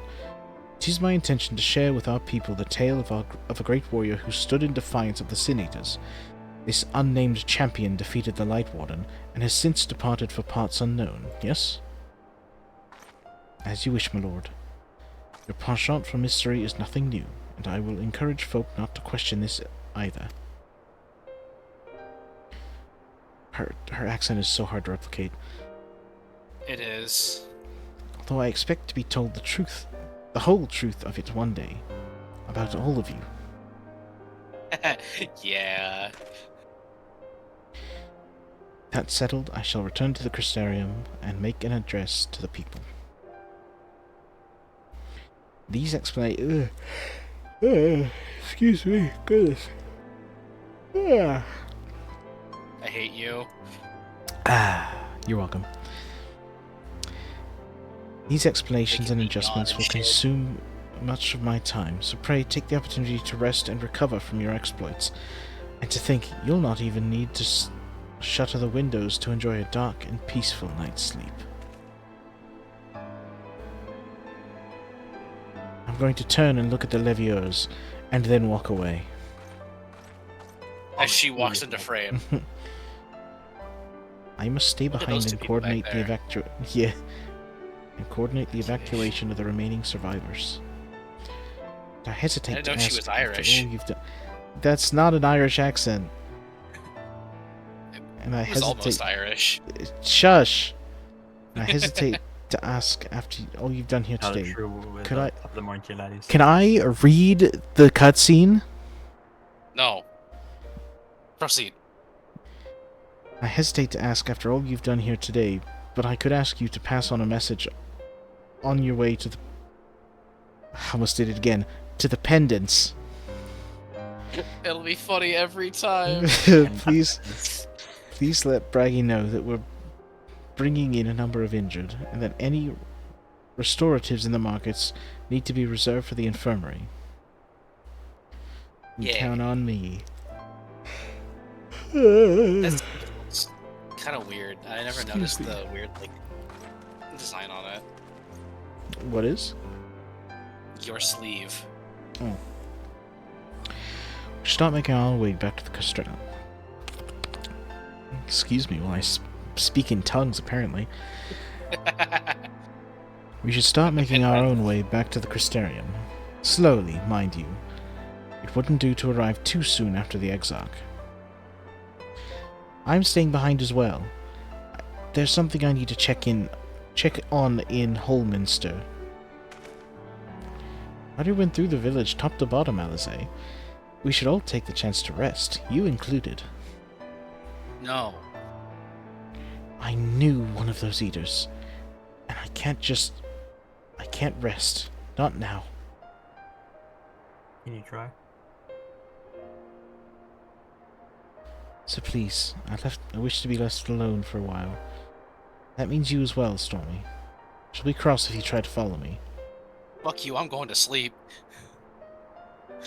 It is my intention to share with our people the tale of a great warrior who stood in defiance of the Sin Eaters. This unnamed champion defeated the Light Warden, and has since departed for parts unknown, yes? As you wish, my lord. Your penchant for mystery is nothing new, and I will encourage folk not to question this either. Her accent is so hard to replicate. It is. Although I expect to be told the truth, the whole truth of it one day, about all of you. Yeah. That settled, I shall return to the Crystarium and make an address to the people. These explanations... excuse me, goodness. I hate you. You're welcome. These explanations and adjustments much of my time, so pray take the opportunity to rest and recover from your exploits. And to think, you'll not even need to shutter the windows to enjoy a dark and peaceful night's sleep. I'm going to turn and look at the levieurs, and then walk away. As she walks into frame. I must stay behind and coordinate the evacuation of the remaining survivors. I hesitate I didn't know to she ask was Irish. after all you've done. That's not an Irish accent. And I It was hesitate. almost Irish. Shush. I hesitate to ask after all you've done here today. Can I read the cutscene? No. Proceed. I hesitate to ask after all you've done here today, but I could ask you to pass on a message on your way to the... I almost did it again. To the pendants. It'll be funny every time. Please let Braggy know that we're bringing in a number of injured, and that any restoratives in the markets need to be reserved for the infirmary. You count on me. That's kind of weird. I never noticed the weird design on it. What is? Your sleeve. Oh. We should start making our way back to the Castrata. Excuse me while I speak in tongues, apparently. We should start making our own way back to the Crystarium. Slowly, mind you. It wouldn't do to arrive too soon after the Exarch. I'm staying behind as well. There's something I need to check on in Holminster. I already went through the village top to bottom, Alizé. We should all take the chance to rest, you included. No. I knew one of those eaters, and I can't rest. Not now. Can you try? So please, I wish to be left alone for a while. That means you as well, Stormy. She'll be cross if you try to follow me. Fuck you, I'm going to sleep.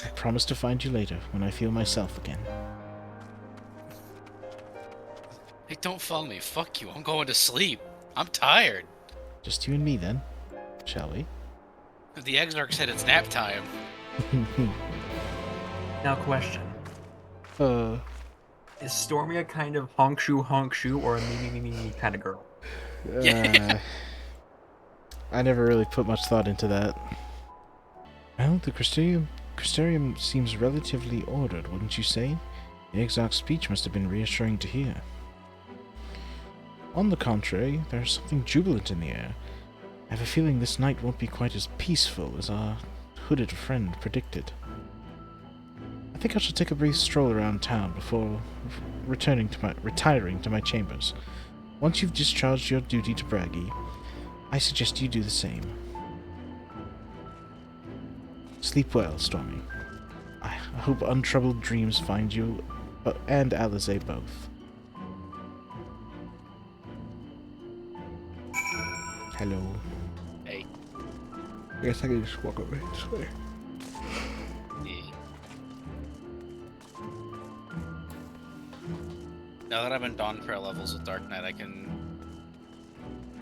I promise to find you later, when I feel myself again. Hey, don't follow me. Fuck you, I'm going to sleep. I'm tired. Just you and me, then. Shall we? The Exarch said it's nap time. Now, question. Is Stormy a kind of honk shoe, or a me kind of girl? I never really put much thought into that. Well, the Crystarium seems relatively ordered, wouldn't you say? The Exarch's speech must have been reassuring to hear. On the contrary, there's something jubilant in the air. I have a feeling this night won't be quite as peaceful as our hooded friend predicted. I think I shall take a brief stroll around town before retiring to my chambers. Once you've discharged your duty to Braggy, I suggest you do the same. Sleep well, Stormy. I hope untroubled dreams find you and Alizé both. Hello. Hey. I guess I can just walk over this way. Now that I've been Dawnfare levels with Dark Knight,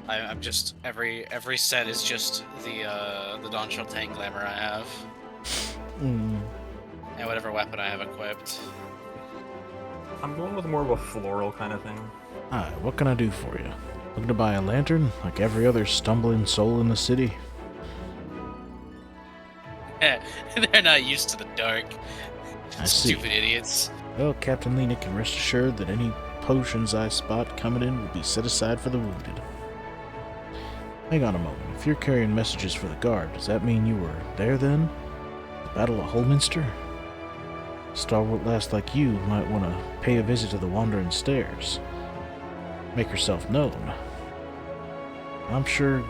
I'm just every set is just the Dawn Tang glamour I have, and whatever weapon I have equipped. I'm going with more of a floral kind of thing. Hi, what can I do for you? Looking to buy a lantern, like every other stumbling soul in the city? They're not used to the dark. I see. Stupid idiots. Well, Captain Lena can rest assured that any potions I spot coming in will be set aside for the wounded. Hang on a moment. If you're carrying messages for the guard, does that mean you were there then? The Battle of Holminster? A stalwart lass like you might want to pay a visit to the Wandering Stairs. Make yourself known. I'm sure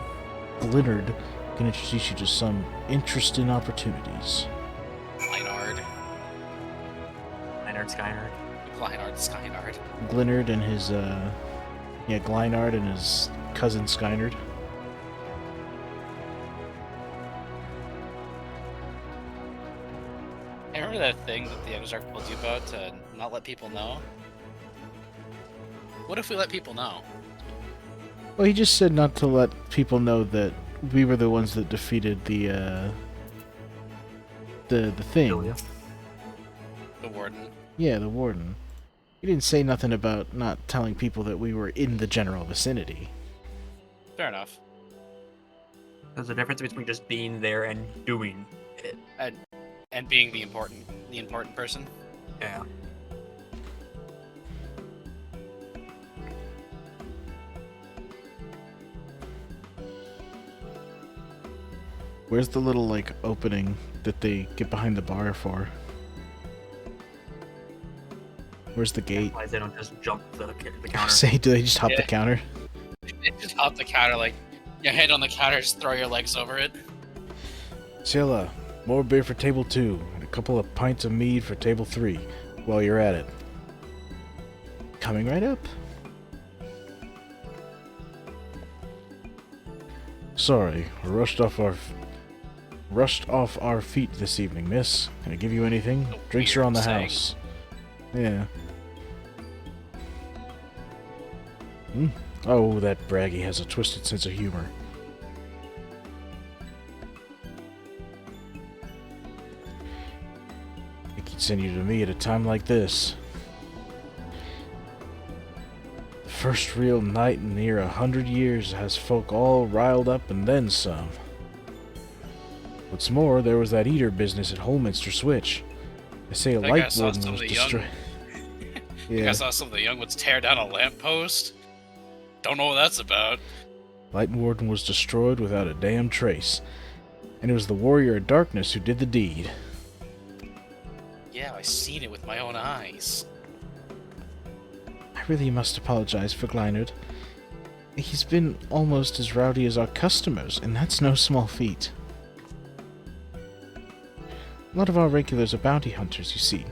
Glennard can introduce you to some interesting opportunities. Skynard. Glennard and his, Glynard and his cousin Skynard. Remember that thing that the Exarch told you about to not let people know? What if we let people know? Well, he just said not to let people know that we were the ones that defeated the thing. The Warden. Yeah, the Warden. He didn't say nothing about not telling people that we were in the general vicinity. Fair enough. There's a difference between just being there and doing it. And being the important person. Yeah. Where's the little, like, opening that they get behind the bar for? Where's the gate? Why they don't just jump the I counter? say, do they just hop the counter? They just hop the counter, like, your head on the counter, just throw your legs over it. Scylla, more beer for table 2, and a couple of pints of mead for table 3, while you're at it. Coming right up. Sorry, we rushed off our feet this evening, miss. Can I give you anything? Drinks are on the house. Yeah. Oh, that braggy has a twisted sense of humor. I think he'd send you to me at a time like this. The first real night in near 100 years has folk all riled up and then some. What's more, there was that eater business at Holminster Switch. They say a light warden was destroyed. I saw some of the young ones tear down a lamppost. Don't know what that's about. Light Warden was destroyed without a damn trace. And it was the Warrior of Darkness who did the deed. Yeah, I seen it with my own eyes. I really must apologize for Glynard. He's been almost as rowdy as our customers, and that's no small feat. A lot of our regulars are bounty hunters, you see.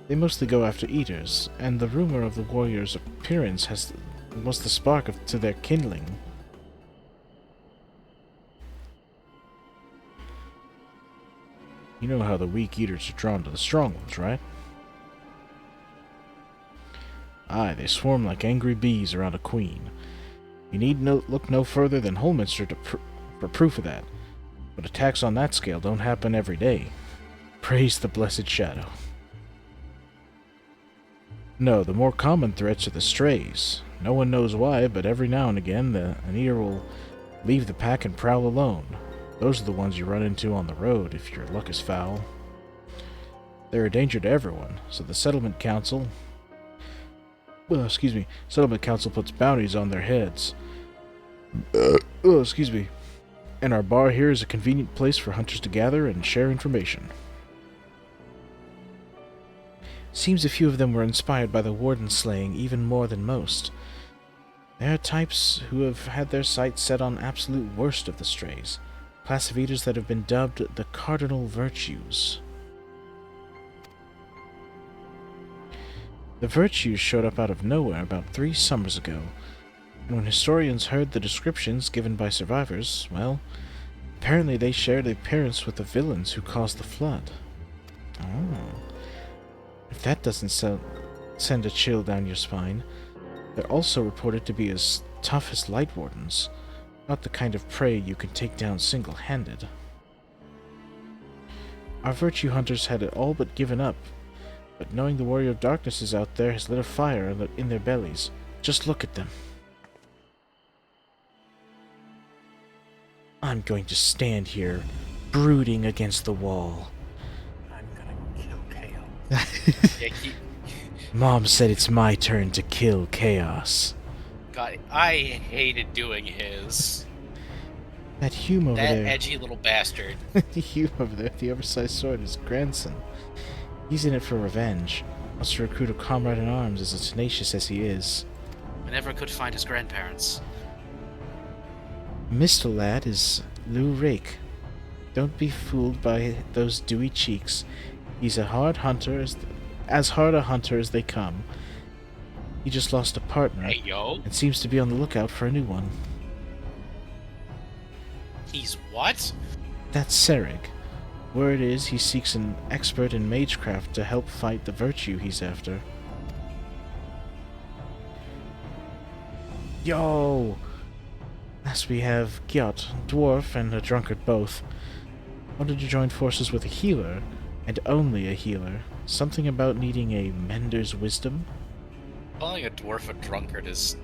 They mostly go after eaters, and the rumor of the warrior's appearance was the spark to their kindling. You know how the weak eaters are drawn to the strong ones, right? Aye, they swarm like angry bees around a queen. You need look no further than Holminster for proof of that. But attacks on that scale don't happen every day. Praise the blessed shadow. No, the more common threats are the strays. No one knows why, but every now and again an eater will leave the pack and prowl alone. Those are the ones you run into on the road if your luck is foul. They're a danger to everyone, so the Settlement Council puts bounties on their heads. And our bar here is a convenient place for hunters to gather and share information. Seems a few of them were inspired by the warden slaying even more than most. There are types who have had their sights set on absolute worst of the strays, class of eaters that have been dubbed the cardinal virtues. The virtues showed up out of nowhere about 3 summers ago, and when historians heard the descriptions given by survivors, well, apparently they shared appearance with the villains who caused the flood. Oh. If that doesn't send a chill down your spine, they're also reported to be as tough as light wardens, not the kind of prey you can take down single-handed. Our virtue hunters had it all but given up, but knowing the Warrior of Darkness is out there has lit a fire in their bellies. Just look at them. I'm going to stand here, brooding against the wall. I'm gonna kill Chaos. Mom said it's my turn to kill Chaos. God, I hated doing his. That Hume over there. That edgy little bastard. Hume over there, the oversized sword, his grandson. He's in it for revenge. Wants to recruit a comrade in arms as tenacious as he is. I never could find his grandparents. Mr. Lad is Lou Rake. Don't be fooled by those dewy cheeks. He's a hard hunter, as hard a hunter as they come. He just lost a partner, hey, yo. And seems to be on the lookout for a new one. He's what? That's Serig. Word is he seeks an expert in magecraft to help fight the virtue he's after. Yo! Last we have Gyat, dwarf, and a drunkard both. Wanted to join forces with a healer, and only a healer. Something about needing a mender's wisdom? Calling a dwarf a drunkard is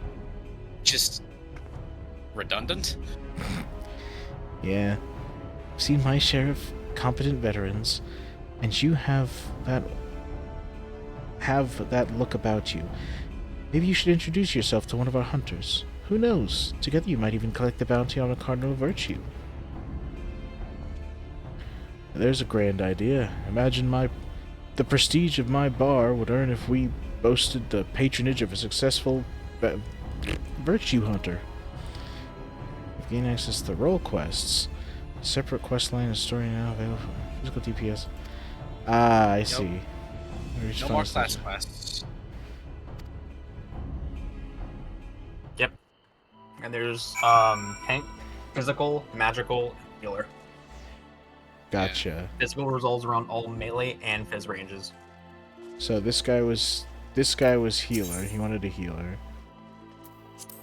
just redundant. Yeah. I've seen my share of competent veterans, and you have that look about you. Maybe you should introduce yourself to one of our hunters. Who knows? Together you might even collect the bounty on a cardinal virtue. There's a grand idea. Imagine the prestige of my bar would earn if we boasted the patronage of a successful virtue hunter. Gain access to the role quests. Separate quest line and story now available for physical DPS. Ah, I see. No more class quests. Yep. And there's tank, physical, magical, and healer. Gotcha. Physical resolves around all melee and phys ranges. So this guy was healer. He wanted a healer.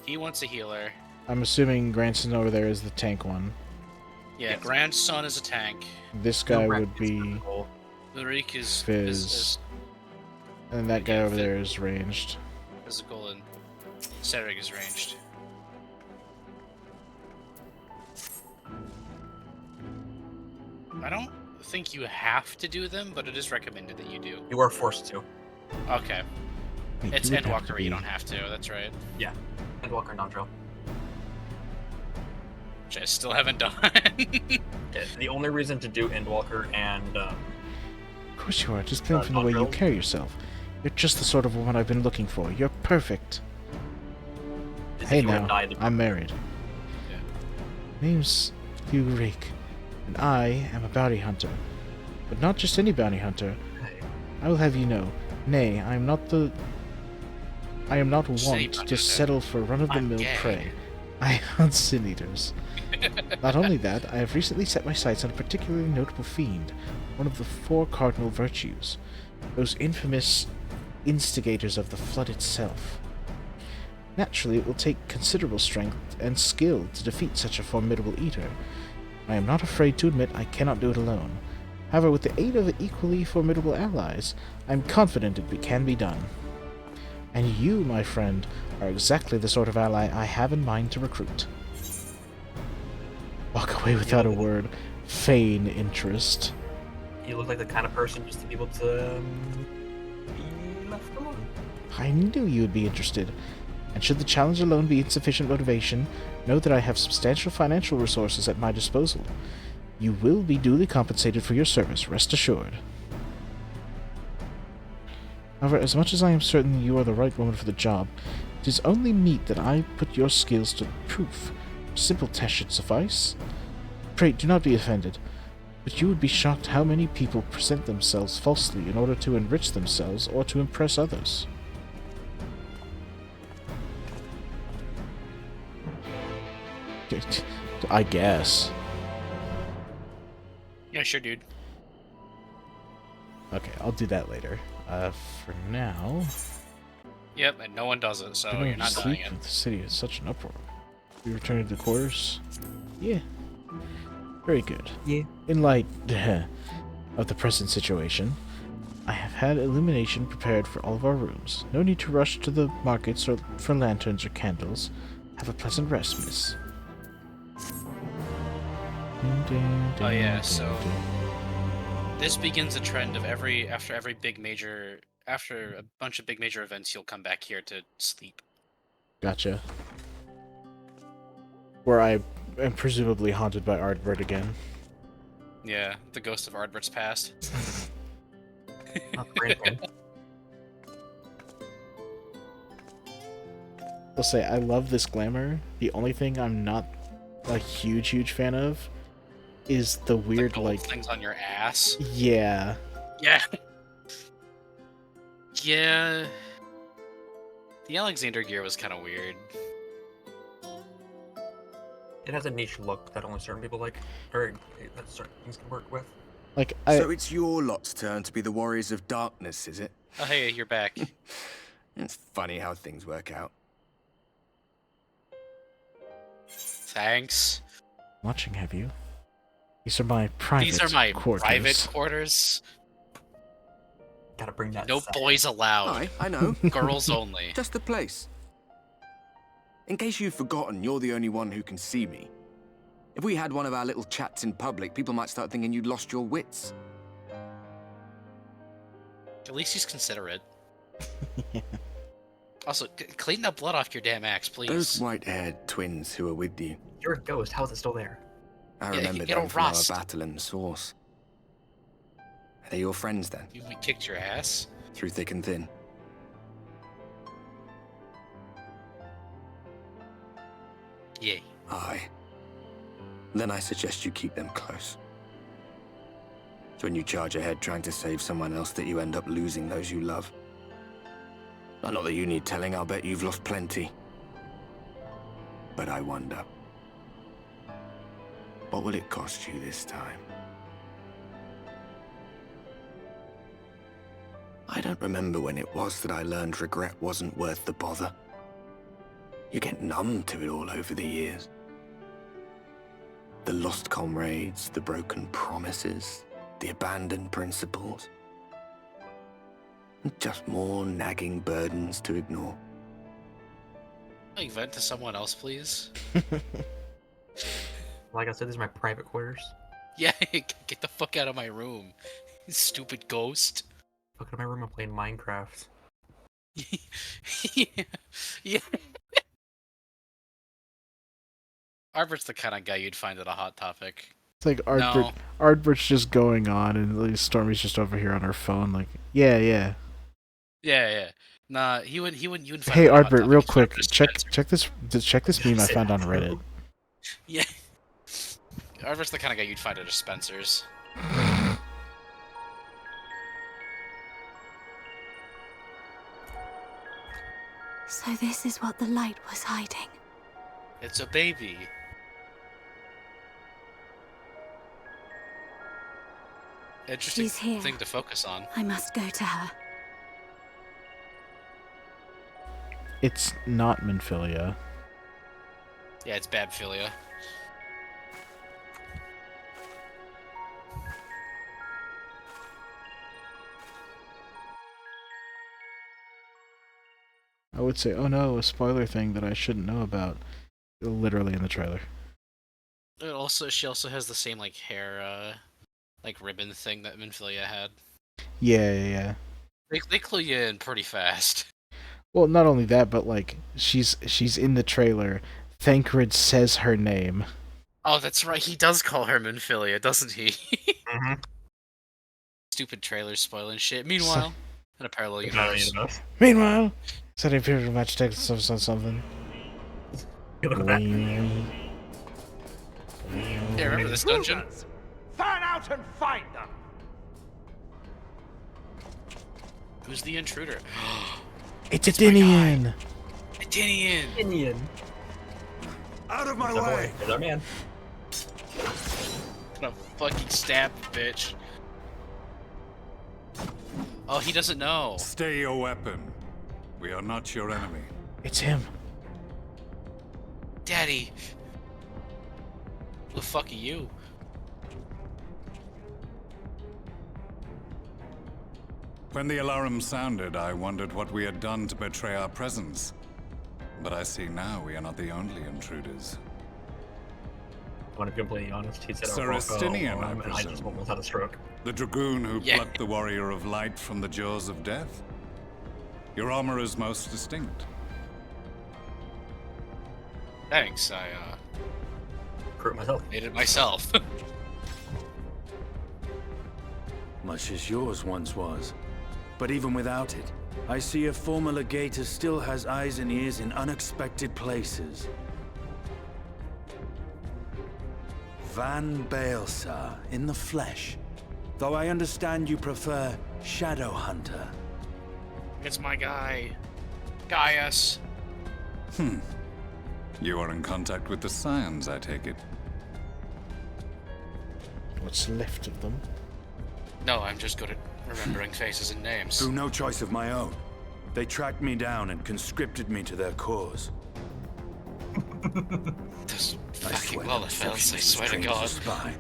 He wants a healer. I'm assuming Granson over there is the tank one. Yeah, Yes. grandson is a tank. This guy would be Ulrich is Fizz. And that guy over there is ranged. physical, and Serig is ranged. I don't think you have to do them, but it is recommended that you do. You are forced to. Okay. Wait, It's you would have Endwalker to where you be- don't have to, that's right. Yeah. Endwalker and non-trail. Which I still haven't done. Yeah, the only reason to do Endwalker and Of course you are. Just plain from the way you non-trail. carry yourself. You're just the sort of woman I've been looking for. You're perfect. is Hey if you were now, died. I'm married. Yeah. Name's Ulrich, and I am a bounty hunter. But not just any bounty hunter. I will have you know, nay, I am not Just any wont bounty to hunter. settle for run-of-the-mill I'm gay. prey. I hunt sin eaters. Not only that, I have recently set my sights on a particularly notable fiend, one of the 4 cardinal virtues, those infamous instigators of the flood itself. Naturally, it will take considerable strength and skill to defeat such a formidable eater. I am not afraid to admit I cannot do it alone. However, with the aid of equally formidable allies, I am confident it can be done. And you, my friend, are exactly the sort of ally I have in mind to recruit. Walk away without a word. Feign interest. You look like the kind of person just to be able to be left alone. I knew you would be interested. And should the challenge alone be insufficient motivation, know that I have substantial financial resources at my disposal. You will be duly compensated for your service, rest assured. However, as much as I am certain you are the right woman for the job, it is only meet that I put your skills to proof. A simple test should suffice. Pray, do not be offended, but you would be shocked how many people present themselves falsely in order to enrich themselves or to impress others. I guess. Yeah, sure, dude. Okay, I'll do that later. For now, Yep, and no one does it, so going you're to not doing sleep it. with the city is such an uproar. We return to the quarters. Yeah. Very good. Yeah. In light of the present situation, I have had illumination prepared for all of our rooms. No need to rush to the markets or for lanterns or candles. Have a pleasant rest, miss. Oh yeah, so this begins a trend of after a bunch of big major events, you'll come back here to sleep. Gotcha. Where I am presumably haunted by Ardbert again. Yeah, the ghost of Ardbert's past. Not great, man. I'll say, I love this glamour. The only thing I'm not a huge fan of is the weird, gold like... things on your ass. Yeah. Yeah. Yeah. The Alexander gear was kind of weird. It has a niche look that only certain people like, or that certain things can work with. Like, So it's your lot's turn to be the warriors of darkness, is it? Oh, hey, you're back. It's funny how things work out. Thanks. Watching, have you? These are my private quarters. These are my private quarters. Gotta bring that. No boys allowed. I know. Girls only. Just the place. In case you've forgotten, you're the only one who can see me. If we had one of our little chats in public, people might start thinking you'd lost your wits. At least he's considerate. Also, clean the blood off your damn axe, please. Those white-haired twins who are with you. You're a ghost. How is it still there? I remember them from our battle in the Source. Are they your friends then? We kicked your ass? Through thick and thin? Yay. Aye. Then I suggest you keep them close. It's when you charge ahead trying to save someone else that you end up losing those you love. Not that you need telling, I'll bet you've lost plenty. But I wonder, what will it cost you this time? I don't remember when it was that I learned regret wasn't worth the bother. You get numb to it all over the years. The lost comrades, the broken promises, the abandoned principles. Just more nagging burdens to ignore. Like, vent to someone else, please? Like I said, these are my private quarters. Yeah, get the fuck out of my room. You stupid ghost. Look at my room, I'm playing Minecraft. Yeah. Arbert's the kind of guy you'd find at a hot topic. It's like Ardbert's just going on, and Stormy's just over here on her phone, like, yeah. Yeah. Nah, he wouldn't find Hey, it a hot Ardbert, topic. real He'd find quick, it a check this meme I found on Reddit. Yeah. Arbert's the kind of guy you'd find at a Spencer's. So this is what the light was hiding. It's a baby. Interesting She's here. thing to focus on. I must go to her. It's not Minfilia. Yeah, it's Babphilia. I would say, oh no, a spoiler thing that I shouldn't know about. Literally in the trailer. She also has the same like hair, like ribbon thing that Minfilia had. Yeah. They clue you in pretty fast. Well, not only that, but like she's in the trailer. Thancred says her name. Oh, that's right. He does call her Minfilia, doesn't he? Mm-hmm. Stupid trailers spoiling shit. Meanwhile, in a parallel universe. Meanwhile, setting period of match text something. Look at that. Yeah, remember this dungeon? Fan out and find them! Who's the intruder? It's Adinian! Adinian! Out of my That boy. way! There's our man. Gonna fucking stab the bitch. Oh, he doesn't know. Stay your weapon. We are not your enemy. It's him. Daddy. Who the fuck are you? When the alarm sounded, I wondered what we had done to betray our presence. But I see now we are not the only intruders. I want to be completely honest. He said Sir Estinian, I and I just almost had a stroke. The dragoon who plucked the warrior of light from the jaws of death? Your armor is most distinct. Thanks, I, Crew myself. made it myself. Much as yours once was. But even without it, I see a former legator still has eyes and ears in unexpected places. Van Baelsar, in the flesh. Though I understand you prefer Shadowhunter. It's my guy. Gaius. You are in contact with the Scions, I take it. What's left of them? No, I'm just good at remembering faces and names. Through no choice of my own. They tracked me down and conscripted me to their cause. This I fucking swear Wallerfels, I swear to trained God. as a spy.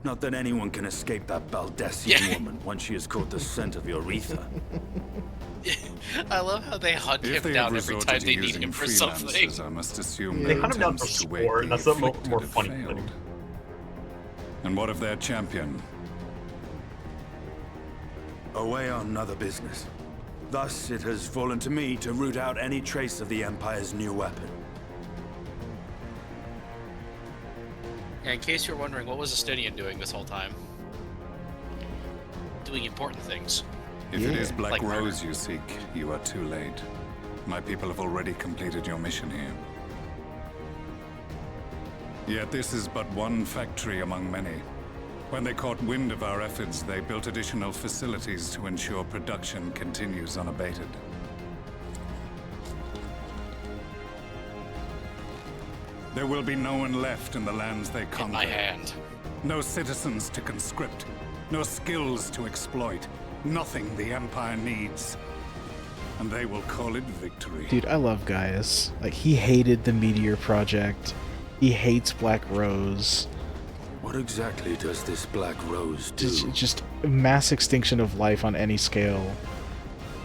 Not that anyone can escape that Baldessian woman once she has caught the scent of your ether. I love how they hunt If him they down have every resorted time to they need using him for freelancers, something. I must assume They their hunt him down attempts for to wake sport, the that's the afflicted more have funny failed. thing. And what of their champion? Away on other business. Thus, it has fallen to me to root out any trace of the Empire's new weapon. Yeah, in case you're wondering, what was Estinian doing this whole time? Doing important things. If it is Black Like Rose you seek, you are too late. My people have already completed your mission here. Yet this is but one factory among many. When they caught wind of our efforts, they built additional facilities to ensure production continues unabated. There will be no one left in the lands they conquer. In my hand. No citizens to conscript. No skills to exploit. Nothing the Empire needs. And they will call it victory. Dude, I love Gaius. Like, he hated the Meteor Project. He hates Black Rose. What exactly does this Black Rose do? Just mass extinction of life on any scale.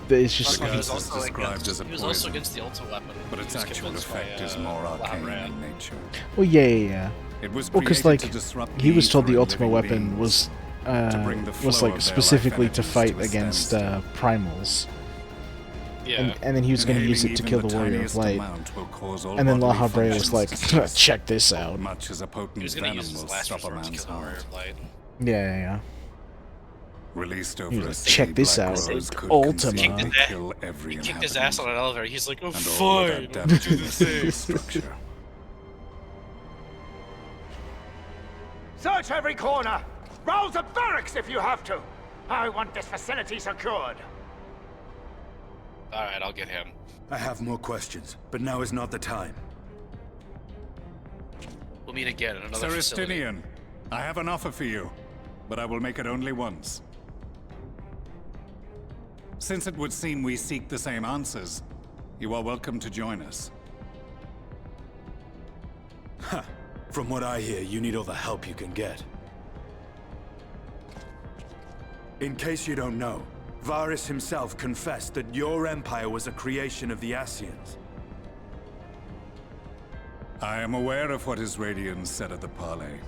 It's just... He was Gas is also described against, as a he was also poison, against the ultimate weapon. but He its was actual convinced by, effect is more arcane Amh Araeng. in nature. Well, yeah. It was Well, because, created like, to disrupt he was told ether the in ultimate living weapon beings, to bring the flow like, of their specifically life to energies fight to a against standstill. primals. Yeah. And then he was going to use it to kill the Warrior of Light. And then La Habre was like, check this out. Much as a He potent was going to venom use his will last stop a resort to man's kill the Warrior heart. of Light. Yeah. Released He over was a like, sea, check this Black out. Rose could Ultima. conceivably kill every He kicked his inhabitant, ass on an elevator. He's like, oh, and all fine. without damaging Do the the city's same. structure. Search every corner! Rouse the barracks if you have to! I want this facility secured! Alright, I'll get him. I have more questions, but now is not the time. We'll meet again in another Sir facility. Estinian, I have an offer for you, but I will make it only once. Since it would seem we seek the same answers, you are welcome to join us. Ha! From what I hear, you need all the help you can get. In case you don't know, Varys himself confessed that your empire was a creation of the Ascians. I am aware of what his Radiance said at the parley.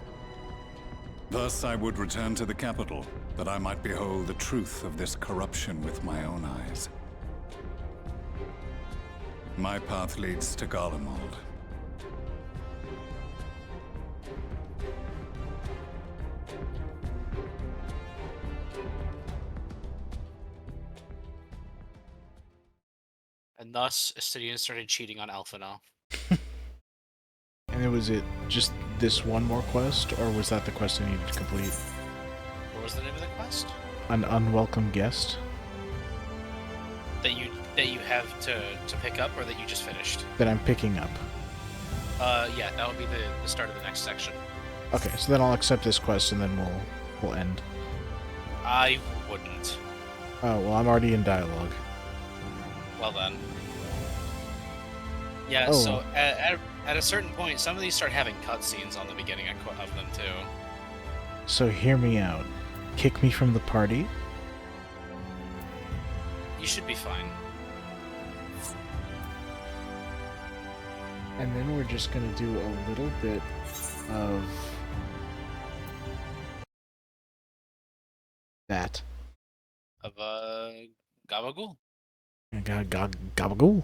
Thus I would return to the capital, that I might behold the truth of this corruption with my own eyes. My path leads to Garlemald. And thus, Estinian started cheating on Alphinaud. And was it just this one more quest, or was that the quest I needed to complete? What was the name of the quest? An unwelcome guest That you have to pick up, or that you just finished? that I'm picking up. Yeah, that would be the start of the next section. Okay, so then I'll accept this quest and then we'll end. I wouldn't. Oh, well, I'm already in dialogue. Well then. Yeah, Oh. so at a certain point, some of these start having cutscenes on the beginning of them too. So hear me out. Kick me from the party? You should be fine. And then we're just gonna do a little bit of that. Of Gabagool. Gabagool.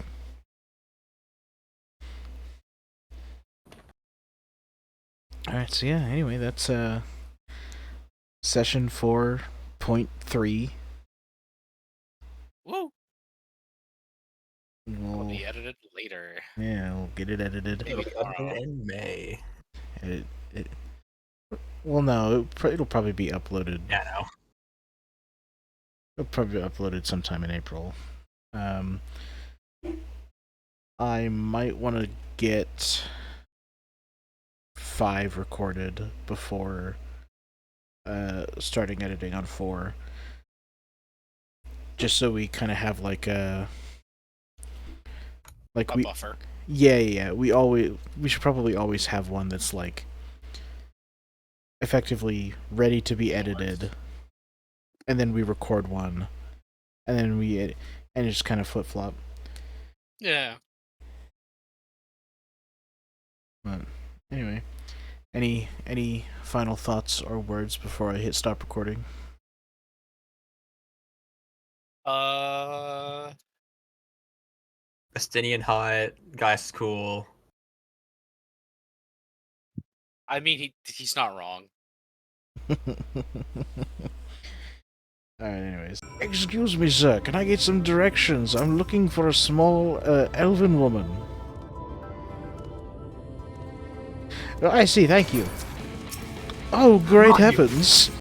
Alright, so yeah, anyway, that's session 4.3. Woo! Will We'll be edited later. Yeah, we'll get it edited. Maybe tomorrow. In May. Well, no, it'll probably be uploaded. Yeah, no. It'll probably be uploaded sometime in April. I might want to get 5 recorded before starting editing on 4. Just so we kind of have like a buffer. Yeah. We should probably always have one that's like effectively ready to be edited, and then we record one, and then we edit, and just kind of flip flop. Yeah. But anyway, any final thoughts or words before I hit stop recording? Estinian hot, guy's cool. I mean, he's not wrong. Alright, anyways. Excuse me, sir, can I get some directions? I'm looking for a small, elven woman. Oh, I see, thank you. Oh, great heavens!